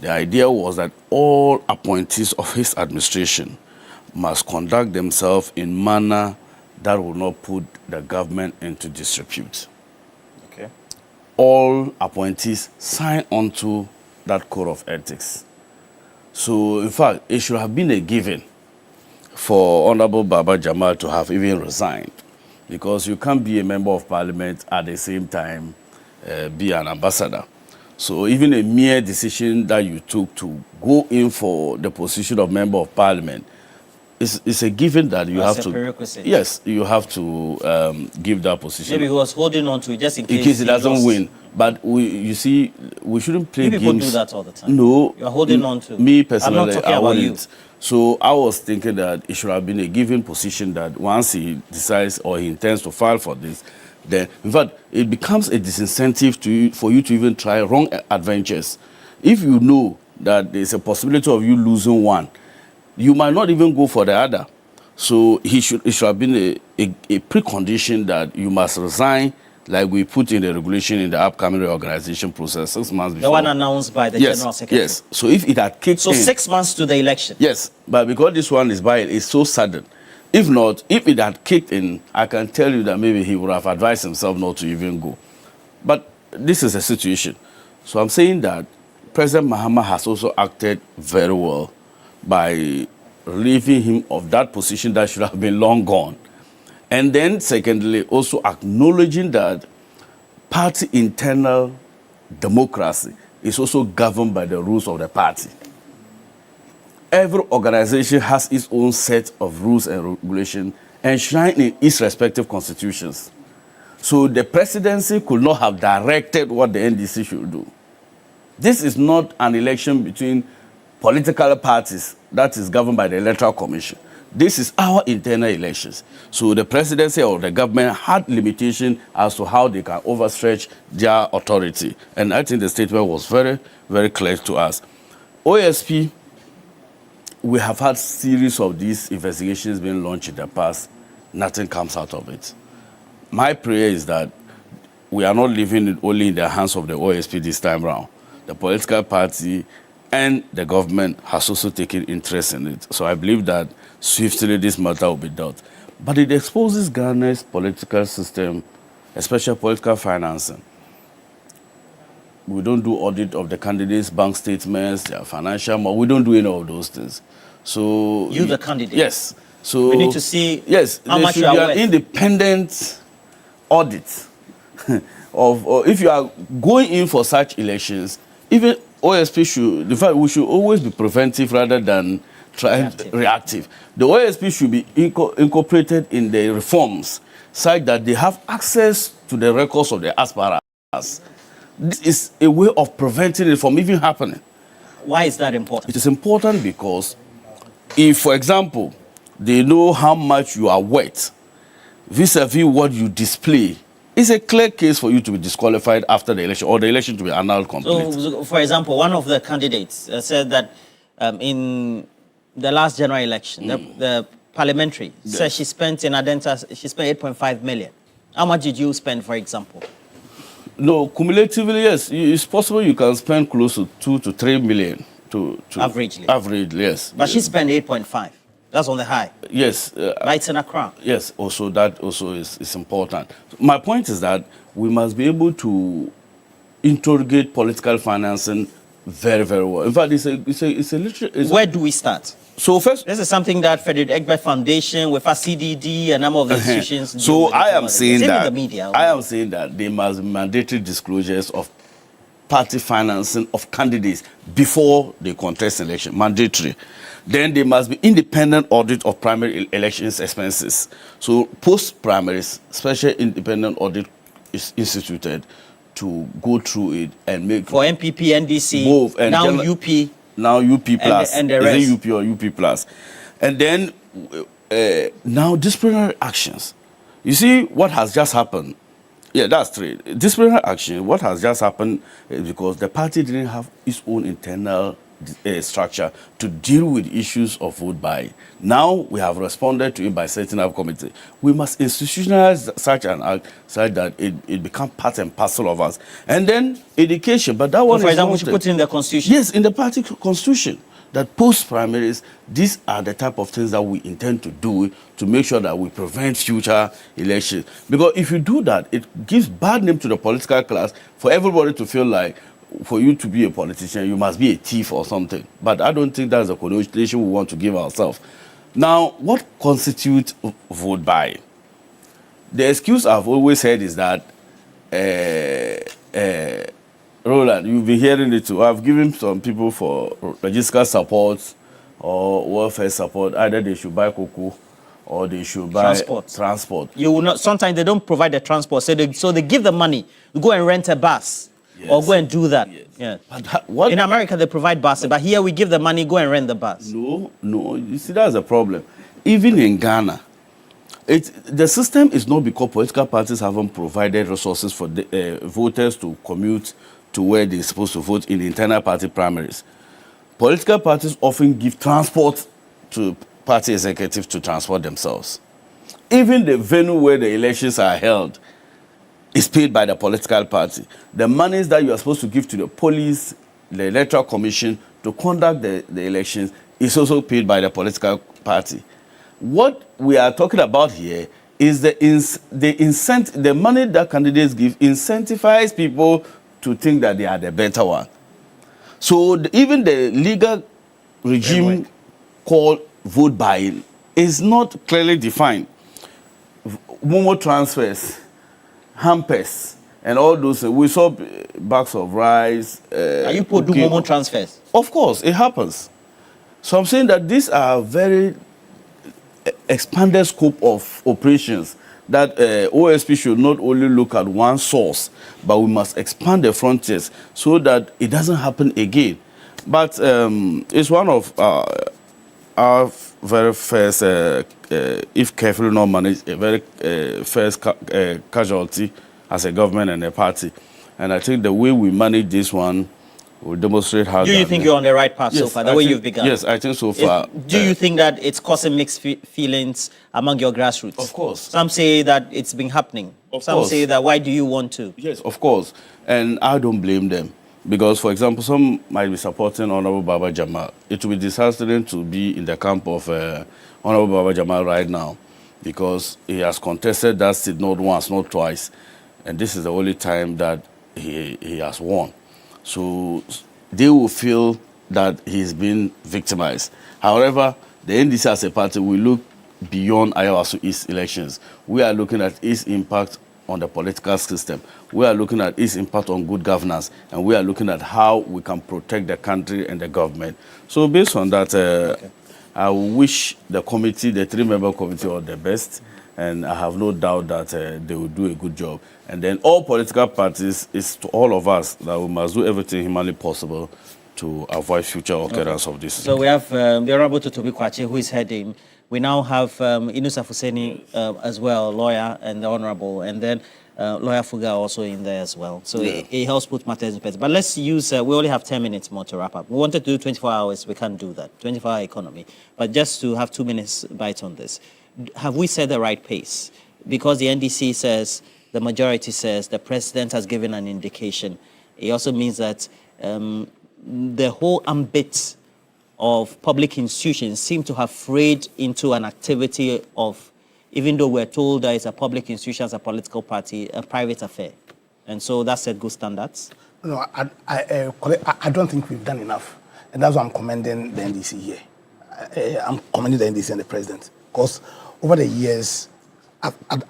The idea was that all appointees of his administration must conduct themselves in manner that will not put the government into disrepute. Okay. All appointees sign onto that code of ethics. So, in fact, it should have been a given for Honorable Baba Jamal to have even resigned, because you can't be a member of parliament at the same time be an ambassador. So even a mere decision that you took to go in for the position of member of parliament is a given that you have to. Prerequisite. Yes, you have to give that position. Maybe he was holding on to it just in case, he doesn't win. But you see, we shouldn't play games. People do that all the time. No, you are holding on to. Me personally, I'm not talking about you. So I was thinking that it should have been a given position that once he decides or he intends to file for this, then in fact it becomes a disincentive for you to even try wrong adventures. If you know that there's a possibility of you losing one, you might not even go for the other. So it should have been a precondition that you must resign, like we put in the regulation in the upcoming reorganization process 6 months before. The one announced by the General Secretary. Yes. So if it had kicked in. So 6 months to the election. Yes. But because this one is so sudden. If not, if it had kicked in, I can tell you that maybe he would have advised himself not to even go. But this is a situation. So I'm saying that President Mahama has also acted very well by relieving him of that position that should have been long gone. And then, secondly, also acknowledging that party internal democracy is also governed by the rules of the party. Every organization has its own set of rules and regulations enshrined in its respective constitutions. So the presidency could not have directed what the NDC should do. This is not an election between political parties that is governed by the Electoral Commission. This is our internal elections. So the presidency or the government had limitation as to how they can overstretch their authority. And I think the statement was very, very clear to us. OSP, we have had series of these investigations being launched in the past. Nothing comes out of it. My prayer is that we are not leaving it only in the hands of the OSP this time around. The political party and the government has also taken interest in it. So I believe that swiftly this matter will be dealt. But it exposes Ghana's political system, especially political financing. We don't do audit of the candidates' bank statements, their financial, we don't do any of those things. So you, the candidate. Yes. So we need to see how much you are worth. An independent audit of if you are going in for such elections, even OSP should, in fact, we should always be preventive rather than reactive. The OSP should be incorporated in the reforms such that they have access to the records of the aspirants. This is a way of preventing it from even happening. Why is that important? It is important because if, for example, they know how much you are worth vis-a-vis what you display, it's a clear case for you to be disqualified after the election or the election to be annulled complete. So, for example, one of the candidates said that in the last general election, the parliamentary said she spent in Adenta, she spent 8.5 million. How much did you spend, for example? No, cumulatively, yes. It's possible you can spend close to 2 to 3 million. To averagely? Averagely, yes. But she spent 8.5. That's on the high. Yes. Right in a crown. Yes, also that also is important. My point is that we must be able to interrogate political financing very, very well. In fact, it's a literally... Where do we start? So first... This is something that Frederick Egbert Foundation, with our CDD, and number of institutions... So I am saying that... the media. I am saying that there must be mandatory disclosures of party financing of candidates before they contest election. Mandatory. Then there must be independent audit of primary elections expenses. So post-primaries, special independent audit is instituted to go through it and make... For MPP, NDC, both, and now UP. Now UP plus. And the rest. Is it UP or UP plus? And then now disciplinary actions. You see what has just happened. Yeah, that's true. Disciplinary action, what has just happened is because the party didn't have its own internal structure to deal with issues of vote buying. Now we have responded to it by setting up committee. We must institutionalize such an act such that it becomes part and parcel of us. And then education, but that one for is example, we should put in the constitution. Yes, in the party constitution. That post-primaries, these are the type of things that we intend to do to make sure that we prevent future elections. Because if you do that, it gives bad name to the political class for everybody to feel like for you to be a politician, you must be a thief or something. But I don't think that's a connotation we want to give ourselves. Now, what constitutes vote buying? The excuse I've always heard is that Roland, you've been hearing it too. I've given some people for logistical support or welfare support. Either they should buy cocoa or they should buy transport. You will not. Sometimes they don't provide the transport, so they give the money. Go and rent a bus, or go and do that. Yes. Yeah. But in America they provide buses, but here we give the money. Go and rent the bus. No. You see, that's a problem. Even in Ghana, the system is not because political parties haven't provided resources for the, voters to commute to where they're supposed to vote in the internal party primaries. Political parties often give transport to party executives to transport themselves. Even the venue where the elections are held is paid by the political party. The monies that you are supposed to give to the police, the electoral commission to conduct the elections is also paid by the political party. What we are talking about here is the money that candidates give incentivizes people to think that they are the better one. So even the legal regime called vote buying is not clearly defined. Momo transfers, hampers, and all those. We saw bags of rice. Are you do Momo transfers? Of course, it happens. So I'm saying that these are very expanded scope of operations that OSP should not only look at one source, but we must expand the frontiers so that it doesn't happen again. But it's one of our very first, if carefully not managed, a very first casualty as a government and a party. And I think the way we manage this one will demonstrate how. Do you think you're on the right path so far, the way you've begun? Yes, I think so far. Do you think that it's causing mixed feelings among your grassroots? Of course. Some say that it's been happening. Some say that why do you want to? Yes, of course. And I don't blame them. Because, for example, some might be supporting Honorable Baba Jamal. It will be disheartening to be in the camp of Honorable Baba Jamal right now because he has contested that seat not once, not twice. And this is the only time that he has won. So they will feel that he's been victimized. However, the NDC as a party will look beyond Ayawaso East elections. We are looking at its impact on the political system. We are looking at its impact on good governance, and we are looking at how we can protect the country and the government. So based on that, I wish the committee, the three-member committee, all the best, and I have no doubt that they will do a good job. And then all political parties, it's to all of us that we must do everything humanly possible to avoid future occurrence of this. So we have the Honorable Totobi Kwache, who is heading. We now have Inusa Fuseni as well, lawyer and the Honorable, and then Lawyer Fuga also in there as well. So it helps put matters in perspective. But let's use, we only have 10 minutes more to wrap up. We wanted to do 24 hours, we can't do that, 24-hour economy. But just to have 2 minutes bite on this, have we set the right pace? Because the NDC says, the majority says, the president has given an indication. It also means that the whole ambit of public institutions seem to have frayed into an activity of, even though we're told that it's a public institution, a political party, a private affair. And so that set good standards. No, I don't think we've done enough. And that's why I'm commending the NDC here. I'm commending the NDC and the president. Because over the years,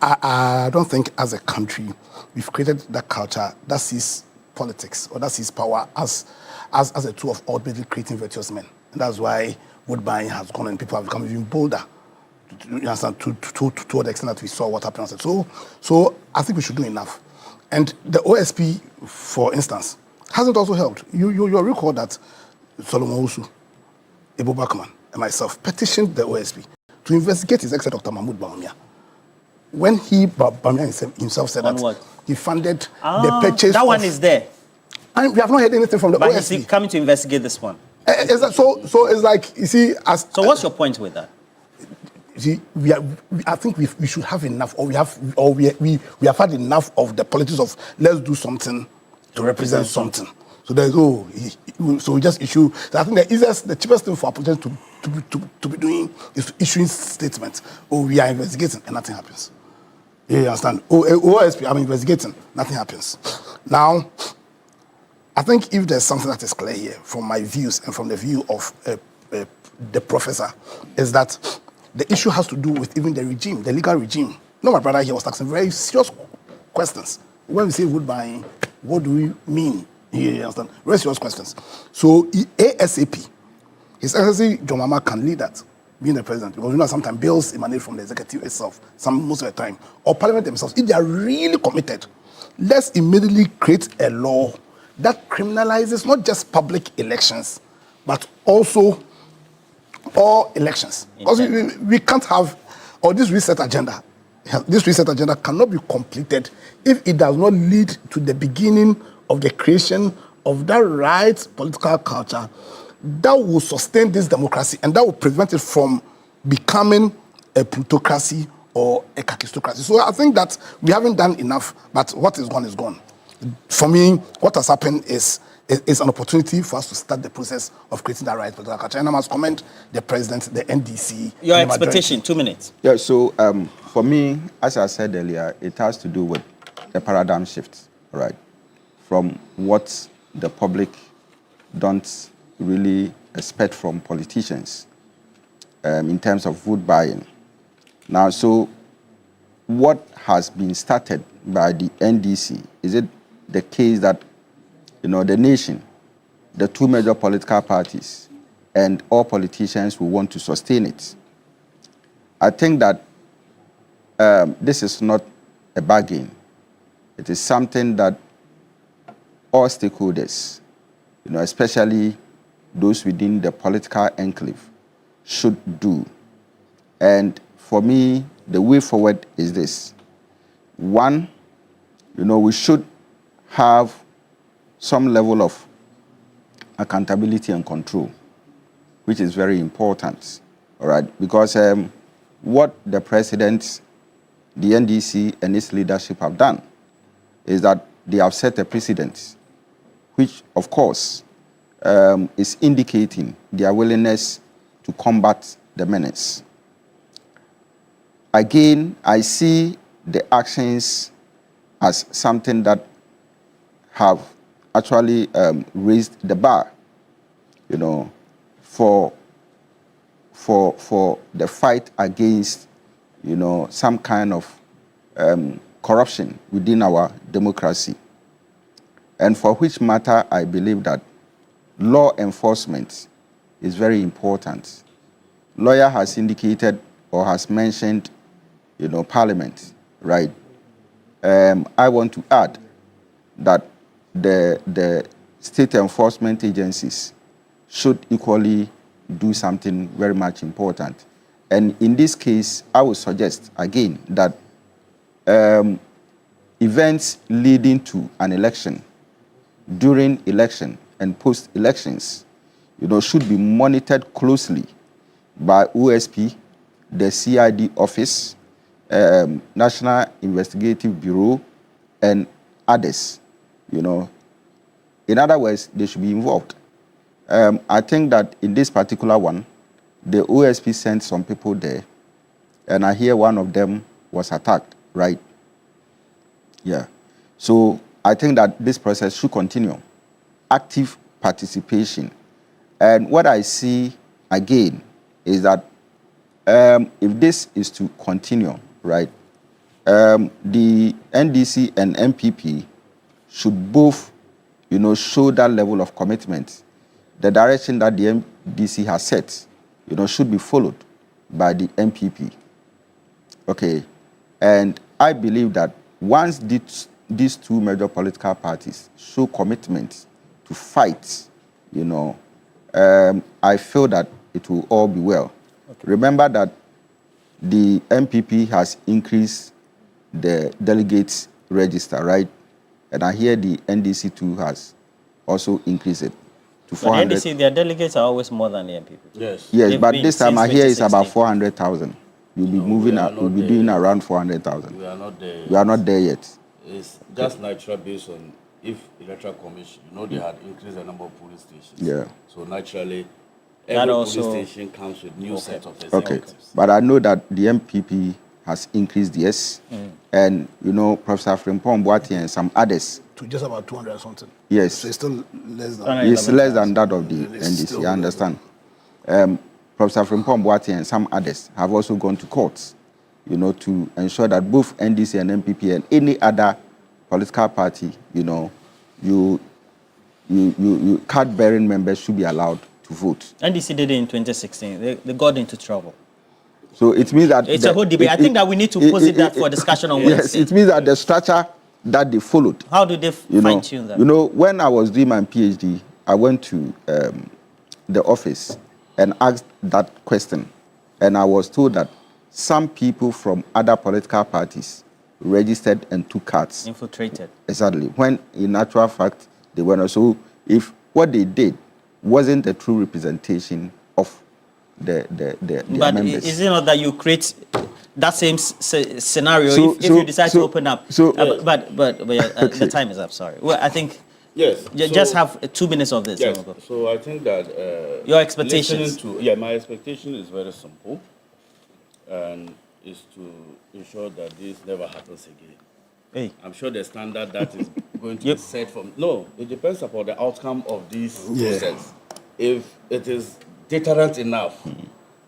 I don't think as a country, we've created that culture that sees politics or that sees power as a tool of ultimately creating virtuous men. And that's why vote buying has gone and people have become even bolder to the extent that we saw what happened. So I think we should do enough. And the OSP, for instance, hasn't also helped. You'll recall that Solomon Usu, Ebo Bakman, and myself petitioned the OSP to investigate His Excellency Dr. Mahmoud Bawumia. When Bawumia himself said that he funded the purchase that one is there. And we have not heard anything from the OSP. But he's coming to investigate this one. So it's like, you see, so what's your point with that? See, I think we should have enough, or we have had enough of the politics of let's do something to represent something. So there's so we just issue. So I think the cheapest thing for our politicians to be doing is issuing statements. We are investigating and nothing happens. You understand? OSP, I'm investigating, nothing happens. Now, I think if there's something that is clear here from my views and from the view of the professor, is that the issue has to do with even the regime, the legal regime. No, my brother here was asking very serious questions. When we say vote buying, what do we mean? You understand? Very serious questions. So ASAP, His Excellency John Mahama can lead that, being the president, because sometimes bills emanate from the executive itself, most of the time, or parliament themselves. If they are really committed, let's immediately create a law that criminalizes not just public elections, but also all elections. Because we can't have, or this reset agenda cannot be completed if it does not lead to the beginning of the creation of that right political culture that will sustain this democracy and that will prevent it from becoming a plutocracy or a kakistocracy. So I think that we haven't done enough, but what is gone is gone. For me, what has happened is an opportunity for us to start the process of creating that right political culture. And I must commend the president, the NDC. Your expectation, 2 minutes. Yeah, so for me, as I said earlier, it has to do with a paradigm shift, right? From what the public don't really expect from politicians in terms of vote buying. Now, so what has been started by the NDC, is it the case that the nation, the two major political parties, and all politicians will want to sustain it? I think that this is not a bargain. It is something that all stakeholders, especially those within the political enclave, should do. And for me, the way forward is this. One, we should have some level of accountability and control, which is very important, all right? Because what the president, the NDC, and its leadership have done is that they have set a precedent, which, of course, is indicating their willingness to combat the menace. Again, I see the actions as something that have actually raised the bar, for the fight against, some kind of corruption within our democracy. And for which matter, I believe that law enforcement is very important. Lawyer has indicated or has mentioned, Parliament, right? I want to add that the state enforcement agencies should equally do something very much important. And in this case, I would suggest, again, that events leading to an election, during election and post-elections, should be monitored closely by OSP, the CID office, National Investigative Bureau, and others. In other words, they should be involved. I think that in this particular one, the OSP sent some people there, and I hear one of them was attacked, right? Yeah. So I think that this process should continue. Active participation. And what I see, again, is that if this is to continue, right, the NDC and MPP should both, show that level of commitment. The direction that the NDC has set, should be followed by the MPP. Okay. And I believe that once these two major political parties show commitment to fight, I feel that it will all be well. Okay. Remember that the MPP has increased the delegates register, right? And I hear the NDC too has also increased it. to 400. But the NDC, their delegates are always more than the MPP. Yes. Yes, but this time I hear it's about 400,000. You'll be we'll be doing around 400,000. We are not there. We are not there yet. It's just natural based on if Electoral Commission, they had increased the number of police stations. Yeah. So naturally, every police station comes with new set of executives. Okay. But I know that the MPP has increased, yes. And, Professor Frimpong Boati and some others. To just about 200 or something. Yes. So it's still less than... It's less than that of the NDC, I understand. Professor Frimpong Boati and some others have also gone to courts, to ensure that both NDC and MPP and any other political party, card-bearing members should be allowed to vote. NDC did it in 2016. They got into trouble. So it means that... It's a whole debate. I think that we need to posit that for discussion on Wednesday. Yes, it means that the structure that they followed... How do they fine-tune that? When I was doing my PhD, I went to the office and asked that question. And I was told that some people from other political parties registered and took cards. Infiltrated. Exactly. When in actual fact, they were not. So if what they did wasn't a true representation of the members. Is it not that you create that same scenario if you decide to open up? But the time is up, sorry. Well, I think... Yes. Just have 2 minutes of this. Yes. So I think that... your expectations? My expectation is very simple. And is to ensure that this never happens again. Hey. I'm sure the standard that is going to be set from... No, it depends upon the outcome of this process. If it is deterrent enough,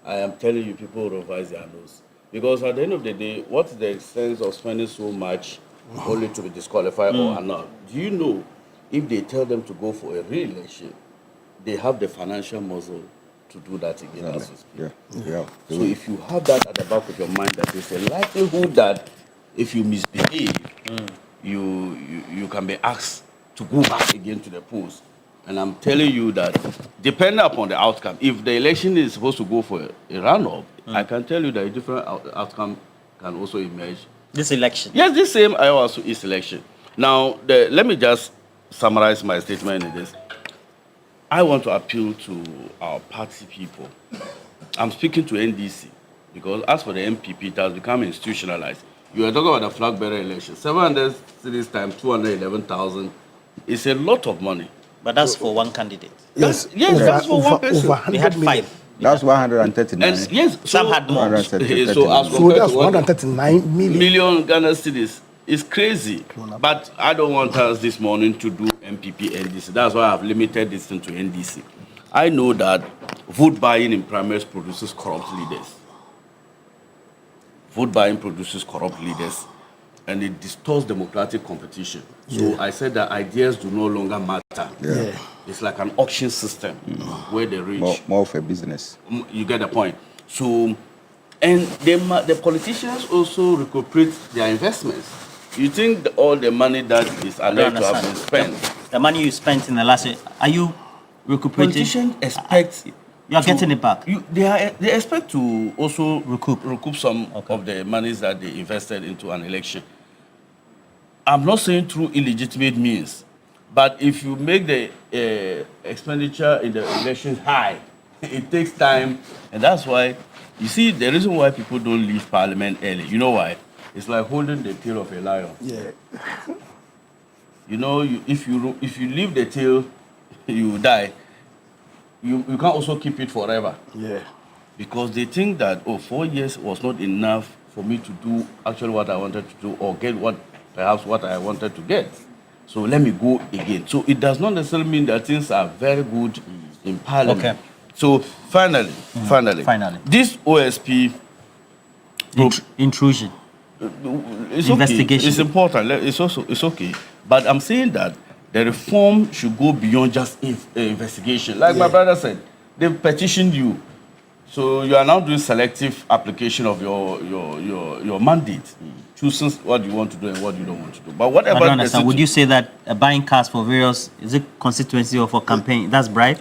I am telling you, people will revise their nose. Because at the end of the day, what's the sense of spending so much only to be disqualified or not? Do you know if they tell them to go for a re-election, they have the financial muscle to do that again as we speak? Yeah. So if you have that at the back of your mind, that there's a likelihood that if you misbehave, you can be asked to go back again to the polls. And I'm telling you that, depending upon the outcome, if the election is supposed to go for a runoff, I can tell you that a different outcome can also emerge. This election? Yes, this same Ayawaso East election. Now, let me just summarize my statement in this. I want to appeal to our party people. I'm speaking to NDC, because as for the MPP, it has become institutionalized. You are talking about the flag bearer election. 700 cities times 211,000 is a lot of money. But that's for one candidate. That's for one person. We had 5. That's 139. And yes, some had more. So that's 139 million Ghana cedis. It's crazy. But I don't want us this morning to do MPP NDC. That's why I've limited this thing to NDC. I know that vote buying in primaries produces corrupt leaders. Vote buying produces corrupt leaders, and it distorts democratic competition. So I said that ideas do no longer matter. It's like an auction system where the rich... More of a business. You get the point. So, and the politicians also recuperate their investments. You think all the money that is alleged to have been spent... The money you spent in the last year, are you recuperating? Politicians expect... You are getting it back? They expect to also recoup some of the monies that they invested into an election. I'm not saying through illegitimate means, but if you make the expenditure in the elections high, it takes time, and that's why, you see, the reason why people don't leave parliament early, you know why? It's like holding the tail of a lion. Yeah. If you leave the tail, you die. You can't also keep it forever. Yeah. Because they think that, 4 years was not enough for me to do actually what I wanted to do or get what I wanted to get. So let me go again. So it does not necessarily mean that things are very good in parliament. Okay. So finally, this OSP intrusion. It's investigation. Okay. It's important. It's okay. But I'm saying that the reform should go beyond just investigation. Like my brother said, they petitioned you. So you are now doing selective application of your mandate, choosing what you want to do and what you don't want to do. But whatever. I don't understand. Would you say that buying cars for various, is it constituency or for campaign, that's bribe?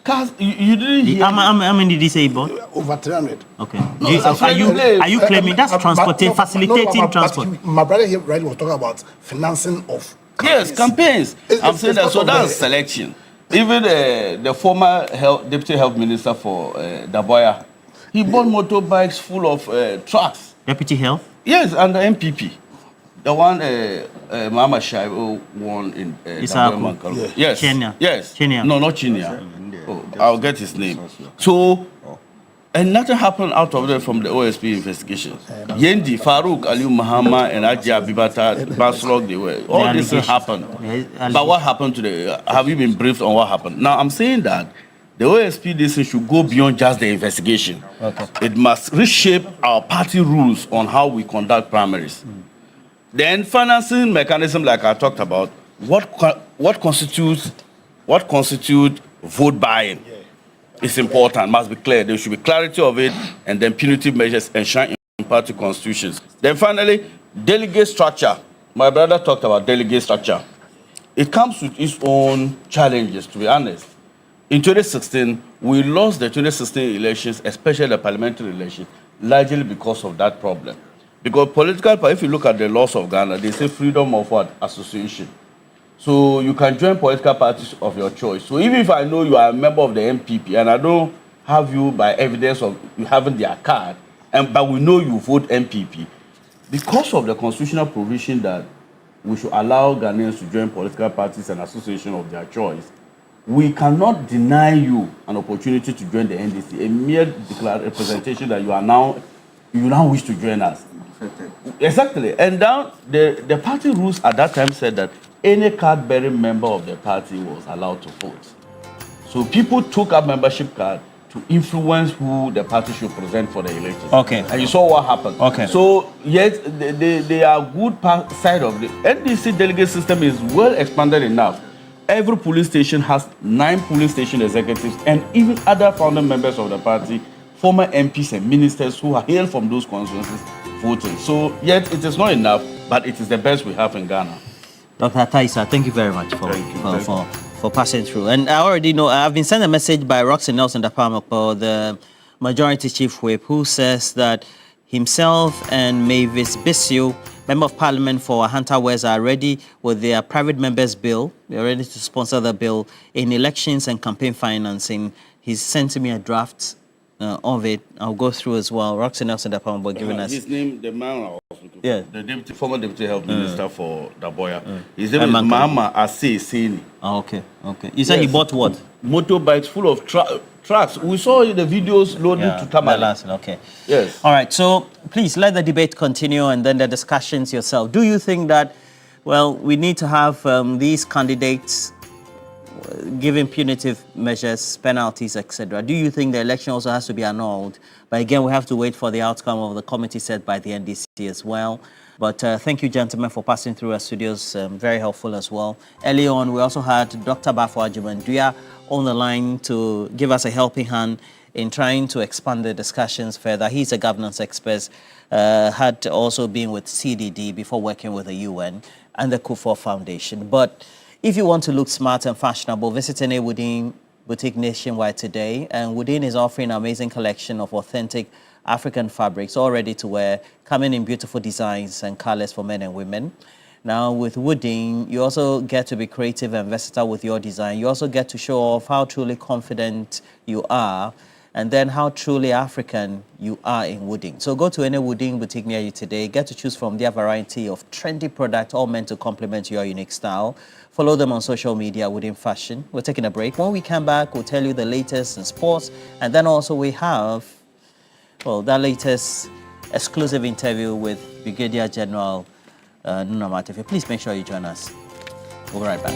Cars, you didn't hear. How many did he say he bought? Over 300. Okay. Are you claiming that's facilitating transport? My brother here was talking about financing of campaigns. Yes, campaigns. I'm saying that, so that's selection. Even the former deputy health minister for Daboya, he bought motorbikes full of trucks. Deputy health? Yes, under MPP. The one Mama Shaibu won in Daboya. Yes. Kenya. Yes. Kenya. No, not Kenya. Oh, I'll get his name. So, and nothing happened out of there from the OSP investigation. Yendi, Farouk, Aliu Mahama, and Ajia Bibata, Baslog, they were. All this happened. But what happened today? Have you been briefed on what happened? Now, I'm saying that the OSP decision should go beyond just the investigation. Okay. It must reshape our party rules on how we conduct primaries. Then financing mechanism, like I talked about, what constitutes vote buying is important, must be clear. There should be clarity of it, and then punitive measures enshrined in party constitutions. Then finally, delegate structure. My brother talked about delegate structure. It comes with its own challenges, to be honest. In 2016, we lost the 2016 elections, especially the parliamentary elections, largely because of that problem. Because if you look at the laws of Ghana, they say freedom of what? Association. So you can join political parties of your choice. So even if I know you are a member of the MPP and I don't have you by evidence of you having their card, but we know you vote MPP, because of the constitutional provision that we should allow Ghanaians to join political parties and associations of their choice, we cannot deny you an opportunity to join the NDC, a mere representation that you now wish to join us. Exactly. And now the party rules at that time said that any card-bearing member of the party was allowed to vote. So people took up membership card to influence who the party should present for the elections. Okay. And you saw what happened. Okay. So yes, they are good side of the NDC delegate system is well expanded enough. Every police station has 9 police station executives and even other founding members of the party, former MPs and ministers who are hailed from those constituencies voting. So yet it is not enough, but it is the best we have in Ghana. Dr. Taisa, thank you very much for passing through. And I already know, I've been sent a message by Roxy Nelson Dapamokpo, the Majority Chief Whip, who says that himself and Mavis Bissio, Member of Parliament for Hunter West, are ready with their private members bill. They're ready to sponsor the bill in elections and campaign financing. He's sent me a draft of it. I'll go through as well. Roxy Nelson Dapamokpo giving us... His name, the man... Yeah. The former deputy health minister for Daboya. His name is Mama Ase Seni. Okay. You said he bought what? Motorbikes full of trucks. We saw the videos loaded to Tamale. Okay. Yes. All right. So please let the debate continue and then the discussions yourself. Do you think that, well, we need to have these candidates given punitive measures, penalties, etc.? Do you think the election also has to be annulled? But again, we have to wait for the outcome of the committee set by the NDC as well. But thank you, gentlemen, for passing through our studios. Very helpful as well. Early on, we also had Dr. Bafo Ajumanduya on the line to give us a helping hand in trying to expand the discussions further. He's a governance expert, had also been with CDD before working with the UN and the Kufuor Foundation. But if you want to look smart and fashionable, visit any Woodin boutique nationwide today. And Woodin is offering an amazing collection of authentic African fabrics, all ready to wear, coming in beautiful designs and colors for men and women. Now, with Woodin, you also get to be creative and versatile with your design. You also get to show off how truly confident you are, and then how truly African you are in Woodin. So go to any Woodin boutique near you today. Get to choose from their variety of trendy products, all meant to complement your unique style. Follow them on social media, Woodin Fashion. We're taking a break. When we come back, we'll tell you the latest in sports. And then also we have, well, that latest exclusive interview with Brigadier General Nunu Mensah. Please make sure you join us. We'll be right back.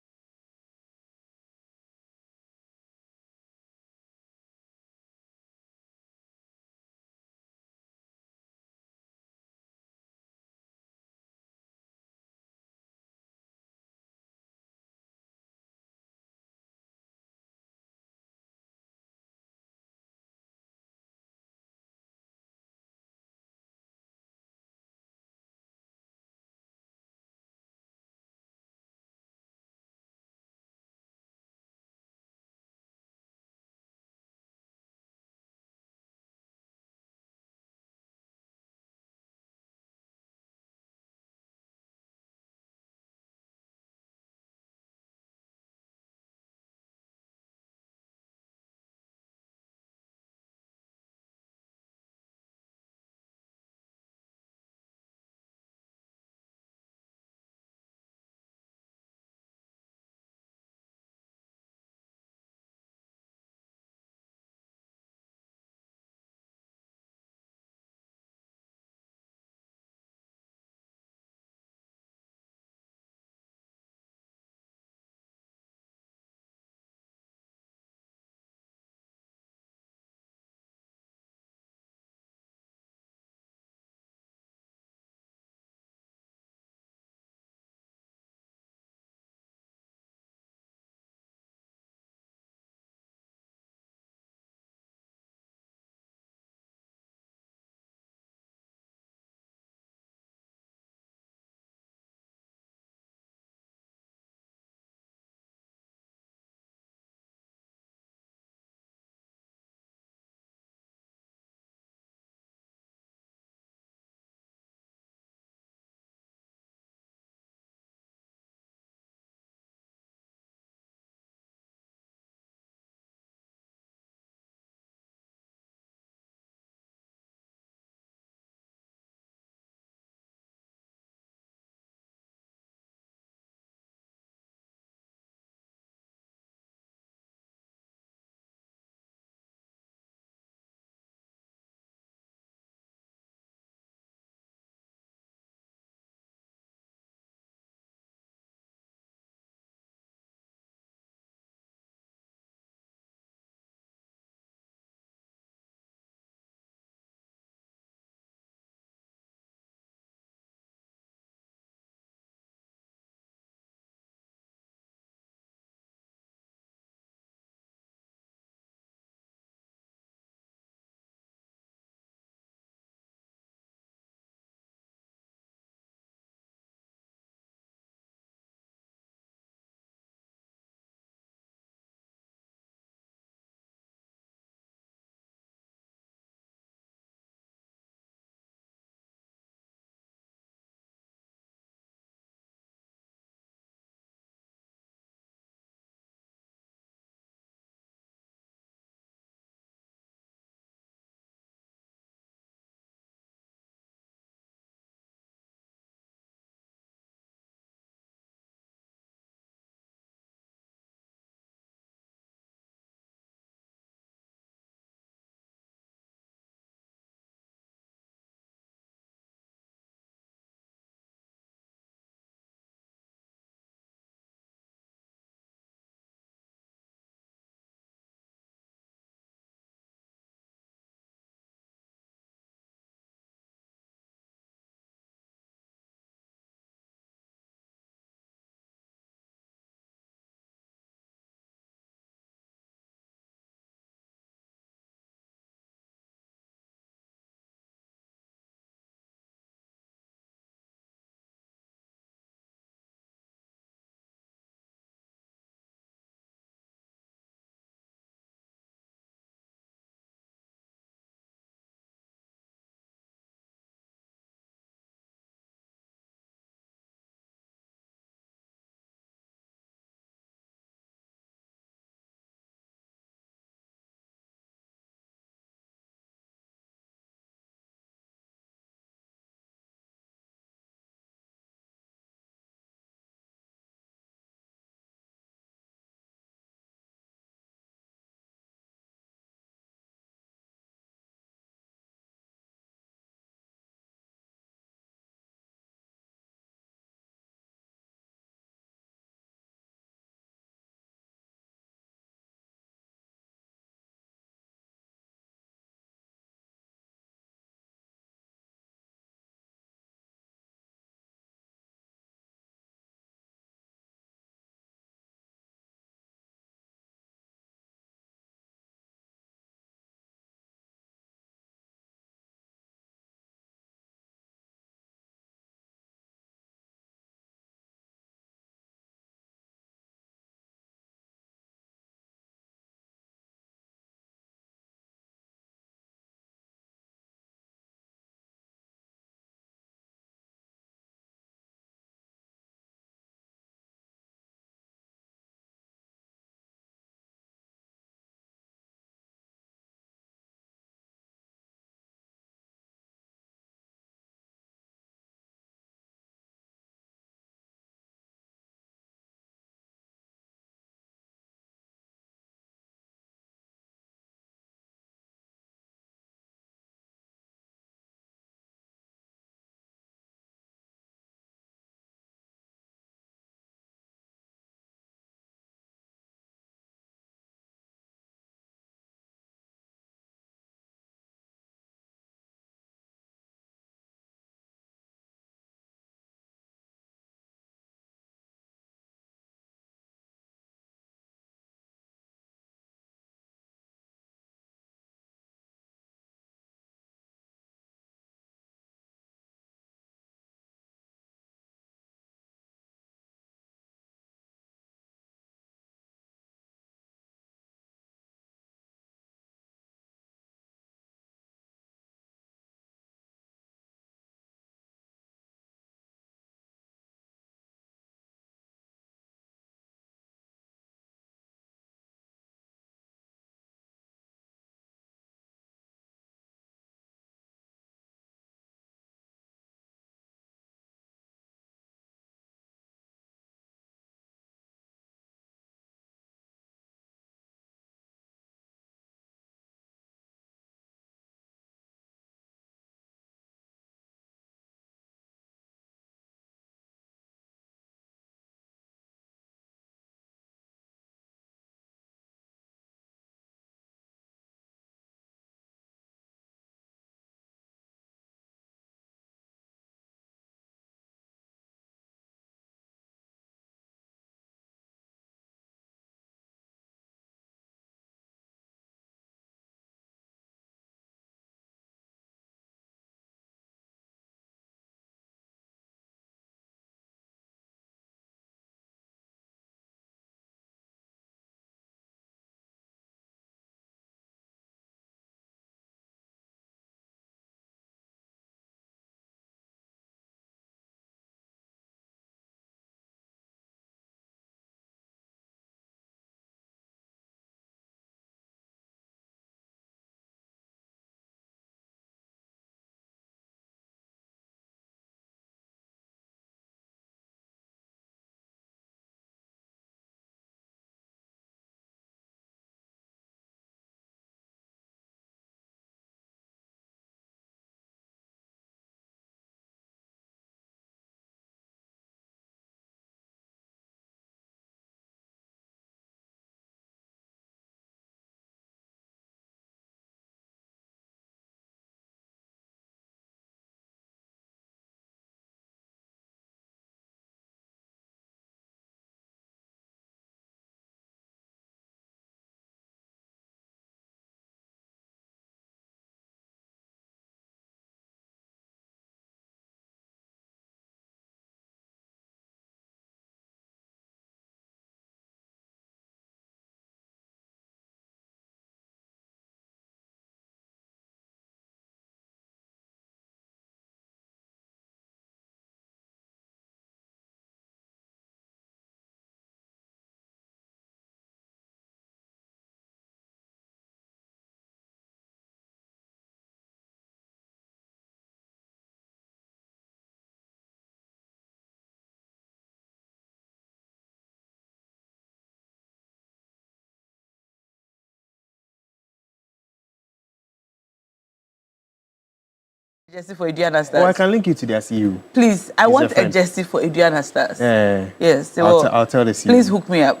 Jesse for Ediana Stars. Oh, I can link you to their CEO. Please, I want a Jesse for Ediana Stars. Yes, I'll tell the CEO. Please hook me up.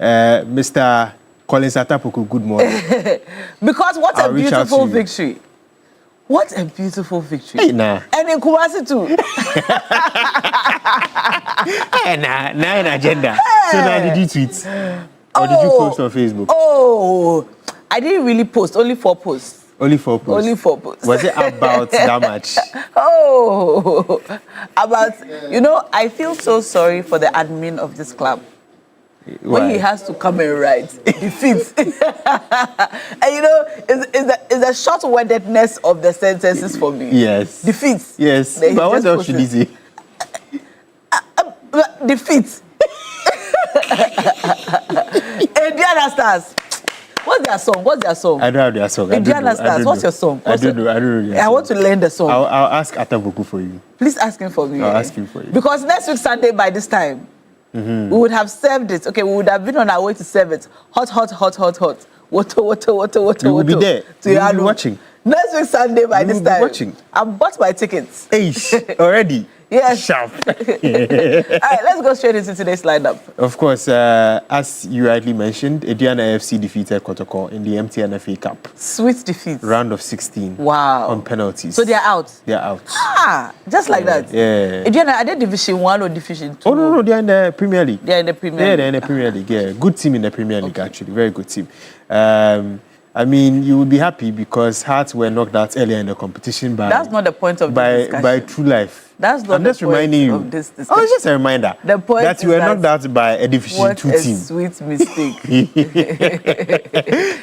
Mr. Collins Atapuku, good morning. Because what a beautiful victory. What a beautiful victory. Hey, nah. And in Kumasi too. Hey, nah, an agenda. Hey. So now did you tweet? Or did you post on Facebook? Oh, I didn't really post, only 4 posts. Only 4 posts? Only 4 posts. Was it about that much? Oh, about, I feel so sorry for the admin of this club. Why? When he has to come and write defeats. And it's the short-wordedness of the sentences for me. Yes. Defeats. Yes. But what else should he say? Defeats. Ediana Stars. What's their song? I don't have their song. Ediana Stars, what's your song? I don't know their song. I want to learn the song. I'll ask Atabuku for you. Please ask him for me. I'll ask him for you. Because next week Sunday by this time, we would have served it. Okay, we would have been on our way to serve it. Hot. Water. We will be there. We will be watching. Next week Sunday by this time. Watching. I've bought my tickets. Hey, already? Yes. Sharp. All right, let's go straight into today's lineup. Of course, as you rightly mentioned, Ediana AFC defeated Kotoko in the MTN FA Cup. Sweet defeat. Round of 16. Wow. On penalties. So they are out? They are out. Just like that? Yeah. Ediana, are they Division 1 or Division 2? Oh, no, they are in the Premier League. They are in the Premier League? Yeah, they are in the Premier League, yeah. Good team in the Premier League, actually. Very good team. I mean, you would be happy because Hearts were knocked out earlier in the competition by... That's not the point of this discussion. By True Life. That's not the point of this discussion. Oh, it's just a reminder. The point that you were knocked out by a Division 2 team. What a sweet mistake.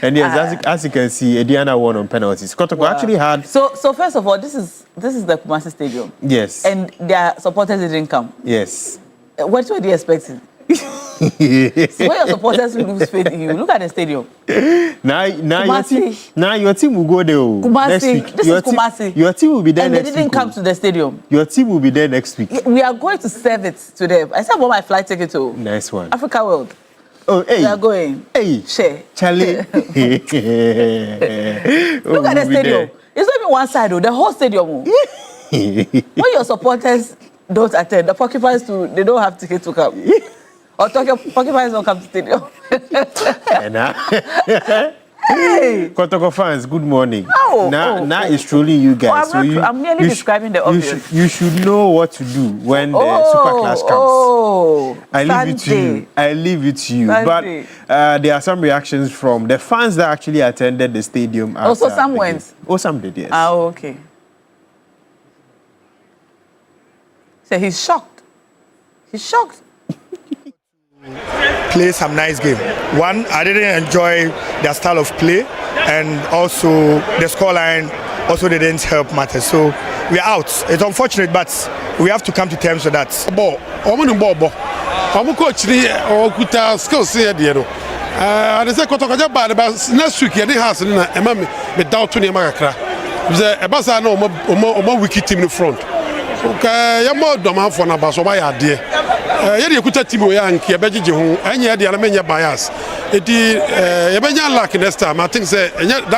And yes, as you can see, Ediana won on penalties. Kotoko actually had... So first of all, this is the Kumasi Stadium. Yes. And their supporters didn't come. Yes. What were they expecting? So when your supporters lose faith in you, look at the stadium. Now your team will go there Kumasi. Next week. This is Kumasi. Your team will be there and next week. And they didn't come to the stadium. Your team will be there next week. We are going to serve it to them. I said I bought my flight ticket to Nice one. Africa World. Oh, hey. We are going. Hey. Share. Charlie. Look at the stadium. It's not even one side though, the whole stadium. When your supporters don't attend, the porcupines too, they don't have ticket to come. Or porcupines don't come to stadium. Hey. Kotoko fans, good morning. Now it's truly you guys. I'm merely describing the obvious. You should know what to do when the Super Clash comes. I leave it to you. Sunday. But there are some reactions from the fans that actually attended the stadium. Also, some went. Oh, some did, yes. Okay. So he's shocked. He's shocked. Play some nice game. One, I didn't enjoy their style of play, and also the scoreline also didn't help matters. So we are out. It's unfortunate, but we have to come to terms with that. Skills here, and say Kotoko bad about next week. They has me doubt to Niamakra. The Ebasa no wiki team in the front. Okay, you're more demand for Nabaso by idea. You could tell me, Yankee, Beji, and yet the Alamania bias. It is a luck next time. I think that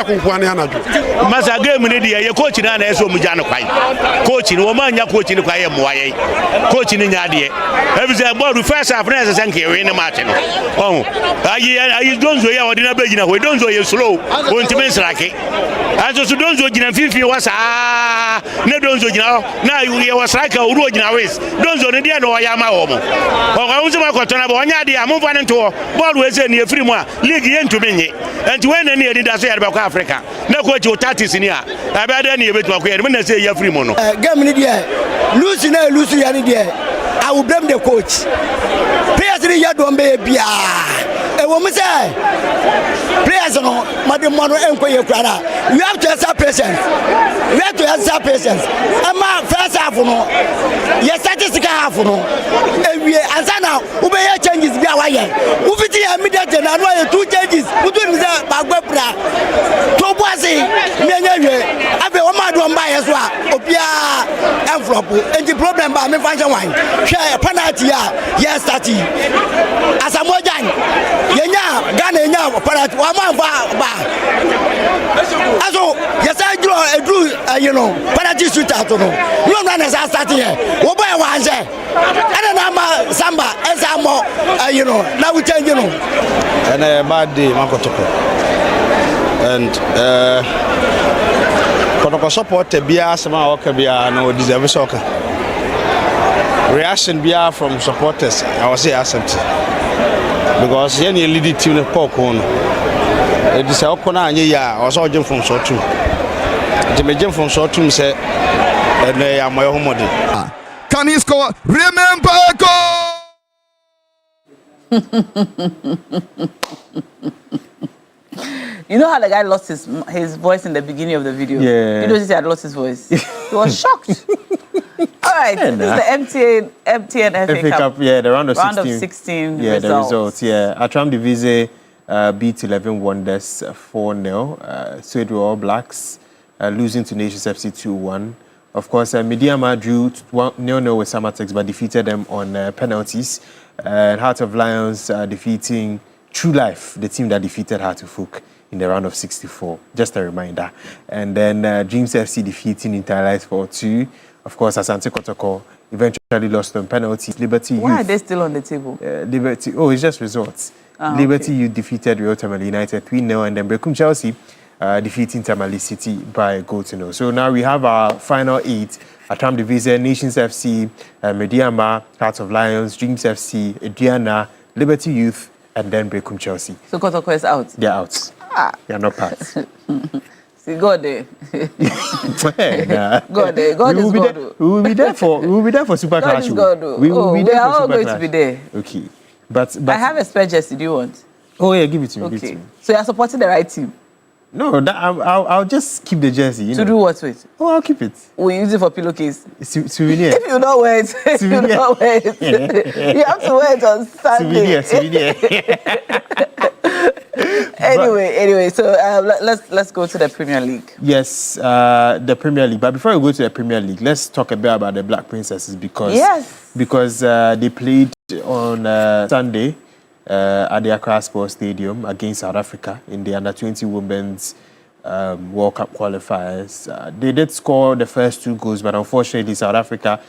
one. Masa game in India, you're coaching an SO Mujano Pai. Coaching, woman, you're coaching the Kaya Moye. Coaching in Yadia. Every day, about the first half, and thank you in the Martin. Oh, I don't know what in a beggar, we don't know you're slow, going to miss like it. As also don't know in a 50 was no don't know now you was like a road in our waist. Don't know the no Yama Homo. I was about to have one idea, move on into ball was near free more, league into me. And when any did I say about Africa, no coach your tatis in here. I bet any bit of when I say you're free mono. Lucy, I will blame the coach. Players in the don't be a woman say, players no, Madam Mono and Koyokara. We have to have patience. We have to have patience. And my first half, no, yes, statistical half, no. And we answer now, Ubey changes be our way. Ufiti immediate and I 2 changes. Who do that? Bagwebra. Tobuasi, Menye, Abe Omadu by as well. Opia envelope. And the problem by me function wine. Share a penalty, yes, stati. As a mojan, Yenya, Ghana, penalty, 1 man. Also, yes, I drew you know, penalty shootout no. No man is starting here. Wo boy wan say. And na samba ezamo you know, now we change you know. And a bad day makotoko. And kotoko support bia sama oka bia no deserve soccer. Reaction bia from supporters I was say accept. Because any lead team in Pok on it is a Okona and ya or so jump from short two. The major from short two say and they are my home model. Can he score? Remember You know how the guy lost his voice in the beginning of the video? Yeah. You know, he had lost his voice. He was shocked. All right, this is the MTN FA Cup. Yeah, the round of 16. Round of 16 yeah, results. The results, yeah. Atram Divize beat 11 Wonders 4-0. Swede All Blacks losing to Nations FC 2-1. Of course, Mediama drew 0-0 with Samatex but defeated them on penalties. And Heart of Lions defeating True Life, the team that defeated Heart of Folk in the round of 64. Just a reminder. And then Dreams FC defeating Interlight 4-2. Of course, Asante Kotoko eventually lost on penalties. Liberty Why Youth, are they still on the table? Liberty. Oh, it's just results. Liberty Youth defeated Real Tamale United 3-0, and then Bekum Chelsea defeating Tamale City by a goal to 0. So now we have our final 8. Atram Division, Nations FC, Mediama, Hearts of Lions, Dreams FC, Ediana, Liberty Youth, and then Bekum Chelsea. So Kotoko is out? They're out. They are not part. See, God there. Nah. God there. God is God. We will be there for Super God Clash. is God. We will be there we are for all Super going Clash. to be there. Okay. But I have a spare jersey. Do you want? Oh yeah, give it to me. Give it Okay. to me. So you are supporting the right team? No, I'll just keep the jersey. You To know. do what with? Oh, I'll keep it. We use it for pillowcase. Souvenir. If you don't wear it, you don't wear it. You have to wear it on Sunday. Souvenir. Anyway, so let's go to the Premier League. Yes, the Premier League. But before we go to the Premier League, let's talk a bit about the Black Princesses because they played on Sunday at the Accra Sports Stadium against South Africa in the Under-20 Women's World Cup qualifiers. They did score the first 2 goals, but unfortunately South Africa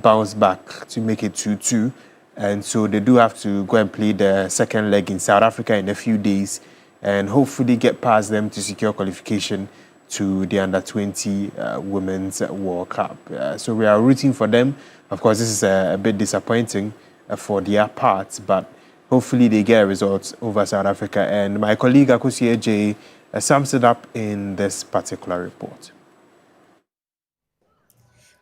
bounced back to make it 2-2. And so they do have to go and play the second leg in South Africa in a few days and hopefully get past them to secure qualification to the Under-20 Women's World Cup. So we are rooting for them. Of course, this is a bit disappointing for their part, but hopefully they get a result over South Africa. And my colleague Akosi J sums it up in this particular report.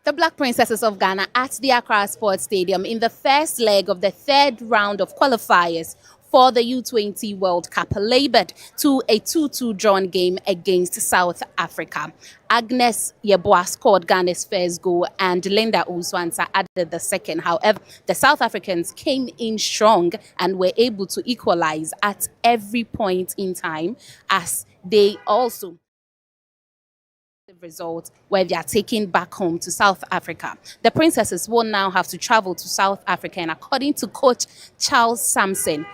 The Black Princesses of Ghana at the Accra Sports Stadium in the first leg of the third round of qualifiers for the U20 World Cup labored to a 2-2 drawn game against South Africa. Agnes Yeboah scored Ghana's first goal and Linda Uswansa added the second. However, the South Africans came in strong and were able to equalize at every point in time as they also result where they are taken back home to South Africa. The Princesses will now have to travel to South Africa, and according to coach Charles Sampson,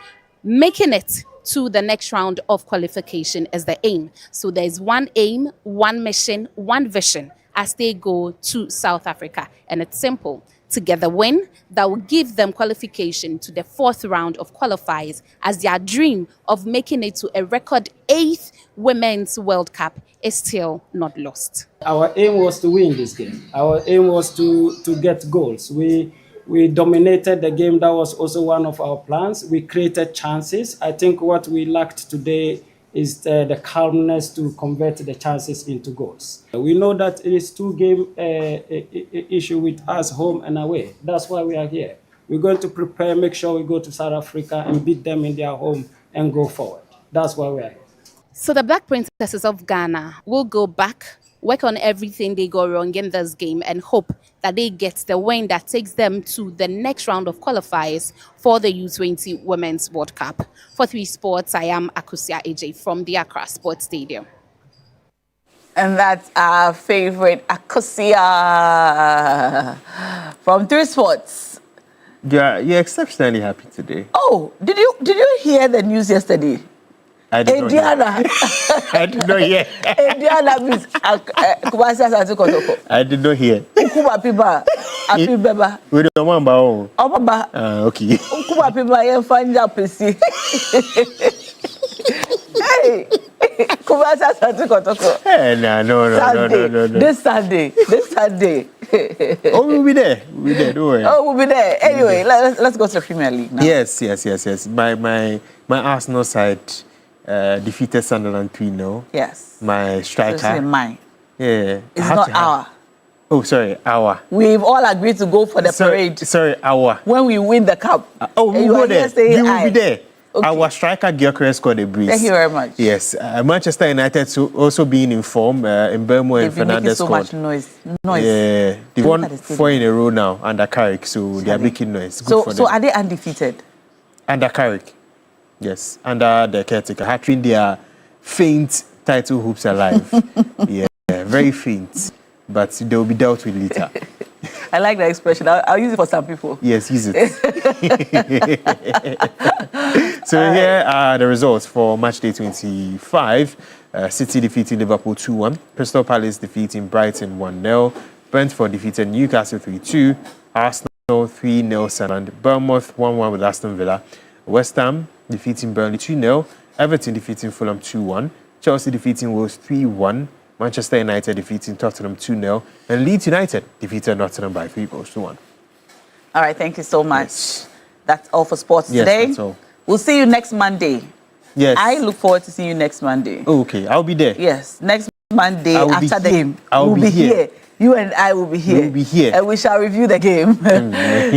making it to the next round of qualification is the aim. So there's one aim, one mission, one vision as they go to South Africa, and it's simple. To get the win that will give them qualification to the 4th round of qualifiers as their dream of making it to a record 8th Women's World Cup is still not lost. Our aim was to win this game. Our aim was to get goals. We dominated the game. That was also one of our plans. We created chances. I think what we lacked today is the calmness to convert the chances into goals. We know that it is 2-game issue with us home and away. That's why we are here. We're going to prepare, make sure we go to South Africa and beat them in their home and go forward. That's why we are here. So the Black Princesses of Ghana will go back, work on everything they go wrong in this game and hope that they get the win that takes them to the next round of qualifiers for the U20 Women's World Cup. For 3 Sports, I am Akusia AJ from the Accra Sports Stadium. And that's our favorite Akusia from 3 Sports. Yeah, you're exceptionally happy today. Oh, did you hear the news yesterday? Indiana. I did not hear. Indiana means Kumasi Asante Kotoko. I did not hear. Ukuba piba, api beba. We don't want bao. Obaba. Okay. Ukuba piba ye fanja pesi. Hey, Kumasi Asante Kotoko. Hey, no. This Sunday. Oh, we'll be there. Don't worry. Oh, we'll be there. Anyway, let's go to the Premier League now. Yes. My Arsenal side defeated Sunderland 3-0. Yes. My striker. So mine. Yeah. It's not our. Oh, sorry, our. We've all agreed to go for the parade. Sorry, our. When we win the cup. We'll go there. We will be there. Okay. Our striker, Gyökeres, scored a brace. Thank you very much. Yes. Manchester United also being in form. In Mbeumo and Fernandes so scored. Much noise. Yeah. They won 4 in a row now under Carrick, so they are making noise. Good for them. So are they undefeated? Under Carrick. Yes. Under the caretaker. Having their faint title hopes alive. Yeah. Very faint. But they will be dealt with later. I like that expression. I'll use it for some people. Yes, use it. So here are the results for match day 25. City defeating Liverpool 2-1. Crystal Palace defeating Brighton 1-0. Brentford defeated Newcastle 3-2. Arsenal 3-0 Sunderland. Bournemouth 1-1 with Aston Villa. West Ham defeating Burnley 2-0. Everton defeating Fulham 2-1. Chelsea defeating Wolves 3-1. Manchester United defeating Tottenham 2-0. And Leeds United defeated Nottingham by 3-1. All right, thank you so much. Yes. That's all for sports today. That's all. We'll see you next Monday. Yes. I look forward to seeing you next Monday. Oh, okay, I'll be there. Yes, next Monday after the game. We'll be here. You and I will be here. We'll be here. And we shall review the game.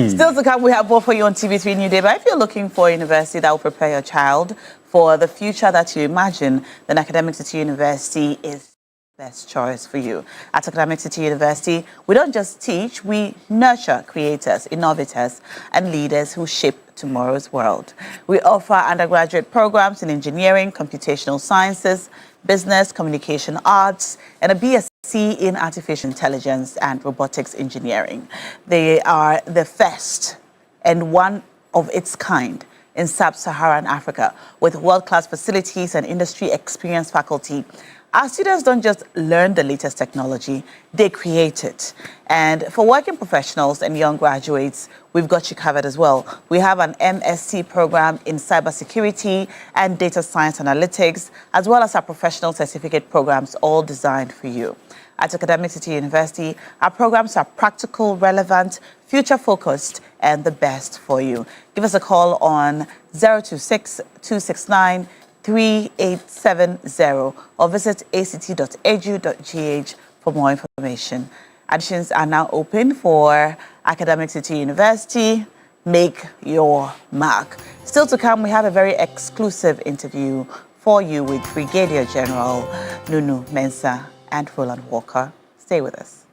Still to come, we have more for you on TV3 Newday. But if you're looking for a university that will prepare your child for the future that you imagine, then Academic City University is best choice for you. At Academic City University, we don't just teach, we nurture creators, innovators, and leaders who shape tomorrow's world. We offer undergraduate programs in engineering, computational sciences, business, communication arts, and a BSc in artificial intelligence and robotics engineering. They are the first and one of its kind in sub-Saharan Africa, with world-class facilities and industry-experienced faculty. Our students don't just learn the latest technology, they create it. And for working professionals and young graduates, we've got you covered as well. We have an MSc program in cybersecurity and data science analytics, as well as our professional certificate programs, all designed for you. At Academic City University, our programs are practical, relevant, future-focused, and the best for you. Give us a call on 026-269-3870 or visit act.edu.gh for more information. Admissions are now open for Academic City University. Make your mark. Still to come, we have a very exclusive interview for you with Brigadier General Nunu Mensah and Roland Walker. Stay with us.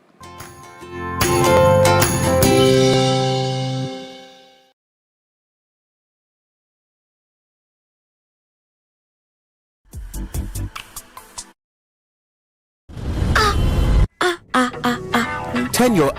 Turn your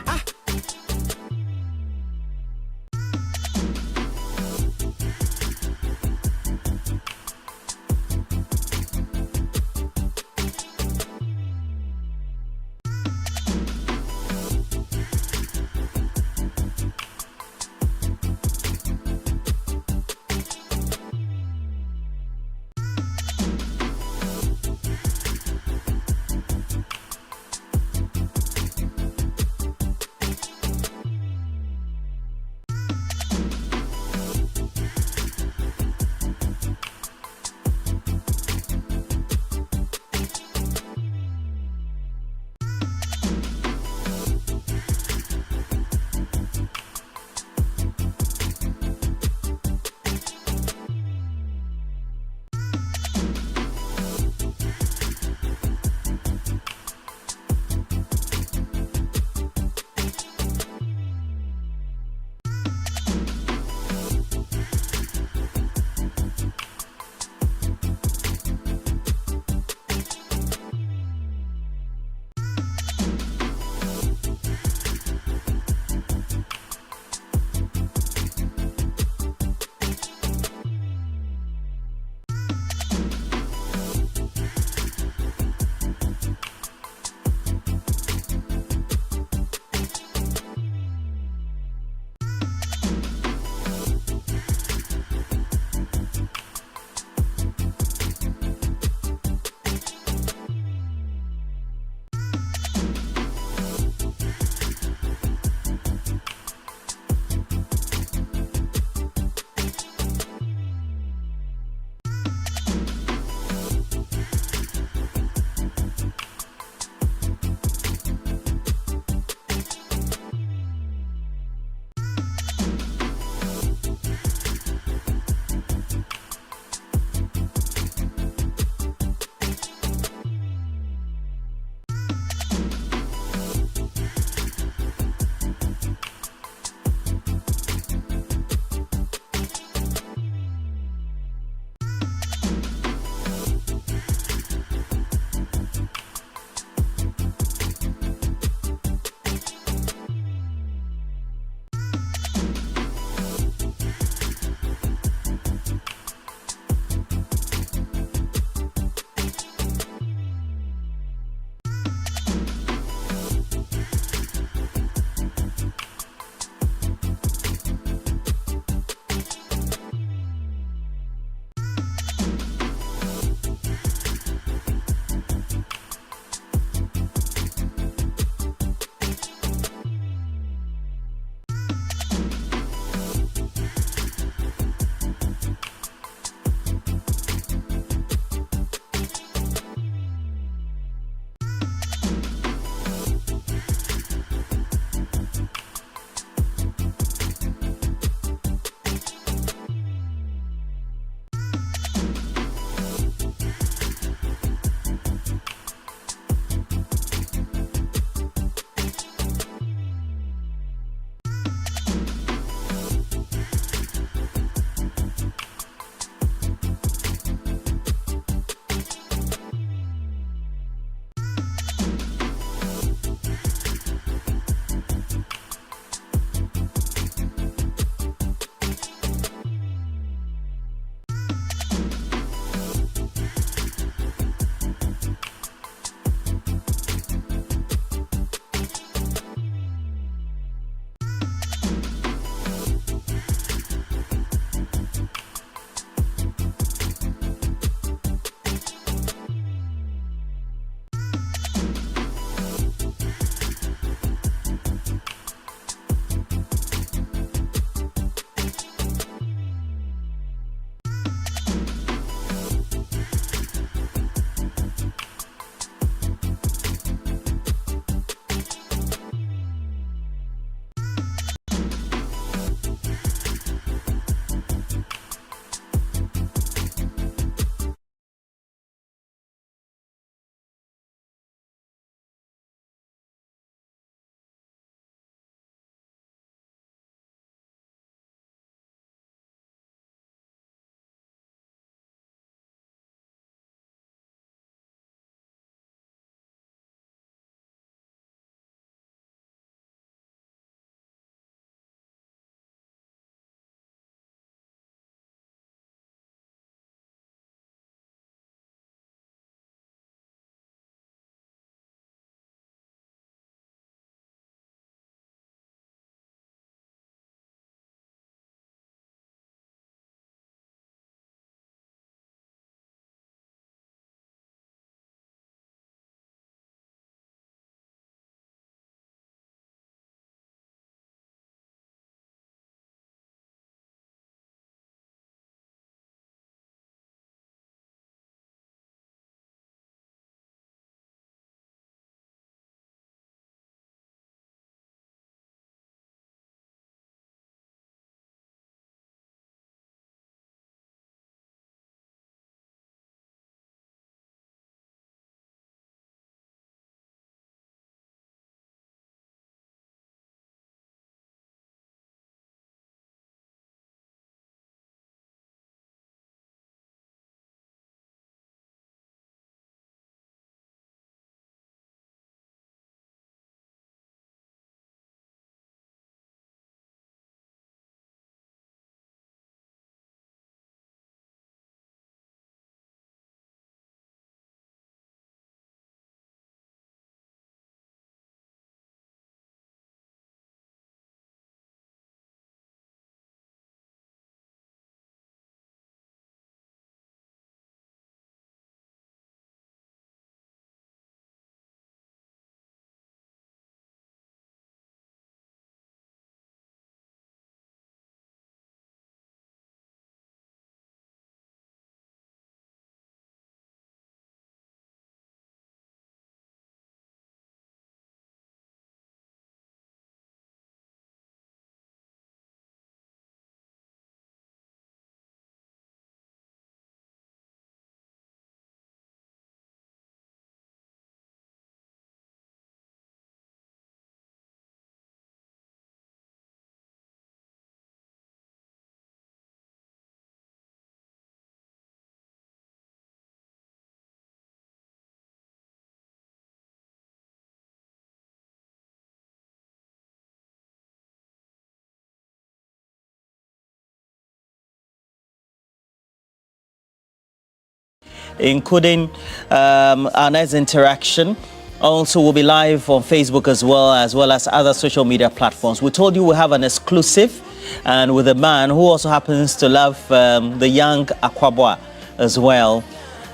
including our next interaction. Also, we'll be live on Facebook as well as other social media platforms. We told you we have an exclusive, and with a man who also happens to love the young Akwaboah as well.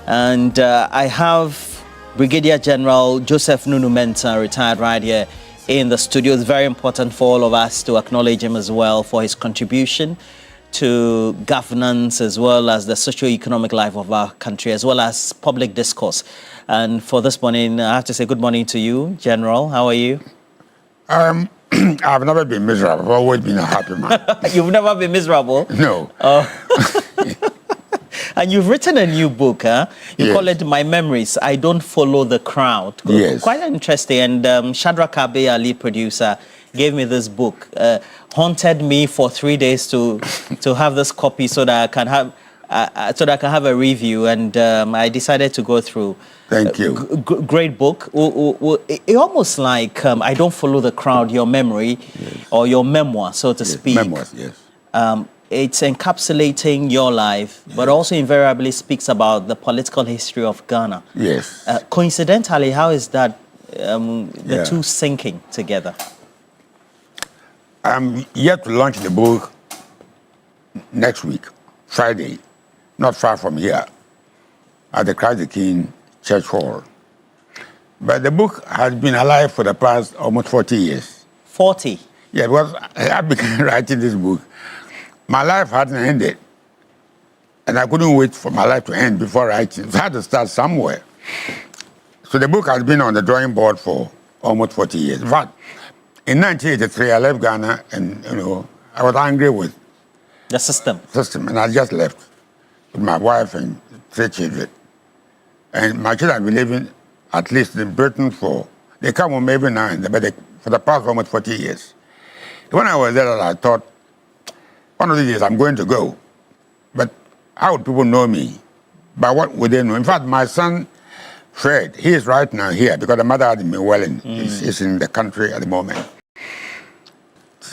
And I have Brigadier General Joseph Nunu Mensah, retired, right here in the studio. It's very important for all of us to acknowledge him as well for his contribution to governance, as well as the socio-economic life of our country, as well as public discourse. And for this morning, I have to say good morning to you, General. How are you? I've never been miserable. I've always been a happy man. You've never been miserable? No. And you've written a new book, huh? You call it My Memories, I Don't Follow the Crowd. Yes. Quite interesting. And Shadrach Abe, our lead producer, gave me this book. Haunted me for 3 days to have this copy so that I can have a review. And I decided to go through. Thank you. Great book. It almost like I Don't Follow the Crowd, your memory, or your memoir, so to speak. Memoirs, yes. It's encapsulating your life, but also invariably speaks about the political history of Ghana. Yes. Coincidentally, how is that the two syncing together? I'm yet to launch the book next week, Friday, not far from here, at the Christ the King Church Hall. But the book has been alive for the past almost 40 years. 40? Yeah, because I began writing this book. My life hadn't ended, and I couldn't wait for my life to end before writing. So I had to start somewhere. So the book has been on the drawing board for almost 40 years. In fact, in 1983, I left Ghana, and I was angry with the system, and I just left with my wife and 3 children. And my children have been living at least in Britain they come home every now and then, but for the past almost 40 years. When I was there, I thought, one of these days I'm going to go. But how would people know me? By what would they know? In fact, my son, Fred, he is right now here because the mother hasn't been well. He's in the country at the moment.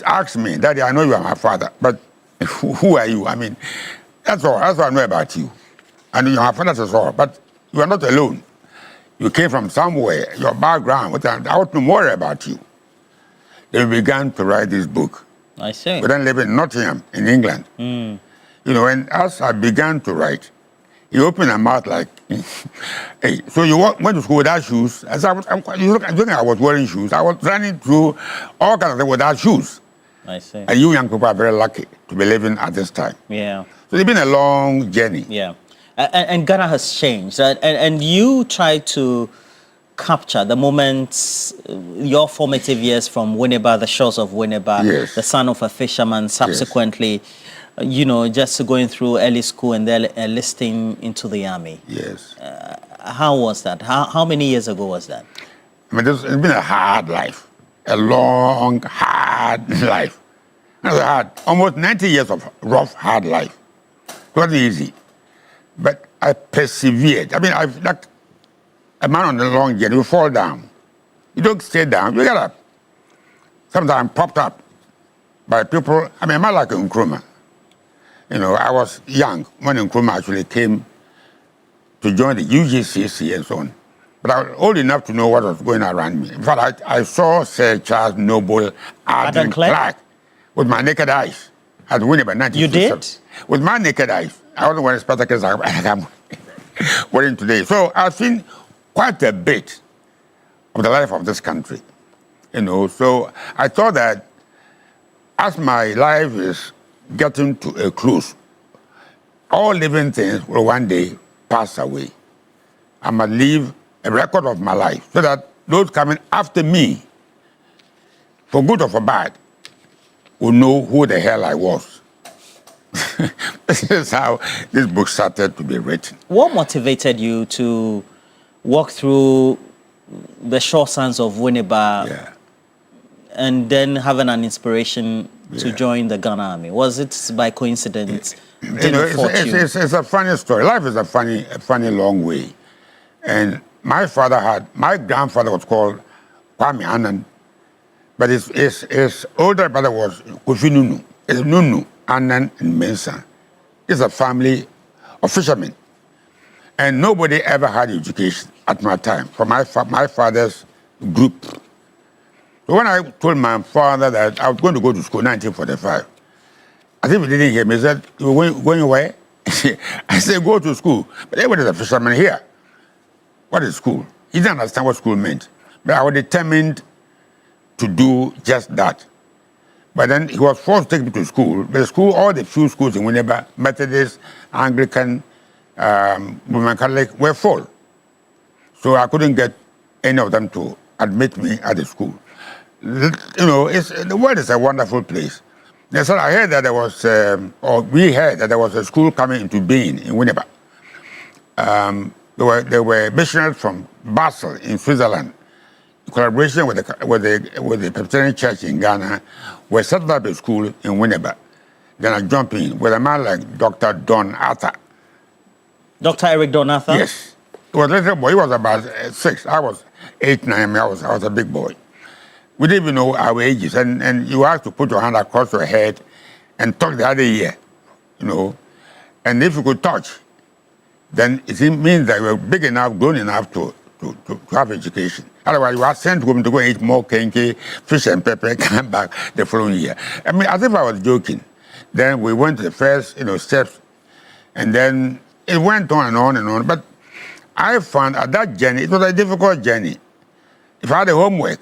Asked me, Daddy, I know you are my father, but who are you? I mean, that's all. That's what I know about you. And you're my father, that's all. But you are not alone. You came from somewhere, your background. I want to know more about you. They began to write this book. I see. We then live in Nottingham, in England. And as I began to write, he opened her mouth like, hey, so you went to school without shoes? As I was wearing shoes. I was running through all kinds of things without shoes. I see. And you young people are very lucky to be living at this time. Yeah. So it's been a long journey. Yeah. And Ghana has changed. And you try to capture the moments, your formative years from Winneba, the shores of Winneba, the son of a fisherman, subsequently, just going through early school and then enlisting into the army. Yes. How was that? How many years ago was that? I mean, it's been a hard life, a long, hard life. I had almost 90 years of rough, hard life. It wasn't easy. But I persevered. I mean, like a man on a long journey, you fall down. You don't stay down, you get up. Sometimes I'm popped up by people. I mean, I'm not like Nkrumah. I was young when Nkrumah actually came to join the UGCC and so on. But I was old enough to know what was going on around me. In fact, I saw Sir Charles Noble Arden Clark with my naked eyes at Winneba 1957. You did? With my naked eyes. I wasn't wearing spectacles like I'm wearing today. So I've seen quite a bit of the life of this country. So I thought that as my life is getting to a close, all living things will one day pass away. I must leave a record of my life so that those coming after me, for good or for bad, will know who the hell I was. This is how this book started to be written. What motivated you to walk through the shore sands of Winneba and then having an inspiration to join the Ghana Army? Was it by coincidence? It's a funny story. Life is a funny long way. And my grandfather was called Kwame Annan, but his older brother was Kofi Nunu. It's Nunu, Annan, and Mensah. It's a family of fishermen. And nobody ever had education at my time, from my father's group. So when I told my father that I was going to go to school in 1945, I think he didn't hear me. He said, "You going away?" I said, "Go to school." But everybody's a fisherman here. What is school? He didn't understand what school meant. But I was determined to do just that. But then he was forced to take me to school. But the school, all the few schools in Winneba, Methodist, Anglican, Roman Catholic, were full. So I couldn't get any of them to admit me at the school. You know, the world is a wonderful place. So I heard that there was, or we heard that there was a school coming into being in Winneba. There were missionaries from Basel in Switzerland, in collaboration with the Presbyterian Church in Ghana, were set up a school in Winneba. Then I jumped in with a man like Dr. Don Arthur. Dr. Eric Don Arthur? Yes. He was a little boy. He was about 6. I was 8, 9. I was a big boy. We didn't even know our ages. And you have to put your hand across your head and touch the other ear, you know. And if you could touch, then it means that you were big enough, grown enough to have education. Otherwise, you are sent home to go and eat more kenke, fish and pepper, come back the following year. I mean, as if I was joking. Then we went to the first, steps, and then it went on and on and on. But I found at that journey, it was a difficult journey. If I had a homework,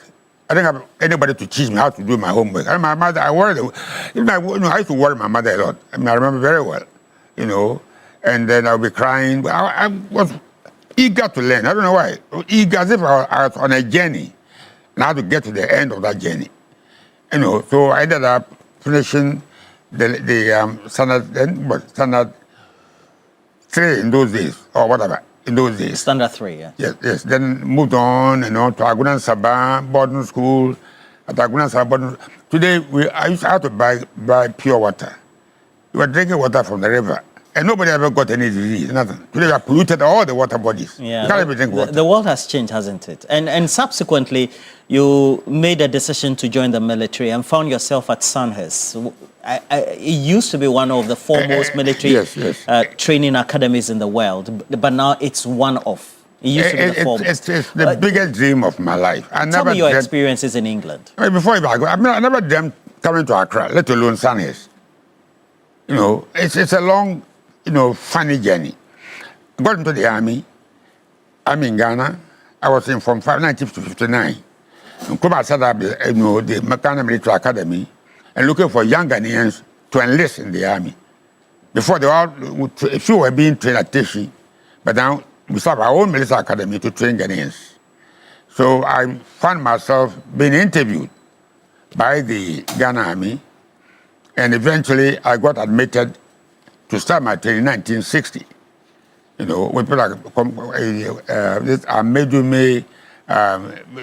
I didn't have anybody to teach me how to do my homework. And my mother, I worried. I used to worry my mother a lot. I mean, I remember very well, And then I would be crying. But I was eager to learn. I don't know why. Eager, as if I was on a journey. And I had to get to the end of that journey. So I ended up finishing the standard 3 in those days, or whatever. In those days. Standard 3, yeah. Yes. Then moved on, to Aguna Sabah boarding school. At Aguna Sabah boarding school. Today, I used to have to buy pure water. We were drinking water from the river. And nobody ever got any disease, nothing. Today, we have polluted all the water bodies. Yeah, you can't even drink water. The world has changed, hasn't it? And subsequently, you made a decision to join the military and found yourself at Sandhurst. It used to be one of the foremost military training academies in the world, but now it's one of. It used to be the foremost. It's the biggest dream of my life. Tell me your experiences in England. Before I go, I never dreamt coming to Accra, let alone Sandhurst. It's a long, funny journey. I got into the army. I'm in Ghana. I was in from 1959. I set up the Ghana Military Academy and looking for young Ghanaians to enlist in the army. Before a few were being trained at Teshi, but now we set up our own military academy to train Ghanaians. So I found myself being interviewed by the Ghana Army, and eventually I got admitted to start my training in 1960. With people like Amedume,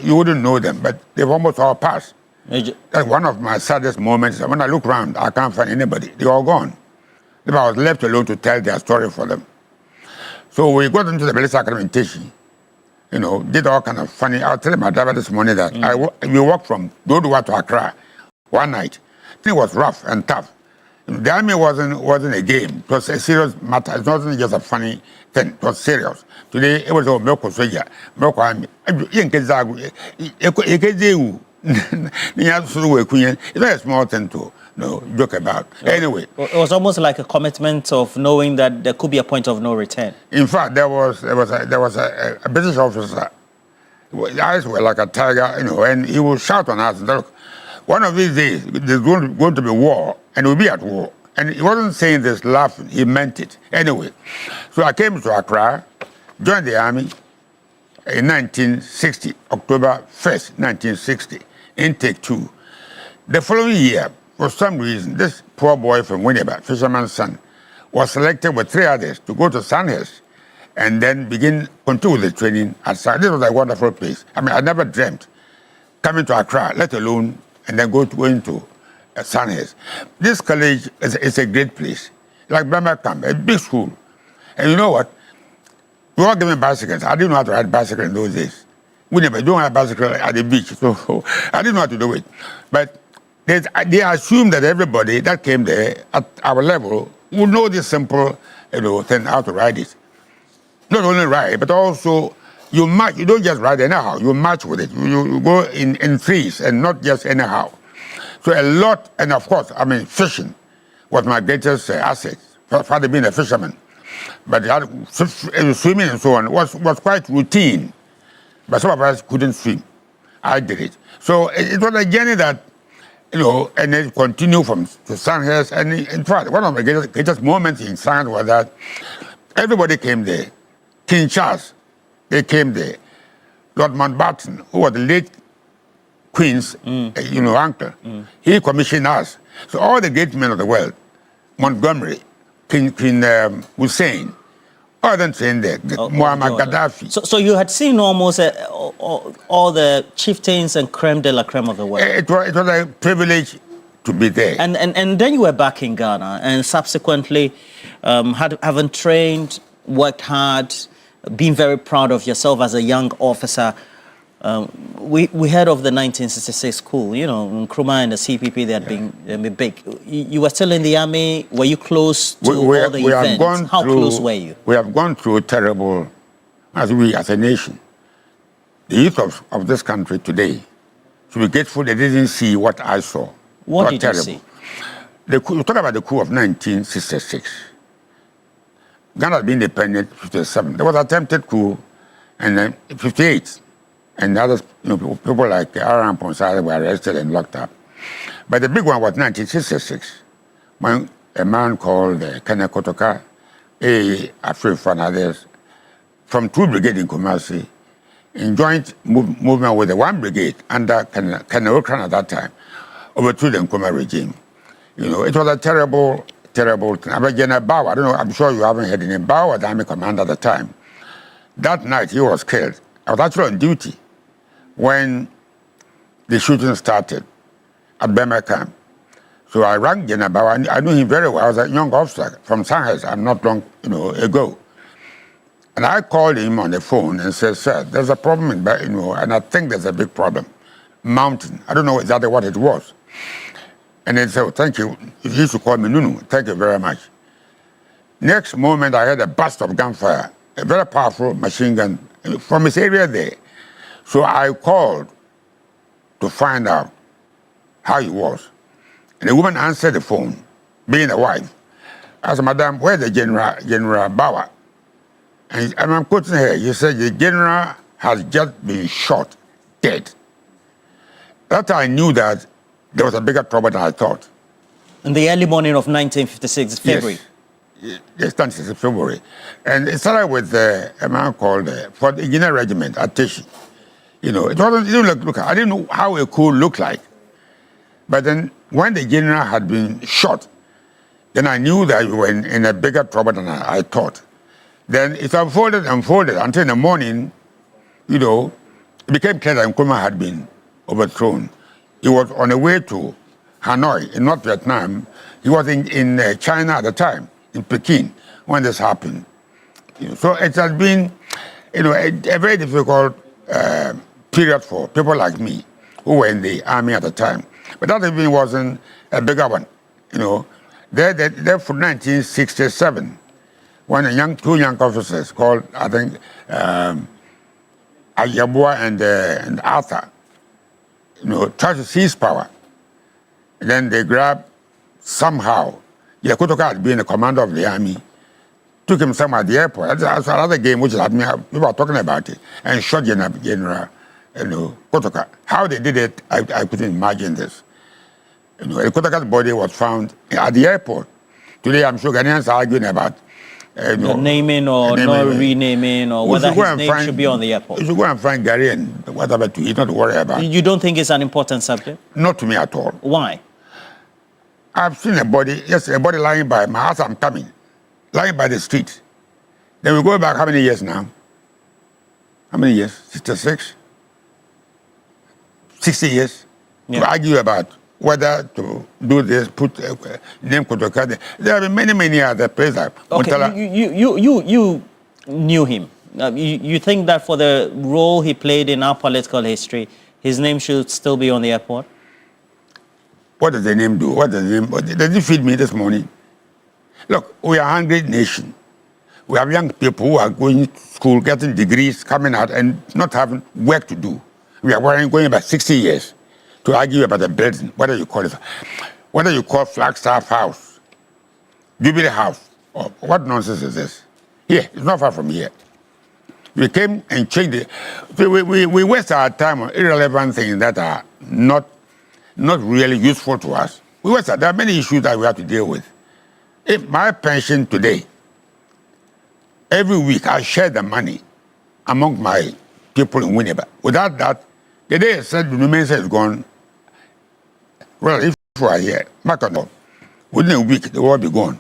you wouldn't know them, but they've almost all passed. That's one of my saddest moments. When I look around, I can't find anybody. They're all gone. I was left alone to tell their story for them. So we got into the military academy in Teshi. Did all kind of funny. I was telling my driver this morning that we walked from Dodowa to Accra one night. It was rough and tough. The army wasn't a game. It was a serious matter. It wasn't just a funny thing. It was serious. Today, it was a milk soldier, milk army. It's not a small thing to joke about. Anyway. It was almost like a commitment of knowing that there could be a point of no return. In fact, there was a British officer. His eyes were like a tiger, and he would shout on us, look, one of these days, there's going to be war, and we'll be at war. And he wasn't saying this laughing, he meant it. Anyway, so I came to Accra, joined the army in 1960, October 1st, 1960, intake 2. The following year, for some reason, this poor boy from Winneba, fisherman's son, was selected with 3 others to go to Sandhurst and then continue the training at Sandhurst. This was a wonderful place. I mean, I never dreamt coming to Accra, let alone and then going to Sandhurst. This college is a great place. Like Birmingham, a big school. And you know what? We were given bicycles. I didn't know how to ride bicycle in those days. We never don't have bicycle at the beach, so I didn't know how to do it. But they assumed that everybody that came there at our level would know this simple thing, how to ride it. not only write, but also you match. You don't just write anyhow. You match with it. You go in threes and not just anyhow. So a lot, and of course, I mean, fishing was my greatest asset. Father being a fisherman, but swimming and so on was quite routine. But some of us couldn't swim. I did it. So it was a journey that, and it continued to Sandhurst. And in fact, one of the greatest moments in Sandhurst was that everybody came there. King Charles, they came there. Lord Mountbatten, who was the late Queen's, uncle, he commissioned us. So all the great men of the world, Montgomery, King Hussein, all them saying there, Muammar Gaddafi. So you had seen almost all the chieftains and creme de la creme of the world. It was a privilege to be there. And then you were back in Ghana, and subsequently, having trained, worked hard, being very proud of yourself as a young officer. We heard of the 1966 coup. Nkrumah and the CPP, they had been big. You were still in the army. Were you close to all the events? How close were you? We have gone through terrible, as a nation. The youth of this country today should be grateful they didn't see what I saw. What did you see? You talk about the coup of 1966. Ghana had been independent in 57. There was an attempted coup in 58. And other people like Aram Ponsari were arrested and locked up. But the big one was 1966, when a man called Kenneth Kotoka, Afrifa and others, from 2 Brigade in Kumasi, in joint movement with the 1 Brigade under Kenneth Okran at that time, overthrew the Nkrumah regime. It was a terrible, terrible thing. But General Bauer, I don't know, I'm sure you haven't heard the name. Bauer was the army commander at the time. That night, he was killed. I was actually on duty when the shooting started at Burma camp. So I rang General Bauer. I knew him very well. I was a young officer from Sandhurst not long ago. And I called him on the phone and said, sir, there's a problem in and I think there's a big problem. Mountain. I don't know exactly what it was. And he said, thank you. He used to call me Nunu. Thank you very much. Next moment, I heard a burst of gunfire, a very powerful machine gun from his area there. So I called to find out how he was. And the woman answered the phone, being a wife. I said, Madam, where's the General Bauer? And I'm quoting her. She said, the general has just been shot dead. That I knew that there was a bigger trouble than I thought. In the early morning of 1956, February? Yes, 26 February. And it started with a man called for the Guinea Regiment at Teshi. It didn't look, I didn't know how a coup looked like. But then when the general had been shot, then I knew that we were in a bigger trouble than I thought. Then it unfolded until in the morning, it became clear that Nkrumah had been overthrown. He was on the way to Hanoi in North Vietnam. He was in China at the time, in Peking, when this happened. So it has been, a very difficult period for people like me who were in the army at the time. But that even wasn't a bigger one. There for 1967, when two young officers called, I think, Ayawaso and Arthur, tried to seize power. And then they grabbed somehow, Kotoka had been the commander of the army, took him somewhere at the airport. That's another game which people are talking about it, and shot General Kotoka. How they did it, I couldn't imagine this. Kotoka's body was found at the airport. Today, I'm sure Ghanaians are arguing about naming or not renaming, or whether his name should be on the airport. You should go and find Gary and whatever to eat, not to worry about. You don't think it's an important subject? Not to me at all. Why? I've seen a body lying by my house. I'm coming, lying by the street. Then we go back how many years now? How many years? 66? 60 years? Yeah. To argue about whether to do this, put name Kotoka. There have been many other places. Okay, you knew him. You think that for the role he played in our political history, his name should still be on the airport? What does the name do? Does it feed me this morning? Look, we are a hungry nation. We have young people who are going to school, getting degrees, coming out, and not having work to do. We are going about 60 years to argue about a building, whether you call Flagstaff House, Jubilee House, or what nonsense is this? Here, it's not far from here. We came and changed it. So we waste our time on irrelevant things that are not really useful to us. There are many issues that we have to deal with. If my pension today, every week I share the money among my people in Winnipeg. Without that, the day I said Nunu Mensah is gone, well, if you are here, within a week they will all be gone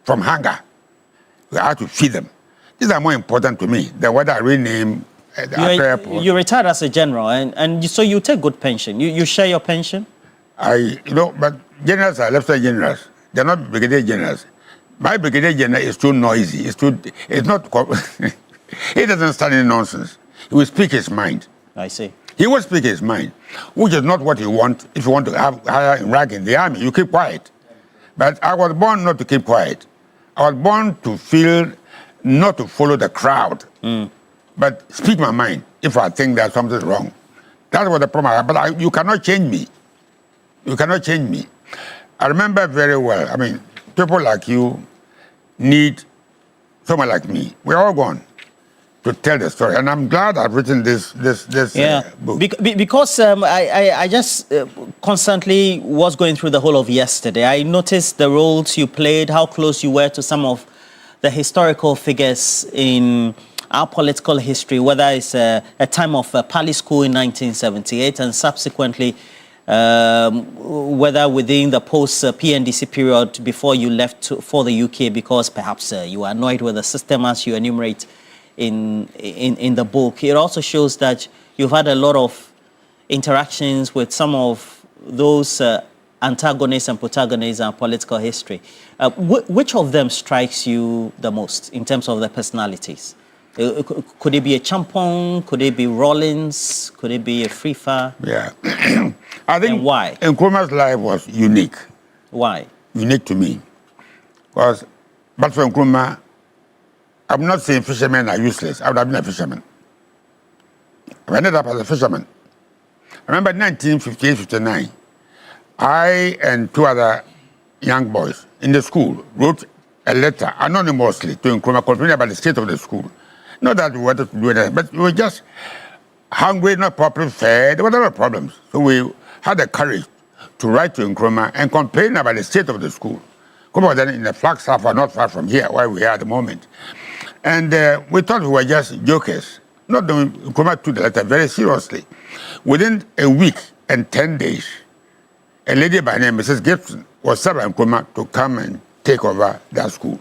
from hunger. We have to feed them. These are more important to me than whether I rename the You retired as a general, and so you take good pension. You share your pension? But generals are left-side generals. They're not brigadier generals. My brigadier general is too noisy. He doesn't stand in nonsense. He will speak his mind. I see. He will speak his mind, which is not what you want. If you want to have higher rank in the army, you keep quiet. But I was born not to keep quiet. I was born to feel, not to follow the crowd, but speak my mind if I think that something's wrong. That's what the problem is. But you cannot change me. You cannot change me. I remember very well, people like you need someone like me. We're all gone to tell the story. And I'm glad I've written this book. Because I just constantly was going through the whole of yesterday. I noticed the roles you played, how close you were to some of the historical figures in our political history, whether it's a time of Pali School in 1978 and subsequently whether within the post-PNDC period before you left for the UK because perhaps you were annoyed with the system as you enumerate in the book. It also shows that you've had a lot of interactions with some of those antagonists and protagonists in political history. Which of them strikes you the most in terms of their personalities? Could it be a Champong? Could it be Rollins? Could it be a Frifa? Yeah. I think why? Nkrumah's life was unique. Why? Unique to me. Because, but for Nkrumah, I'm not saying fishermen are useless. I would have been a fisherman. I ended up as a fisherman. I remember 1958-59, I and two other young boys in the school wrote a letter anonymously to Nkrumah complaining about the state of the school. Not that we wanted to do anything, but we were just hungry, not properly fed. There were a lot of problems. So we had the courage to write to Nkrumah and complain about the state of the school. Nkrumah was then in the Flagstaff, not far from here, where we are at the moment. And we thought we were just jokers. Not that Nkrumah took the letter very seriously. Within a week and 10 days, a lady by name Mrs. Gibson was sent by Nkrumah to come and take over that school.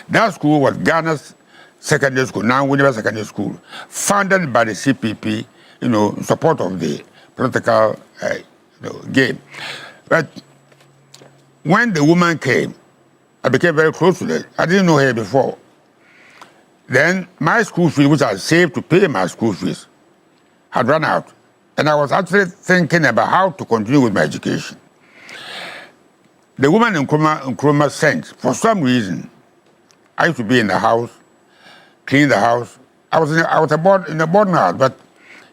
That school was Ghana's secondary school, now Winnipeg Secondary School, funded by the CPP, in support of the political game. But when the woman came, I became very close to her. I didn't know her before. Then my school fees, which I saved to pay my school fees, had run out. And I was actually thinking about how to continue with my education. The woman Nkrumah sent, for some reason, I used to be in the house, clean the house. I was in a boarding house, but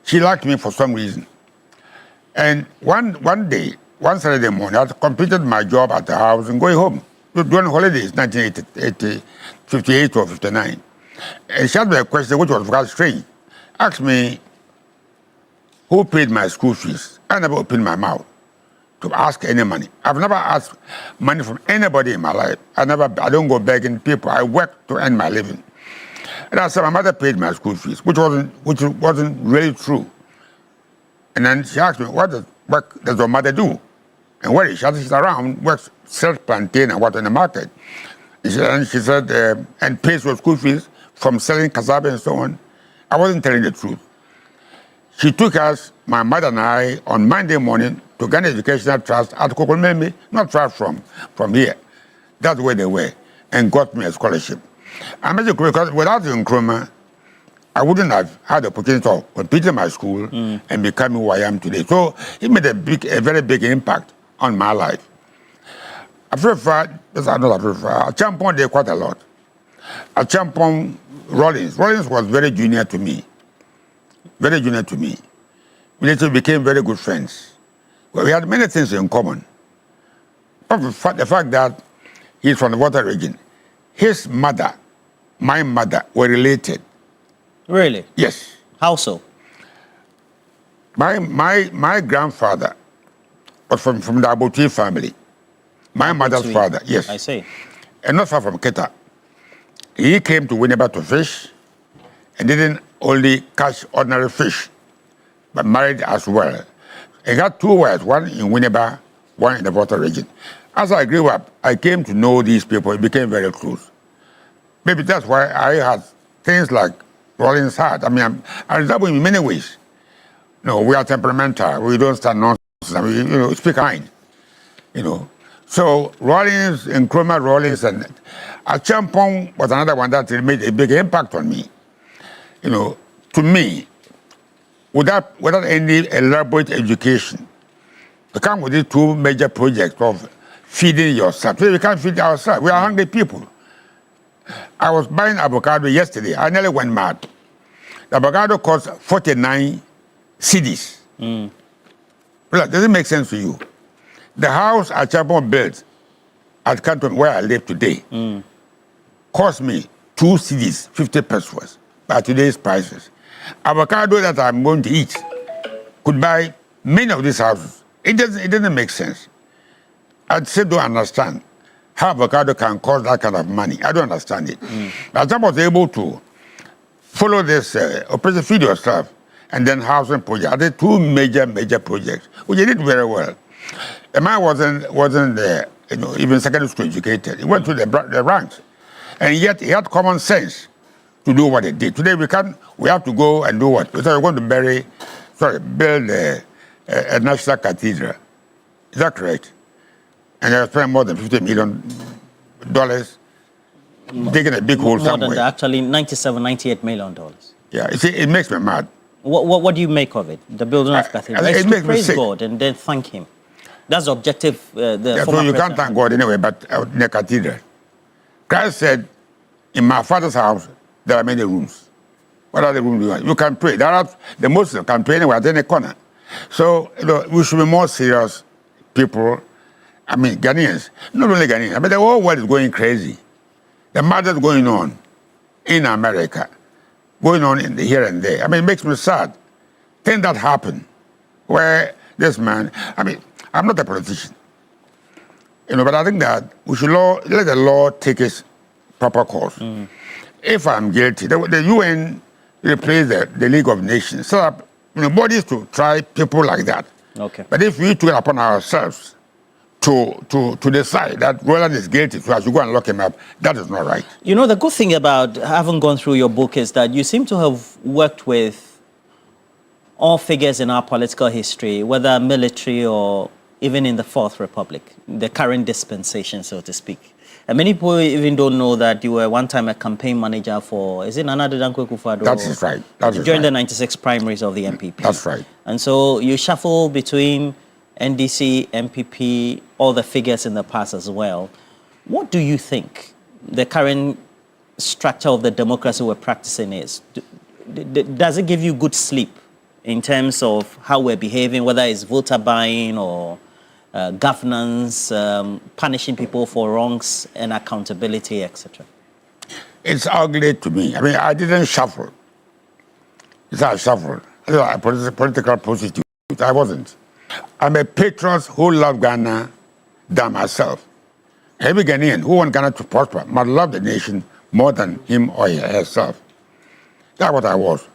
she liked me for some reason. And one Saturday morning, I completed my job at the house and going home during holidays, 1958 or 59. And she asked me a question which was very strange. Asked me, who paid my school fees? I never opened my mouth to ask any money. I've never asked money from anybody in my life. I don't go begging people. I work to earn my living. And I said, my mother paid my school fees, which wasn't really true. And then she asked me, what does your mother do? And where is she? She's around, works, sells plantain and what in the market. And she said, and pays for school fees from selling cassava and so on. I wasn't telling the truth. She took us, my mother and I, on Monday morning to Ghana Educational Trust at Kokomembe, not far from here. That's where they were, and got me a scholarship. I made it because without Nkrumah, I wouldn't have had the opportunity of completing my school and becoming who I am today. So he made a very big impact on my life. I Champon did quite a lot. Achampong Rollins. Rollins was very junior to me. Very junior to me. We later became very good friends. Well, we had many things in common. But the fact that he's from the water region, his mother, my mother, were related. Really? Yes. How so? My grandfather was from the Abotui family. My mother's father, yes. I see. And not far from Keta. He came to Winneba to fish and didn't only catch ordinary fish, but married as well. He had 2 wives, one in Winneba, one in the water region. As I grew up, I came to know these people. It became very close. Maybe that's why I had things like Rollins had. I mean, I resemble him in many ways. No, we are temperamental. We don't stand nonsense. We speak kind. So Rollins, Nkrumah Rollins, and Achampong was another one that made a big impact on me. To me, without any elaborate education, we come with these 2 major projects of feeding yourself. We can't feed ourselves. We are hungry people. I was buying avocado yesterday. I nearly went mad. The avocado cost 49 cedis. Well, does it make sense to you? The house Achampong built at Canton, where I live today, cost me 2 cedis, 50 pesos, by today's prices. Avocado that I'm going to eat could buy many of these houses. It doesn't make sense. I still don't understand how avocado can cost that kind of money. I don't understand it. Achampong was able to follow this Operation Feed Yourself and then housing project. I did 2 major projects, which he did very well. The man wasn't even secondary school educated. He went to the ranks, and yet he had common sense to do what he did. Today we have to go and do what? So we're going to build a national cathedral. Is that correct? And they spent more than $50 million digging a big hole somewhere. More than that, actually $98 million. Yeah, you see, it makes me mad. What do you make of it? The building of cathedral. It makes praise me sick. God and then thank him. That's the objective. So you can't thank God anyway, but in the cathedral. Christ said, in my Father's house, there are many rooms. What are the rooms you want? You can pray. The Muslims can pray anywhere, at any corner. So we should be more serious people. I mean, Ghanaians, not only Ghanaians, but the whole world is going crazy. The matters going on in America, going on here and there. I mean, it makes me sad. Things that happen where this man, I mean, I'm not a politician, but I think that we should let the law take its proper course. If I'm guilty, the UN replaced the League of Nations, set up bodies to try people like that. Okay. But if we took it upon ourselves to decide that Roland is guilty, so I should go and lock him up, that is not right. The good thing about having gone through your book is that you seem to have worked with all figures in our political history, whether military or even in the Fourth Republic, the current dispensation, so to speak. And many people even don't know that you were one time a campaign manager for, is it Nana Dankwa Akufo-Addo? That is right. During the 96 primaries of the MPP. That's right. And so you shuffle between NDC, MPP, all the figures in the past as well. What do you think the current structure of the democracy we're practicing is? Does it give you good sleep in terms of how we're behaving, whether it's voter buying or governance, punishing people for wrongs and accountability, etc.? It's ugly to me. I mean, I didn't shuffle. It's not a shuffle. I'm a political prostitute. I wasn't. I'm a patriot who loves Ghana than myself. Every Ghanaian who wants Ghana to prosper must love the nation more than him or herself. That's what I was.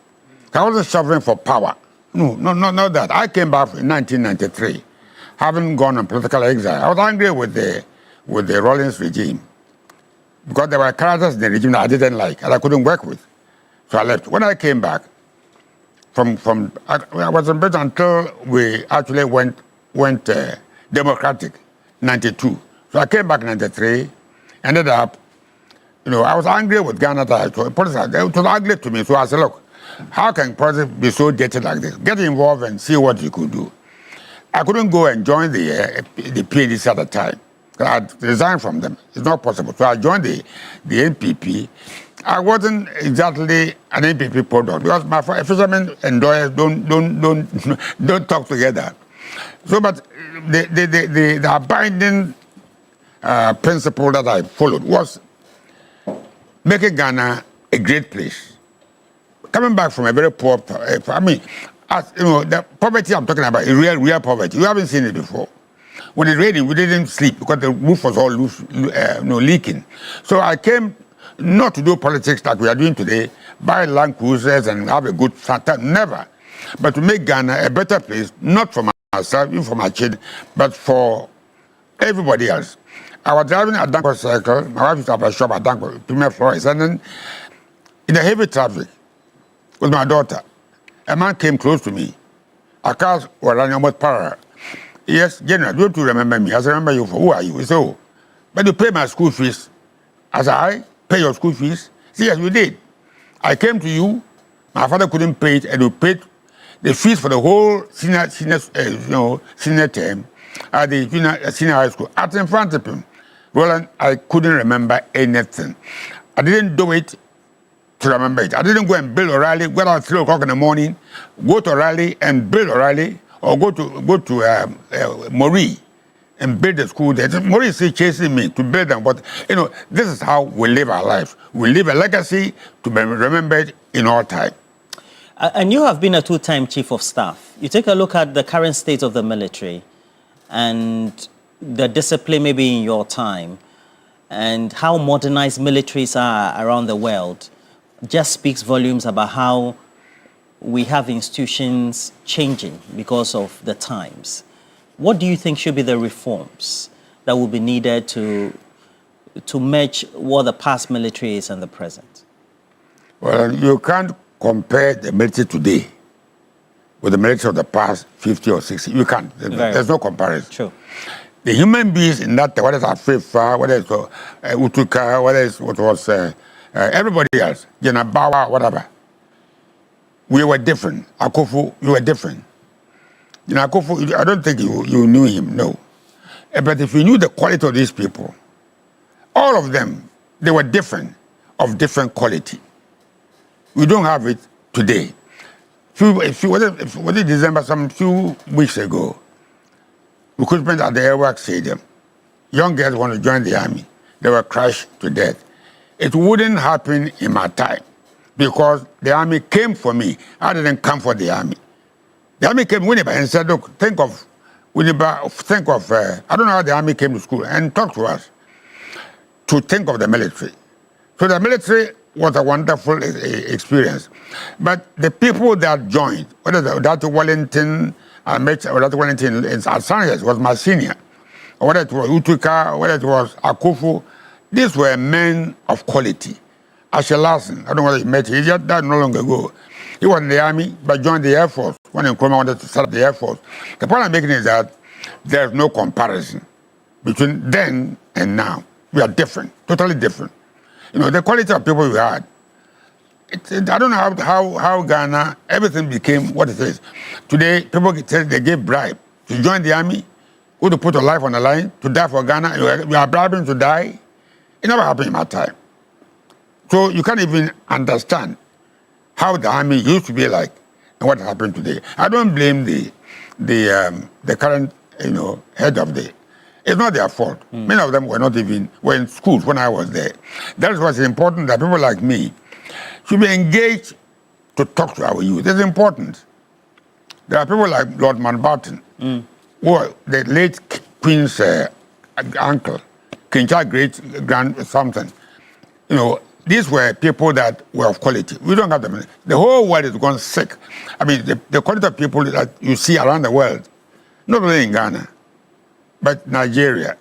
I wasn't shuffling for power. No, not that. I came back in 1993, having gone on political exile. I was angry with the Rollins regime because there were characters in the regime that I didn't like and I couldn't work with. So I left. When I came back, I was in Britain until we actually went democratic, 92. So I came back in 93, ended up, I was angry with Ghana. It was ugly to me. So I said, look, how can politics be so dirty like this? Get involved and see what you could do. I couldn't go and join the PNDC at the time. I resigned from them. It's not possible. So I joined the NPP. I wasn't exactly an NPP product because my fishermen and lawyers don't talk together. So, but the abiding principle that I followed was making Ghana a great place. Coming back from a very poor, I mean, as, you know, the poverty I'm talking about is real poverty. You haven't seen it before. When it's raining, we didn't sleep because the roof was all leaking. So I came not to do politics like we are doing today, buy land cruisers and have a good time, never. But to make Ghana a better place, not for myself, even for my children, but for everybody else. I was driving a Danko cycle, my wife used to have a shop at Danko, Premier Flores, and then in the heavy traffic with my daughter, a man came close to me. Our cars were running almost parallel. Yes, General, don't you remember me? I said, remember you for who are you? He said, oh, but you pay my school fees. I said, I pay your school fees? He said, yes, you did. I came to you, my father couldn't pay it, and you paid the fees for the whole senior term at the senior high school. I was in front of him. Roland, I couldn't remember anything. I didn't do it to remember it. I didn't go and build O'Reilly, go out at 3 o'clock in the morning, go to O'Reilly and build O'Reilly, or go to Maury and build the school there. Maury is still chasing me to build them, but you know, this is how we live our lives. We leave a legacy to be remembered in all time. And you have been a two-time chief of staff. You take a look at the current state of the military and the discipline maybe in your time and how modernized militaries are around the world just speaks volumes about how we have institutions changing because of the times. What do you think should be the reforms that will be needed to match what the past military is and the present? Well, you can't compare the military today with the military of the past 50 or 60. You can't. There's no comparison. True. The human beings in that, whether it's Afrifa, whether it's Utuka, whether it's what was everybody else, Jenabawa, whatever, we were different. Akufu, you were different. Akufu, I don't think you knew him, no. But if you knew the quality of these people, all of them, they were different, of different quality. We don't have it today. Was it December, some few weeks ago, recruitment at the Ayawaso Stadium, young girls want to join the army. They were crushed to death. It wouldn't happen in my time because the army came for me. I didn't come for the army. The army came Winneba and said, look, think of Winneba, I don't know how the army came to school and talked to us to think of the military. So the military was a wonderful experience. But the people that joined, whether Dr. Wellington, I met Dr. Wellington in Sanchez was my senior, or whether it was Utuka, whether it was Akufu, these were men of quality. Asher Larson, I don't know whether you met him, he just died not long ago. He was in the army, but joined the Air Force when Nkrumah wanted to set up the Air Force. The point I'm making is that there's no comparison between then and now. We are different, totally different. You know, the quality of people we had, I don't know how Ghana, everything became what it is. Today, people they give bribe to join the army, or to put your life on the line, to die for Ghana. You are bribing to die. It never happened in my time. So you can't even understand how the army used to be like and what happened today. I don't blame the current head of the. It's not their fault. Many of them were in schools when I was there. That's what's important, that people like me should be engaged to talk to our youth. It's important. There are people like Lord Mountbatten, who are the late Queen's uncle, King Charles' great-grand something. You know, these were people that were of quality. We don't have them. The whole world is gone sick. I mean, the quality of people that you see around the world, not only in Ghana, but Nigeria,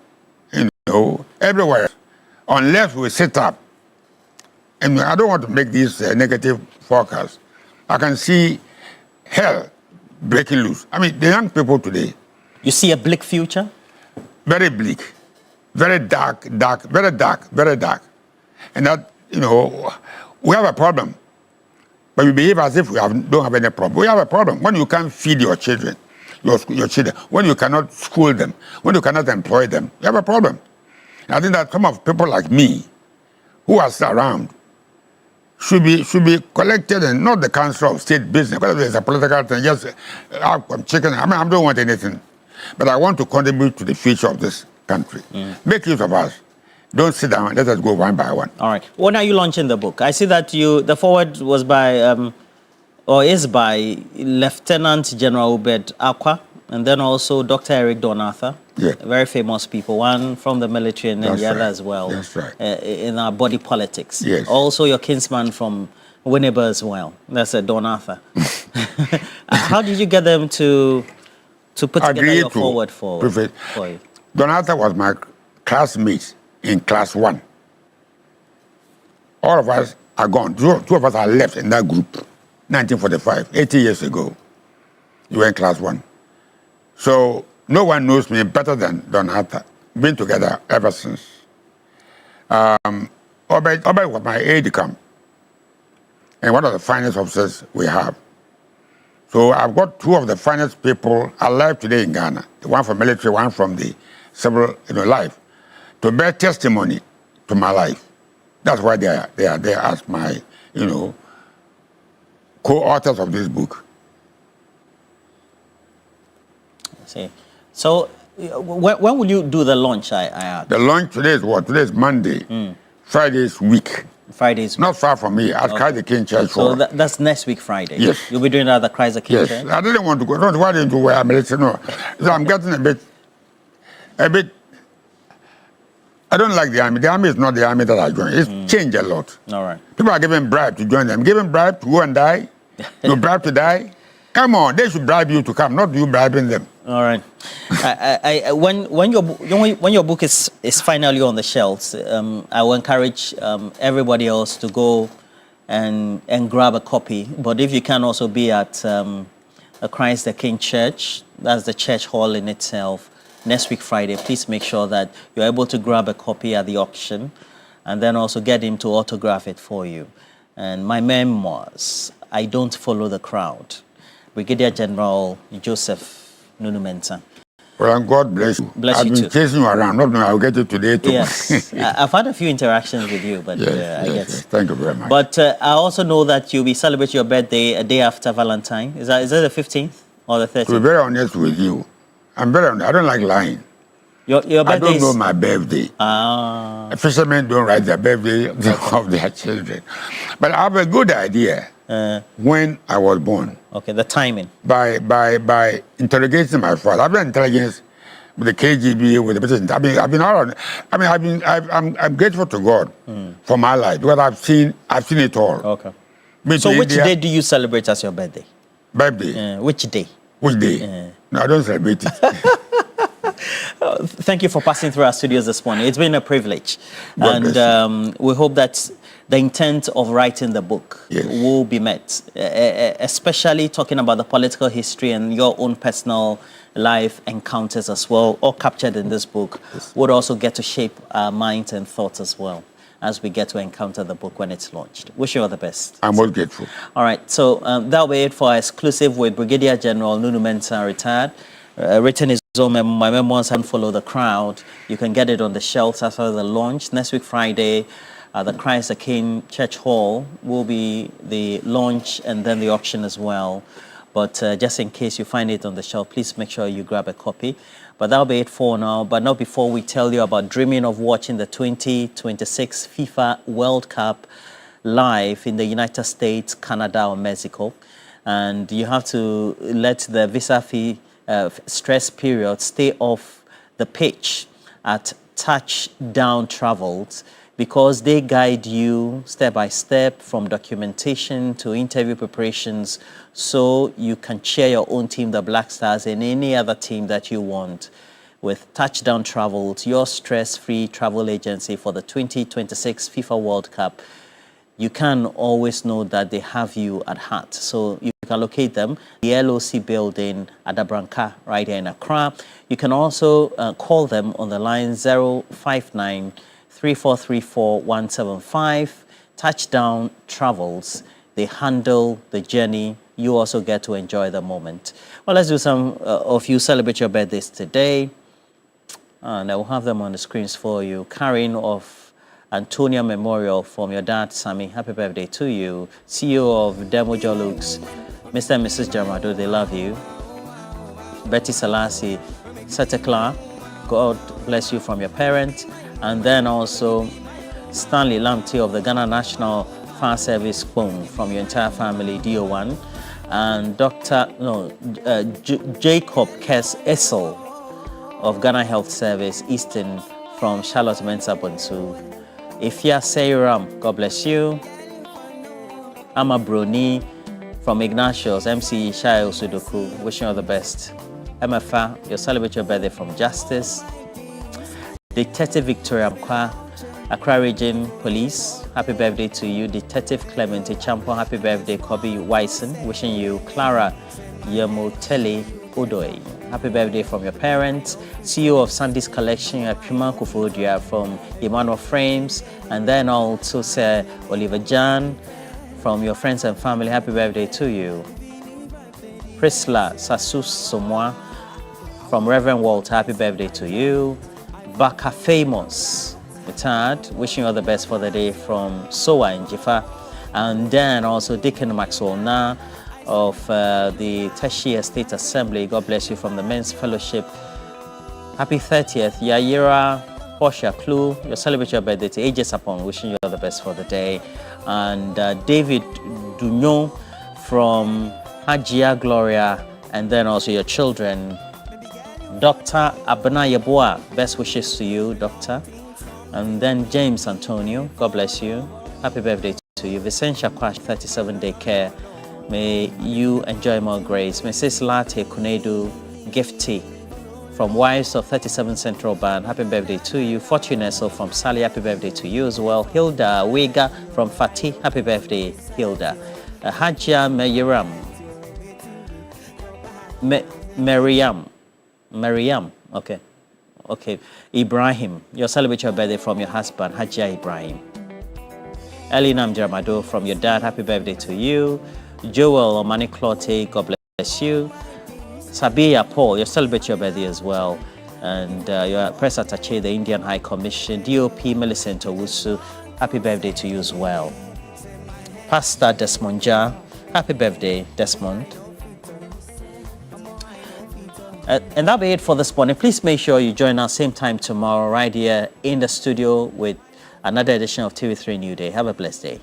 everywhere, unless we sit up. And I don't want to make these negative forecasts. I can see hell breaking loose. I mean, the young people today. You see a bleak future? Very bleak. Very dark, very dark. And that, we have a problem. But we behave as if we don't have any problem. We have a problem when you can't feed your children, when you cannot school them, when you cannot employ them. You have a problem. I think that some of people like me, who are still around, should be collected and not the Council of State business. Because it's a political thing, just I'm chicken. I mean, I don't want anything, but I want to contribute to the future of this country. Make use of us. Don't sit down. Let us go one by one. All right. When are you launching the book? I see that the forward was by, or is by Lieutenant General Obed Akwa, and then also Dr. Eric Donatha. Yeah. Very famous people, one from the military and then That's the other right. as well. That's right. In our body politics. Yes. Also your kinsman from Winneba as well. That's Donatha. How did you get them to put together your forward for you? Donatha was my classmate in class 1. All of us are gone. Two of us are left in that group. 1945, 80 years ago. You were in class 1. So no one knows me better than Donatha. Been together ever since. Obed was my aide-de-camp and one of the finest officers we have. So I've got 2 of the finest people alive today in Ghana. One from military, one from the civil life, to bear testimony to my life. That's why they are there as my, co-authors of this book. See. So when will you do the launch, I asked? The launch today is what? Today is Monday. Friday's week. Friday's not far from me at Christ the King Church. So that's next week Friday? Yes. You'll be doing that at Christ the King Church? Yes. I didn't want to go. Don't want to wear military. No. So I'm getting a bit. I don't like the army. The army is not the army that I joined. It's changed a lot. All right. People are giving bribe to join them. Giving bribe to go and die. You bribe to die. Come on, they should bribe you to come, not you bribing them. All right. When your book is finally on the shelves, I will encourage everybody else to go and grab a copy. But if you can also be at Christ the King Church, that's the church hall in itself, next week Friday, please make sure that you're able to grab a copy at the auction and then also get him to autograph it for you. And my memoirs, I Don't Follow the Crowd. Brigadier General Joseph Nunu Mensah. Well, and God bless you. Bless I've you been too. chasing you around. Not knowing I'll get it today too. Yes. I've had a few interactions with you, but yes, I guess. Yes. Thank you very much. But I also know that you'll be celebrating your birthday a day after Valentine. Is that the 15th or the 13th? To be very honest with you, I'm very honest. I don't like lying. Your birthday I don't know my birthday. Fishermen don't write their birthday of their children. But I have a good idea when I was born. Okay, the timing. By interrogating my father. I've been intelligence with the KGB, with the British. I've been all on. I'm grateful to God for my life because I've seen it all. Okay. So which day do you celebrate as your birthday? Birthday. Which day? Which day? No, I don't celebrate it. Thank you for passing through our studios this morning. It's been a privilege. God And we hope that the intent of writing the book will be met, especially talking about the political history and your own personal life encounters as well, all captured in this book, would also get to shape our minds and thoughts as well as we get to encounter the book when it's launched. Wish you all the best. I'm most grateful. All right, so that'll be it for our exclusive with Brigadier General Nunu Mensah, retired. Written his own my memoirs, and Follow the Crowd. You can get it on the shelves after the launch. Next week, Friday, the Christ the King Church Hall will be the launch and then the auction as well. But just in case you find it on the shelf, please make sure you grab a copy. But that'll be it for now. But not before we tell you about dreaming of watching the 2026 FIFA World Cup live in the United States, Canada, or Mexico. And you have to let the visa fee stress period stay off the pitch at Touchdown Travels, because they guide you step by step from documentation to interview preparations, so you can cheer your own team, the Black Stars, and any other team that you want. With Touchdown Travels, your stress-free travel agency for the 2026 FIFA World Cup, you can always know that they have you at heart. So you can locate them, the LOC building at Abranka, right here in Accra. You can also call them on the line 059 3434 175. Touchdown Travels. They handle the journey. You also get to enjoy the moment. Well, let's do some of you celebrate your birthdays today. And I will have them on the screens for you. Carrying of Antonia Memorial from your dad, Sammy. Happy birthday to you. CEO of Demo Jolux, Mr. and Mrs. Jamado, they love you. Betty Selassie, Setekla, God bless you from your parents. And then also Stanley Lamte of the Ghana National Fire Service phone from your entire family, DO1. And Jacob Kes Essel of Ghana Health Service, Eastern, from Charlotte Mensah Bonsu. Ifya Seiram, God bless you. Ama Bruni from Ignatius, MC Shayo Sudoku, wishing you all the best. MFA, you celebrate your birthday from Justice. Detective Victoria Mkwa, Accra Region Police, happy birthday to you. Detective Clemente Champo, happy birthday. Kobe Wyson, wishing you. Clara Yamotele Odoy, happy birthday from your parents. CEO of Sandy's Collection, Puma Kufudia from Emmanuel Frames. And then also Sir Oliver Jan from your friends and family, happy birthday to you. Priscilla Sasus Somoa from Reverend Walter, happy birthday to you. Baka Famous, retired, wishing you all the best for the day from Soa in Jifa. And then also Deacon Maxwell Na of the Teshi State Assembly, God bless you, from the Men's Fellowship. Happy 30th, Yaira Portia Clue, you celebrate your birthday to Ages Upon, wishing you all the best for the day. And David Dunyo from Hajia Gloria, and then also your children. Dr. Abana Yabua, best wishes to you, Doctor. And then James Antonio, God bless you. Happy birthday to you. Vicentia Kwash, 37-day care. May you enjoy more grace. Mrs. Latte Kunedu Gifty from Wives of 37 Central Band, happy birthday to you. Fortune Essel from Sally, happy birthday to you as well. Hilda Wega from Fatih, happy birthday, Hilda. Hajia Meyiram. Mariam, okay. Ibrahim, you celebrate your birthday from your husband, Hajia Ibrahim. Elinam Dramado from your dad, happy birthday to you. Joel Omani Clote, God bless you. Sabia Paul, you celebrate your birthday as well. And your press attaché, the Indian High Commission, DOP Millicent Owusu, happy birthday to you as well. Pastor Desmond Ja, happy birthday, Desmond. And that'll be it for this morning. Please make sure you join us same time tomorrow right here in the studio with another edition of TV3 Newday. Have a blessed day.